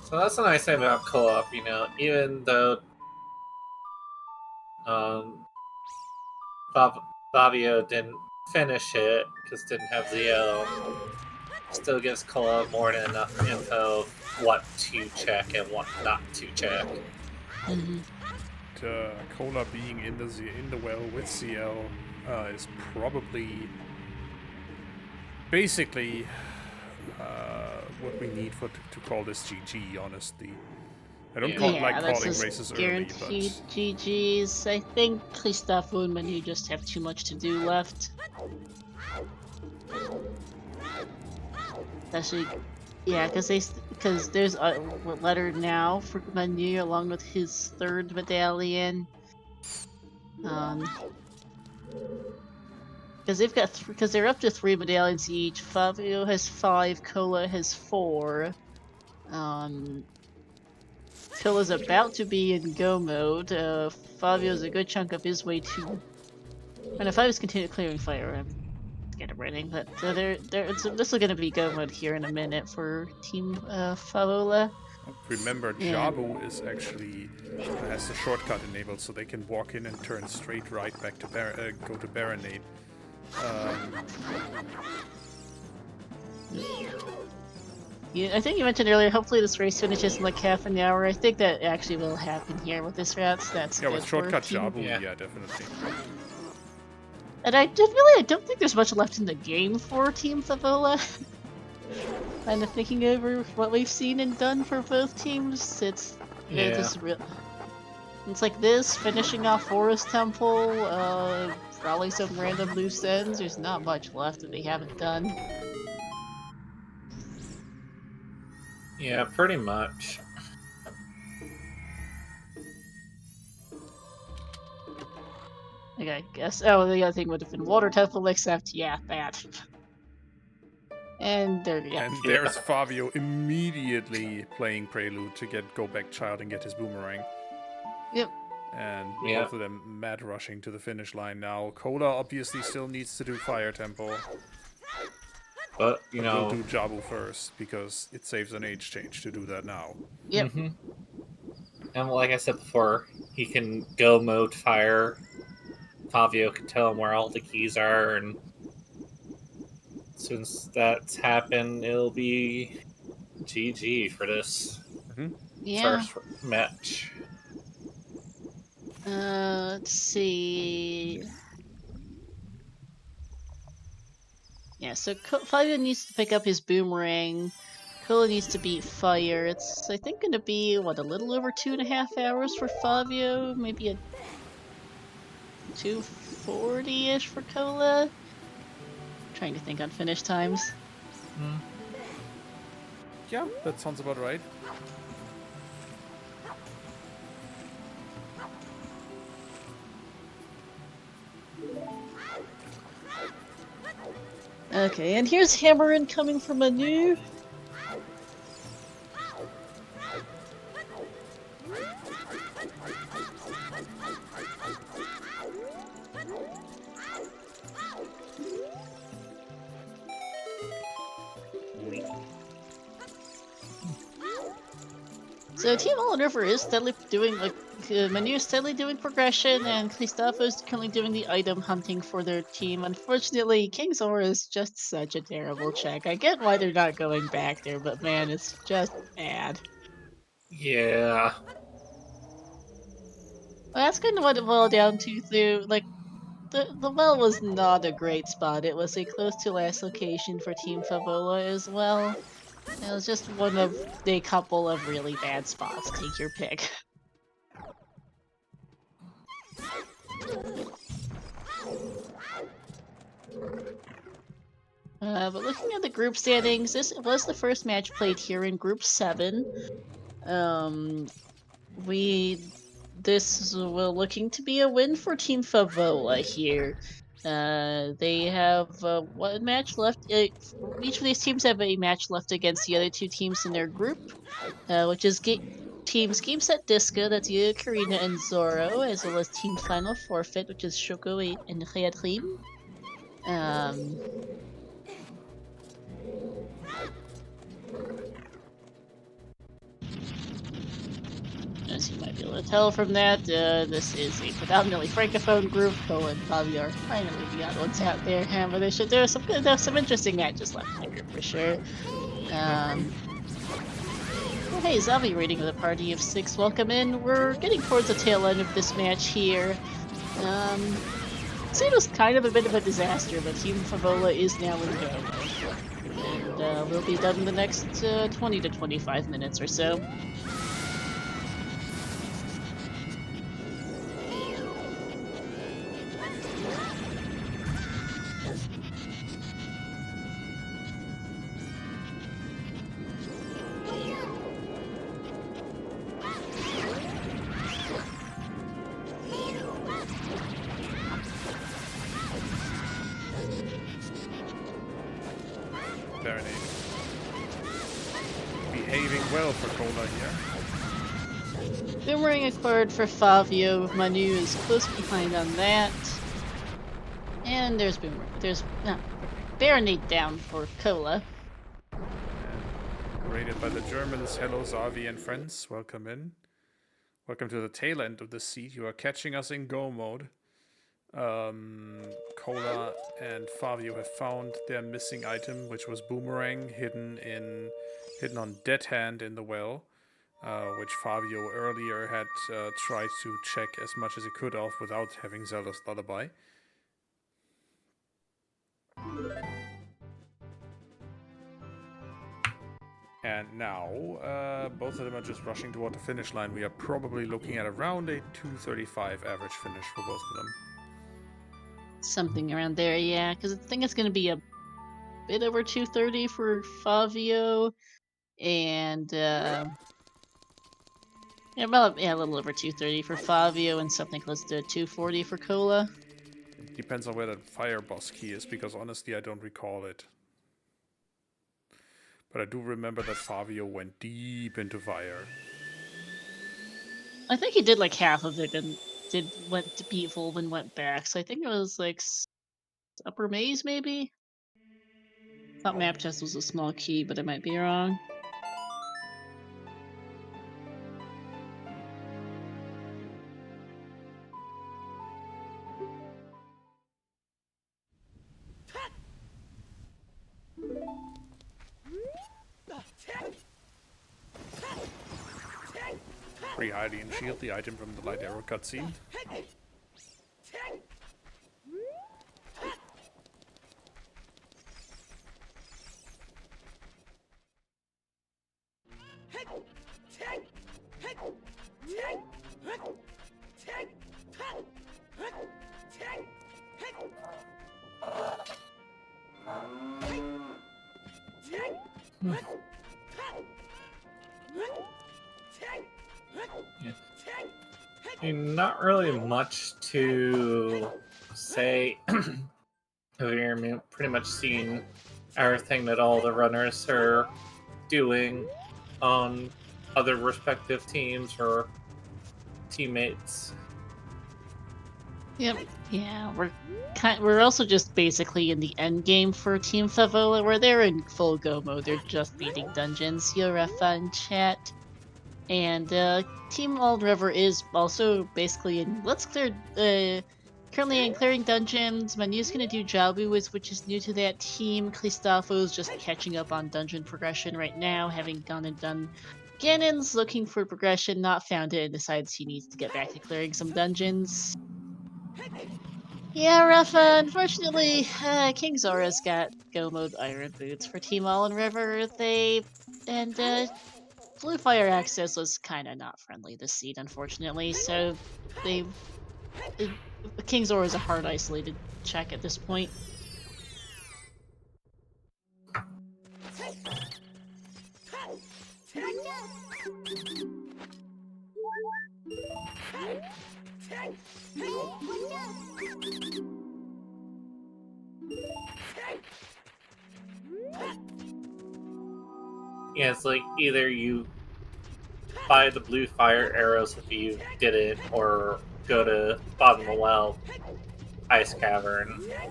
So that's the nice thing about co-op, you know, even though Fabio didn't finish it because didn't have Zio, still gives co-op more than enough info of what to check and what not to check. Mm-hmm. Cola being in the well with CL is probably basically what we need to call this GG. Honestly, I don't Yeah. like that's calling just races early, guaranteed but GGs. I think Christopho and Manu just have too much to do left. Especially, yeah, because there's a letter now for Manu along with his third medallion. Because because they're up to 3 medallions each. Fabio has 5, Kola has 4. Kola's about to be in go mode. Fabio's a good chunk of his way to. And if I was continue clearing fire, I'm get it running. But this is going to be go mode here in a minute for Team Favola. remember And Jabu is actually has the shortcut enabled, so they can walk in and turn straight right back to go to Baronade. Yeah, I think you mentioned earlier. Hopefully, this race finishes in like half an hour. I think that actually will happen here with this route. So that's Yeah, good with for shortcut Team. Jabu, Yeah. yeah, definitely. And I don't think there's much left in the game for Team Favola. Kind of thinking over what we've seen and done for both teams, it's just real. It's like this, finishing off Forest Temple, probably some random loose ends. There's not much left that they haven't done. Yeah, pretty much. Like, I guess. Oh, the other thing would have been Water Temple, except, yeah, that. And there, yeah. And there's Fabio immediately playing Prelude to go back child and get his boomerang. Yep. And Yep. both of them mad rushing to the finish line now. Cola obviously still needs to do Fire Temple. But, you know... We'll do Jabu first, because it saves an age change to do that now. Yep. Mm-hmm. And like I said before, he can go mode fire. Fabio can tell him where all the keys are, and since that's happened, it'll be GG for this first match. Let's see. Yeah, so Fabio needs to pick up his boomerang. Kola needs to beat Fire. It's, I think, going to be, what, a little over 2.5 hours for Fabio? Maybe a 2:40-ish for Kola? Trying to think on finish times. Yeah, that sounds about right. Okay, and here's Hammerin coming from Manu. So Team All River is steadily doing, like, Manu is steadily doing progression, and Christopho is currently doing the item hunting for their team. Unfortunately, King's Aura is just such a terrible check. I get why they're not going back there, but man, it's just bad. Yeah. Well, that's kind of what it boiled down to, too. Like, the well was not a great spot. It was a close to last location for Team Favola as well. It was just one of a couple of really bad spots. Take your pick. But looking at the group standings, this was the first match played here in Group 7. We this will looking to be a win for Team Favola here. They have one match left. Each of these teams have a match left against the other two teams in their group, which is Teams Game Set Disco, that's Ocarina and Zoro, as well as Team Final Forfeit, which is Shoko and Khayadrim. As you might be able to tell from that, this is a predominantly francophone group. Cole and Bobby are finally the odd ones out there, but there's some interesting matches left in the group for sure. Well, hey, Zavi rating of the party of 6, welcome in. We're getting towards the tail end of this match here. It was kind of a bit of a disaster, but Team Favola is now in go. And we'll be done in the next 20 to 25 minutes or so. Behaving well for Cola here. Boomerang acquired for Favio. Manu is close behind on that. And there's Baronade down for Cola. Raided by the Germans. Hello, Zavi and friends. Welcome in. Welcome to the tail end of the seat. You are catching us in go mode. Cola and Favio have found their missing item, which was Boomerang, hidden on Dead Hand in the well, which Favio earlier had tried to check as much as he could of without having Zelda's Lullaby. And now, both of them are just rushing toward the finish line. We are probably looking at around a 2:35 average finish for both of them. Something around there, yeah, because I think it's going to be a bit over 2:30 for Favio, and a little over 2:30 for Favio, and something close to 2:40 for Cola. It depends on where that fire boss key is, because honestly I don't recall it. But I do remember that Favio went deep into fire. I think he did like half of it and went to Beetle and went back. So I think it was like Upper Maze maybe? Thought Map Chest was a small key, but I might be wrong. Free Hylian Shield, the item from the Light Arrow cutscene. Not really much to say. We're pretty much seeing everything that all the runners are doing on other respective teams or teammates. Yep. Yeah, we're also just basically in the end game for Team Favola, where they're in full go mode. They're just beating dungeons. You're a fun chat. And Team Old River is also basically in currently in clearing dungeons. Manu's gonna do Jabu, which is new to that team. Christopho's just catching up on dungeon progression right now, having gone and done Ganon's looking for progression, not found it, and decides he needs to get back to clearing some dungeons. Yeah, Rafa, unfortunately, King Zora's got Go Mode Iron Boots for Team All River. Blue Fire Access was kinda not friendly this seed, unfortunately, so King Zora is a hard isolated check at this point. Yeah, it's like either you buy the blue fire arrows if you did it, or go to bottom of the well, ice cavern, I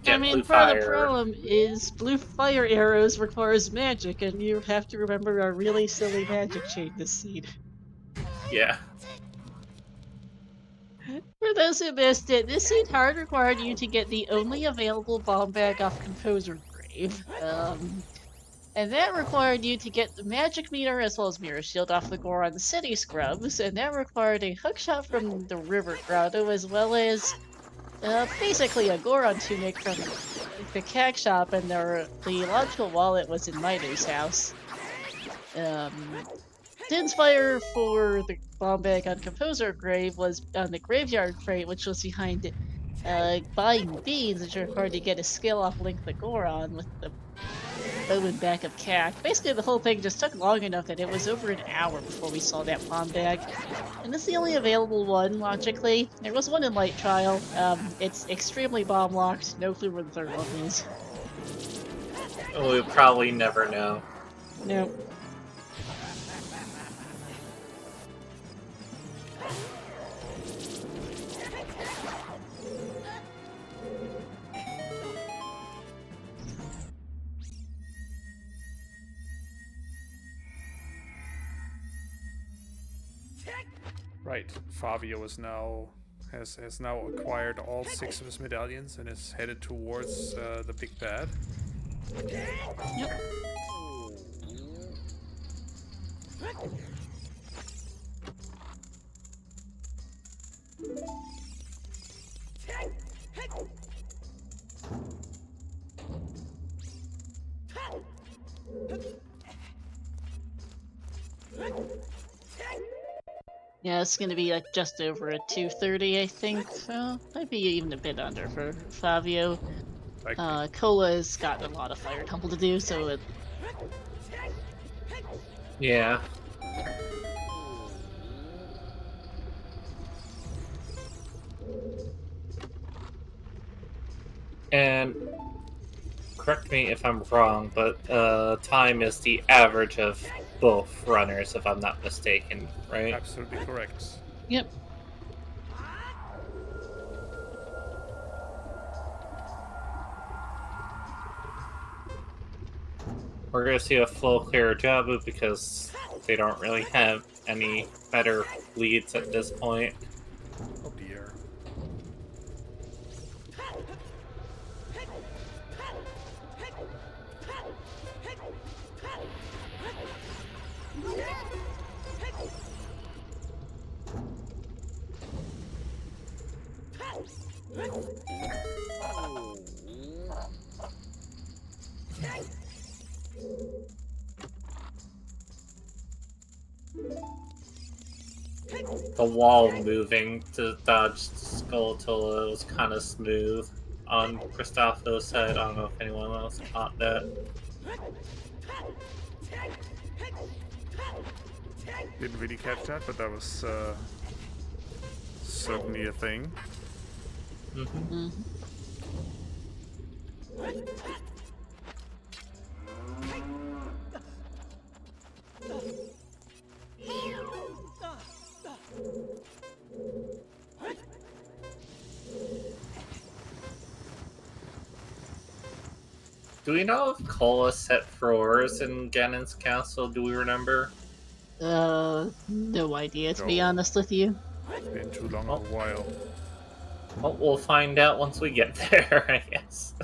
get mean, blue part of the fire. problem is blue fire arrows requires magic, and you have to remember a really silly magic chain this seed. Yeah. For those who missed it, this seed hard required you to get the only available bomb bag off Composer Grave. And that required you to get the magic meter as well as mirror shield off the Goron City Scrubs, and that required a hookshot from the River Grotto as well as basically a Goron tunic from the Cag Shop, and the logical wallet was in Miner's house. Din's Fire for the bomb bag on Composer Grave was on the Graveyard Crate, which was behind it. Buying beans, which required to get a skill off Link the Goron with the bow and back of Cac. Basically, the whole thing just took long enough that it was over an hour before we saw that bomb bag. And it's the only available one, logically. There was one in Light Trial. It's extremely bomb locked. No clue where the third one is. We'll probably never know. No. Right, Fabio is now has now acquired all 6 of his medallions and is headed towards the big bad. Yep. Yeah, it's gonna be like just over a 230, I think. Might be even a bit under for Fabio. Cola's got a lot of fire tumble to do, so it... Yeah. And correct me if I'm wrong, but time is the average of both runners, if I'm not mistaken, right? Absolutely correct. Yep. We're gonna see a full clear Jabu because they don't really have any better leads at this point. Oh dear. The wall moving to dodge Skulltula was kind of smooth on Christopho's side. I don't know if anyone else caught that. Didn't really catch that, but that was certainly a thing. Mm-hmm. Do we know if Cola set throwers in Ganon's castle? Do we remember? No idea, to be No. honest with you. It's been too long a while. Well, we'll find out once we get there, I guess.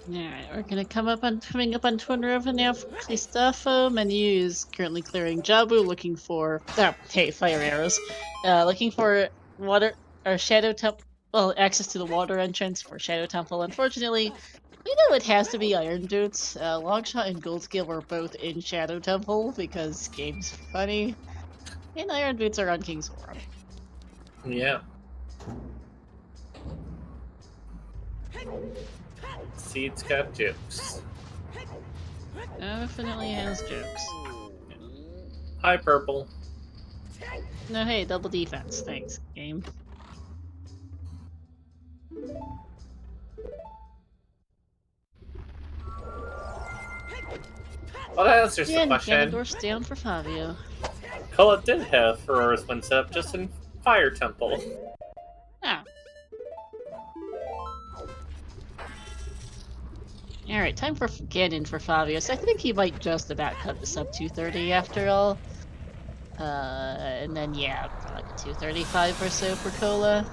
Alright, we're gonna coming up on Twin River now for Christopho. Menu is currently clearing Jabu, looking for hey, fire arrows. Looking for water or shadow well, access to the water entrance for Shadow Temple. Unfortunately, we know it has to be Iron Boots. Longshot and Goldskill were both in Shadow Temple because game's funny, and Iron Boots are on King's Forum. Yeah. Seed's got jokes. Definitely has jokes. Hi, Purple. No, hey, double defense. Thanks, game. Well, that answers the And question. Ganondorf's down for Fabio. Kola did have Ferora's Wind Up just in Fire Temple. Ah. Alright, time for Ganon for Fabio. So I think he might just about cut the sub 230 after all. And then yeah, for like a 235 or so for Cola.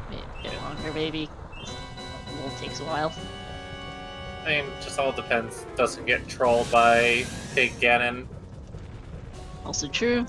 Maybe a bit longer, maybe. It takes a while. I mean, just all depends. Doesn't get trolled by Big Ganon. Also true.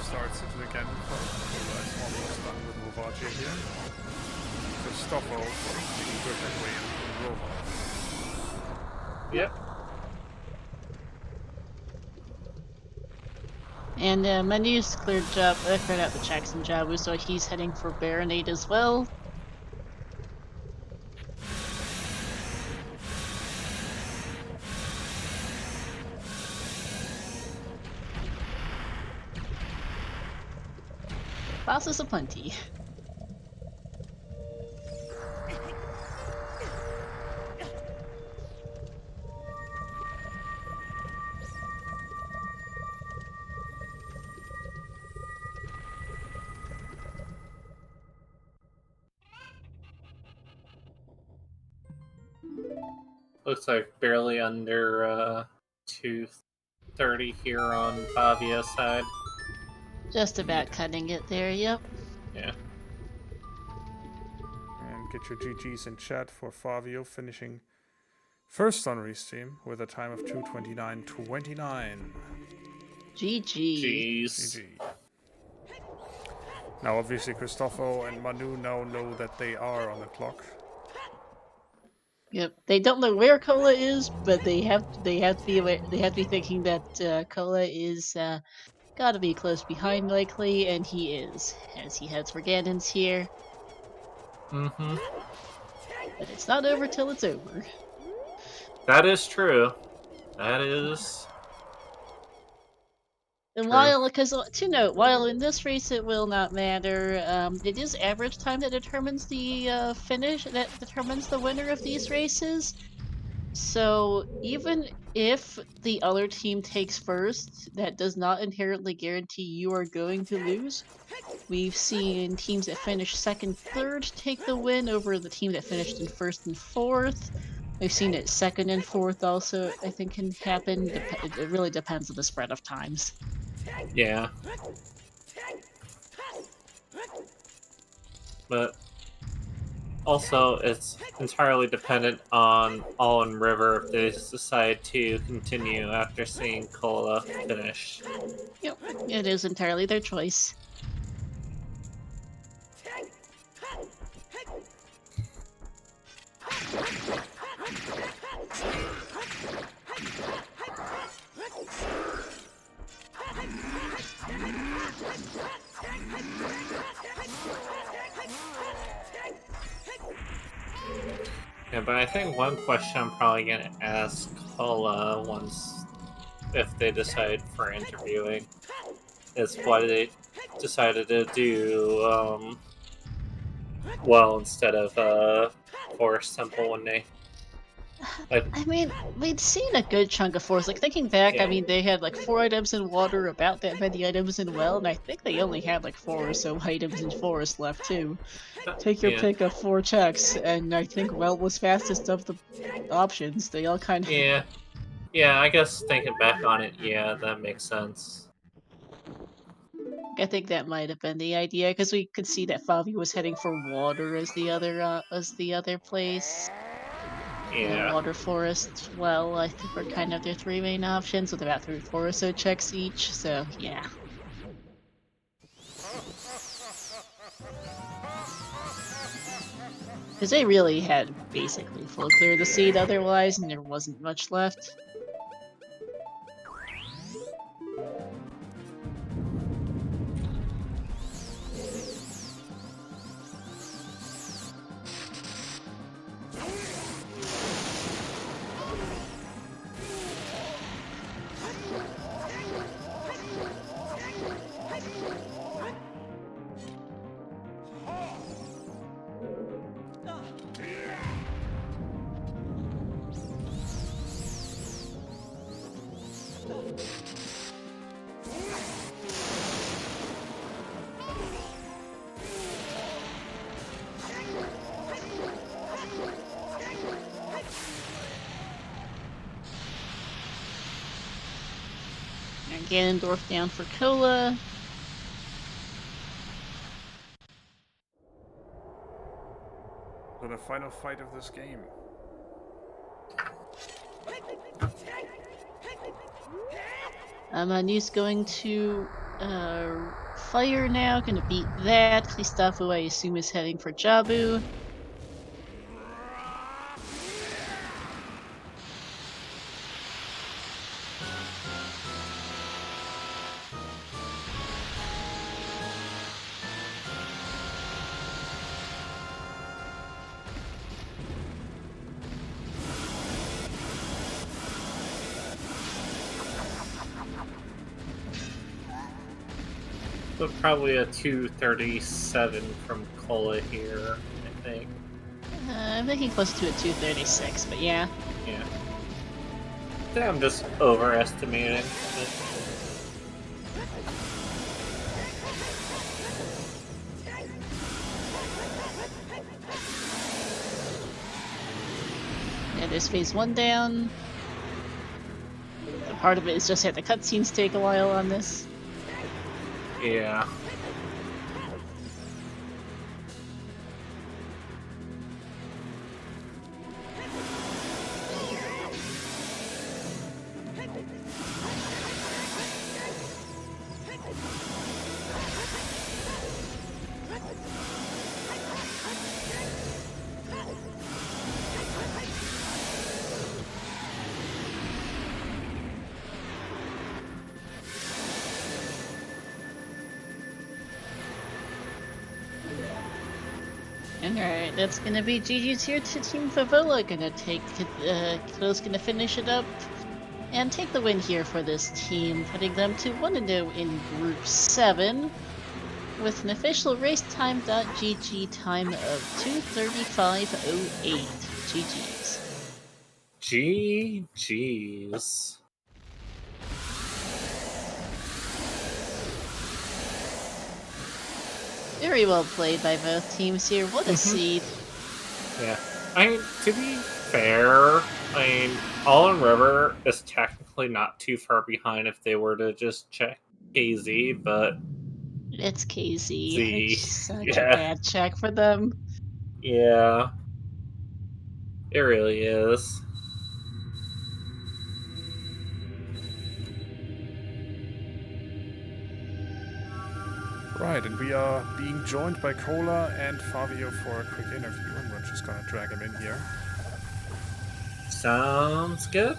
Starts into the cannon fight. Kola is almost done with Movaji here. Christopho making good headway in Roma. Yep. And Manu's cleared out the Jackson Jabu, so he's heading for Baronade as well. Bosses aplenty. Looks like barely under 230 here on Favia's side. Just about cutting it there, yep. Yeah. And get your GGs in chat for Fabio finishing first on Restream with a time of 2:29.29. GG. Jeez. GG. Now obviously Christopho and Manu now know that they are on the clock. Yep. They don't know where Cola is, but they have to be aware, they have to be thinking that Cola is gotta be close behind likely, and he is, as he heads for Ganon's here. Mm-hmm. But it's not over till it's over. That is true. That is... And True. while in this race it will not matter, it is average time that determines the finish, that determines the winner of these races. So even if the other team takes first, that does not inherently guarantee you are going to lose. We've seen teams that finish second, third take the win over the team that finished in first and fourth. We've seen it second and fourth also, I think, can happen. It really depends on the spread of times. Yeah. But also, it's entirely dependent on All and River if they decide to continue after seeing Cola finish. Yep, it is entirely their choice. Yeah, but I think one question I'm probably gonna ask Cola once, if they decide for interviewing, is why they decided to do well instead of Forest Temple when they Like, I mean, we'd seen a good chunk of forest. Like, thinking back, I yeah, mean, they had like 4 items in water, about that many items in well, and I think they only had like 4 or so items in forest left, too. Take your yeah, pick of 4 checks, and I think well was fastest of the options. They all kind of. yeah, yeah. I guess thinking back on it, yeah, that makes sense. I think that might have been the idea, because we could see that Favi was heading for water as the other place. The Yeah. water forest, well, I think were kind of their 3 main options with about 3 or 4 or so checks each, so yeah. Because they really had basically full clear the seed otherwise, and there wasn't much left. And Ganondorf down for Cola. So the final fight of this game. Manu's going to fire now, gonna beat that. Christopho, I assume, is heading for Jabu. But probably a 237 from Cola here, I think. I'm thinking close to a 236, but yeah. Yeah. I think I'm just overestimating it. Yeah, there's phase 1 down. Part of it is just that the cutscenes take a while on this. Yeah. Alright, that's gonna be GG's here to Team Favola. Gonna take, Kiddo's gonna finish it up and take the win here for this team, putting them to 1-0 in Group 7 with an official racetime.gg time of 2:35:08. GG's. GG's. Very well played by both teams here. What a seed. Yeah. I mean, to be fair, I mean, Allen River is technically not too far behind if they were to just check KZ, but It's KZ. Z. It's such a Yeah. bad check for them. Yeah. It really is. Right, and we are being joined by Cola and Fabio for a quick interview, and we're just gonna drag him in here. Sounds good.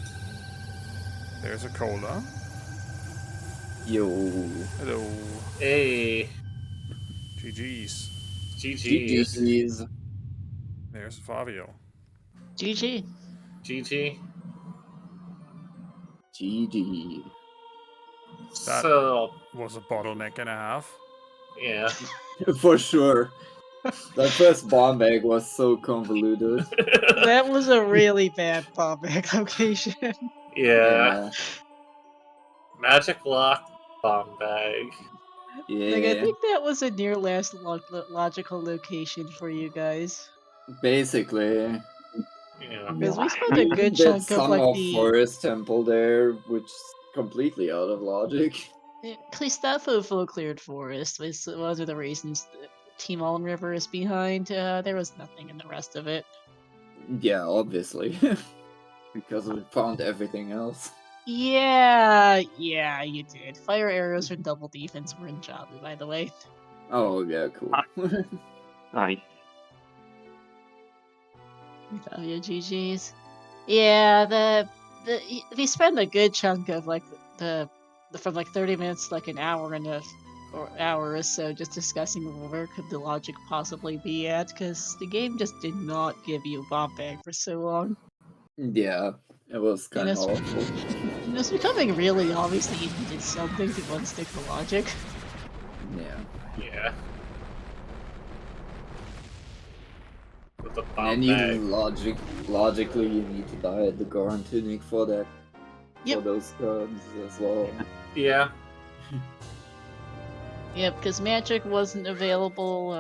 There's a Cola. Yo. Hello. Hey. GG's. GG's. GG's. There's Fabio. GG. GG. GG. That- So, Was a bottleneck and a half. yeah. For sure. That first bomb egg was so convoluted. That was a really bad bomb egg location. Yeah. Magic lock bomb bag. Like, I Yeah. think that was a near last logical location for you guys. Basically. Yeah. Because we spent We a even good did chunk of some like of the. Forest Temple there, which is completely out of logic. Christopho cleared forest was one of the reasons that Team Allen River is behind. There was nothing in the rest of it. Yeah, obviously. Because we found everything else. Yeah, you did. Fire arrows and double defense were in Jabu, by the way. Oh, yeah, cool. Nice. GG's. Yeah, we spent a good chunk of like from like 30 minutes to like an hour and a or hour or so just discussing where could the logic possibly be at, because the game just did not give you bomb bag for so long. Yeah, it was And kind of awful. it's becoming really obvious that you needed something to unstick the logic. Yeah. Yeah. With the bomb And bag. even logically, you need to buy the Goron Tunic for that. For Yep. those cards as well. Yeah. Yeah, because magic wasn't available,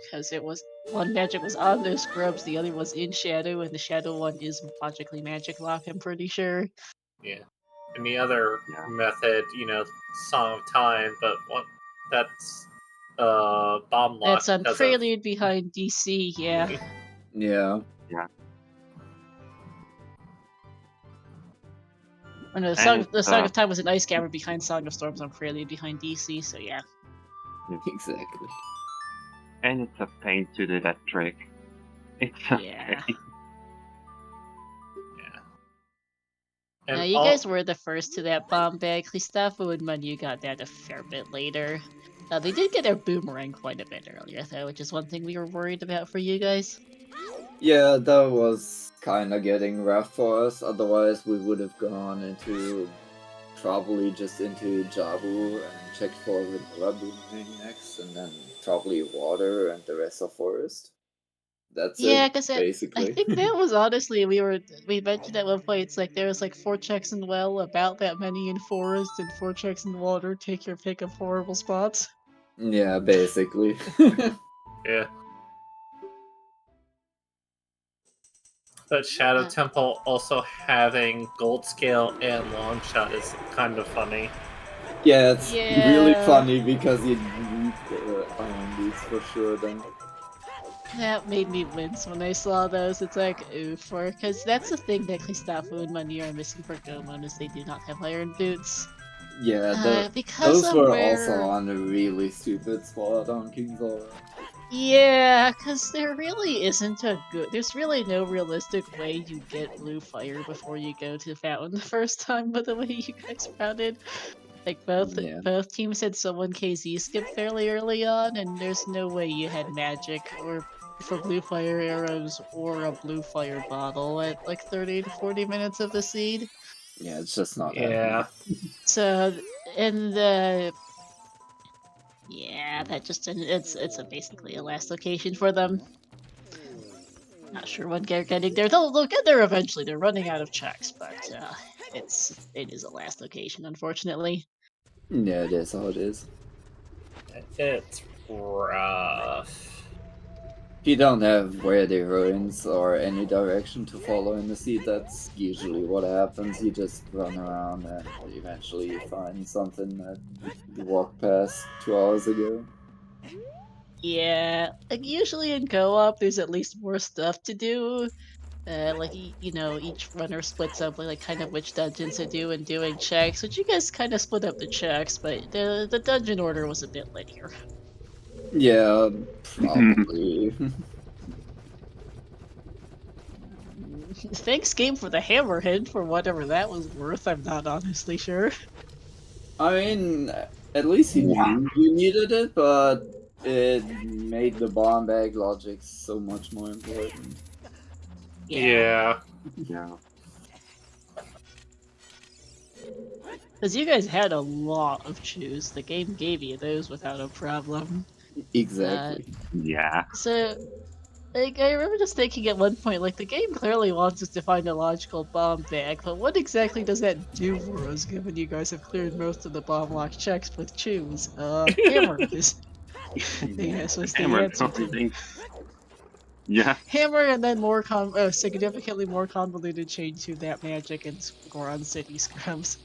because it was one magic was on those scrubs, the other was in shadow, and the shadow one is logically magic lock, I'm pretty sure. Yeah. And the other Yeah. method, Song of Time, but that's bomb lock. That's on because of- Prelude behind DC, yeah. Yeah. Oh, no, And the Song of Time was an Ice Scatter behind Song of Storms on Prelude behind DC, so yeah. Exactly. And it's a pain to do that trick. It's a Yeah. pain. And You all- guys were the first to that bomb bag. Christopho and Manu got that a fair bit later. They did get their boomerang quite a bit earlier, though, which is one thing we were worried about for you guys. Yeah, that was kind of getting rough for us. Otherwise, we would have gone into probably just into Jabu and checked for Vanilla Boomerang next, and then probably Water and the rest of Forest. That's Yeah, it, because I basically. think that was honestly we mentioned at one point it's like there was like 4 checks in well, about that many in forest, and 4 checks in water. Take your pick of horrible spots. Yeah, basically. Yeah. But Shadow Temple also having Gold Scale and Long Shot is kind of funny. Yeah, it's really Yeah. funny because you need Iron Boots for sure then. That made me wince when I saw those. It's like, oof, because that's the thing that Christopho and Manu are missing for Gomon is they do not have iron boots. Yeah, Because those of were where... also on a really stupid spot on King's Aura. Yeah, because there really isn't a good... There's really no realistic way you get blue fire before you go to Fountain the first time, by the way you guys founded. Like, both teams had someone KZ skip fairly early on, and there's no way you had magic or for blue fire arrows or a blue fire bottle at like 30 to 40 minutes of the seed. Yeah, it's just not Yeah. So, and yeah, that just it's basically a last location for them. Not sure when they're getting there. They'll get there eventually. They're running out of checks, but it is a last location, unfortunately. Yeah, it is how it is. It's rough. If you don't have worthy ruins or any direction to follow in the seed, that's usually what happens. You just run around and eventually you find something that you walked past 2 hours ago. Yeah, like usually in co-op, there's at least more stuff to do. Like each runner splits up like kind of which dungeons to do and doing checks, which you guys kind of split up the checks, but the dungeon order was a bit linear. Yeah, probably. Thanks, game, for the hammerhead for whatever that was worth. I'm not honestly sure. I mean, at least you knew you needed it, but it made the bomb bag logic so much more important. Yeah. Yeah. Because you guys had a lot of chews. The game gave you those without a problem. Exactly. Yeah. So, like, I remember just thinking at one point, like, the game clearly wants us to find a logical bomb bag, but what exactly does that do for us, given you guys have cleared most of the bomb lock checks with choose? Hammer is, yes, was the Hammer answer to. thing. Yeah. Hammer and then more significantly more convoluted chain to that magic and Goron City Scrubs,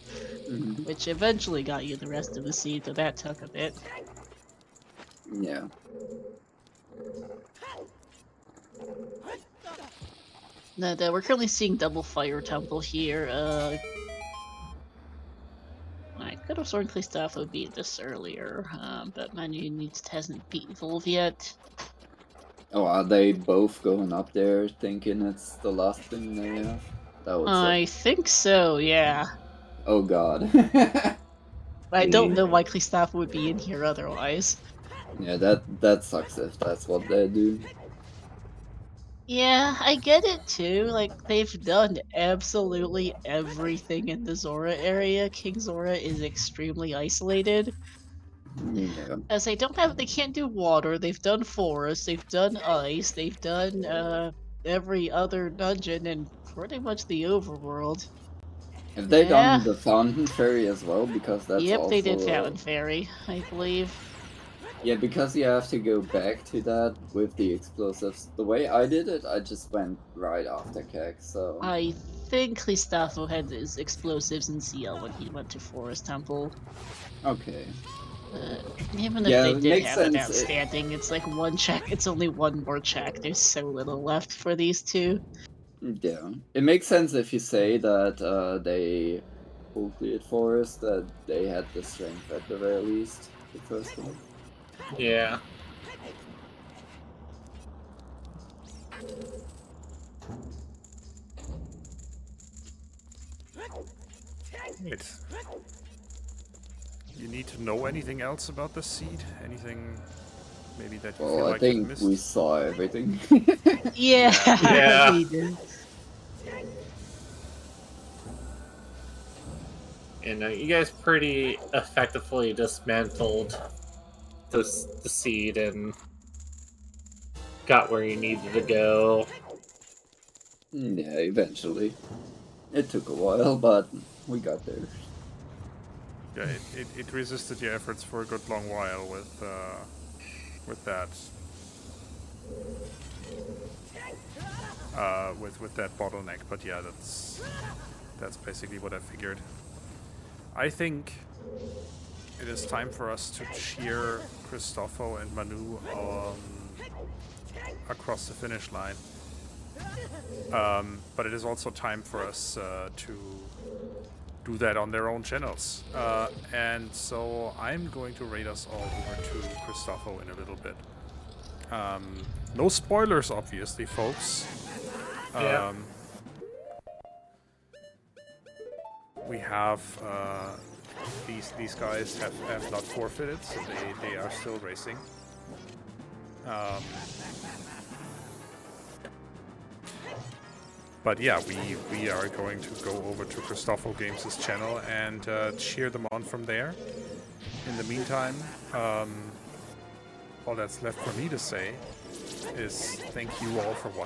Mhm. which eventually got you the rest of the seed, though that took a bit. Yeah. No, we're currently seeing double fire temple here. I could have sworn Christopho beat this earlier, but Manu hasn't beat Volv yet. Oh, are they both going up there thinking it's the last thing they have? That would suck. I think so, yeah. Oh god. I don't know why Christopho would be in here otherwise. Yeah, that sucks if that's what they do. Yeah, I get it too. Like, they've done absolutely everything in the Zora area. King Zora is extremely isolated. Yeah. As they can't do water, they've done forest, they've done ice, they've done every other dungeon and pretty much the overworld. Have they Yeah. done the Fountain Fairy as well? Because that's Yep, they did also Fountain Fairy, I believe. yeah, because you have to go back to that with the explosives. The way I did it, I just went right after Kek, so I think Christopho had his explosives in CL when he went to Forest Temple. okay. Even if Yeah, they it did makes have it sense. outstanding, it's like one check. It's only one more check. There's so little left for these two. Yeah, it makes sense if you say that they full cleared forest, that they had the strength at the very least, the first one. Yeah. Wait. You need to know anything else about the seed? Anything maybe that you feel Well, I like you've think missed? we saw everything. Yeah, Yeah. we did. You guys pretty effectively dismantled the seed and got where you needed to go. Yeah, eventually. It took a while, but we got there. Yeah, it resisted your efforts for a good long while with that. With that bottleneck, but yeah, that's basically what I figured. I think it is time for us to cheer Christopho and Manu across the finish line. But it is also time for us to do that on their own channels. And so I'm going to raid us all over to Christopho in a little bit. No spoilers, obviously, folks. Yeah. We have these guys have not forfeited, so they are still racing. But yeah, we are going to go over to Christopho Games' channel and cheer them on from there. In the meantime, all that's left for me to say is thank you all for watching.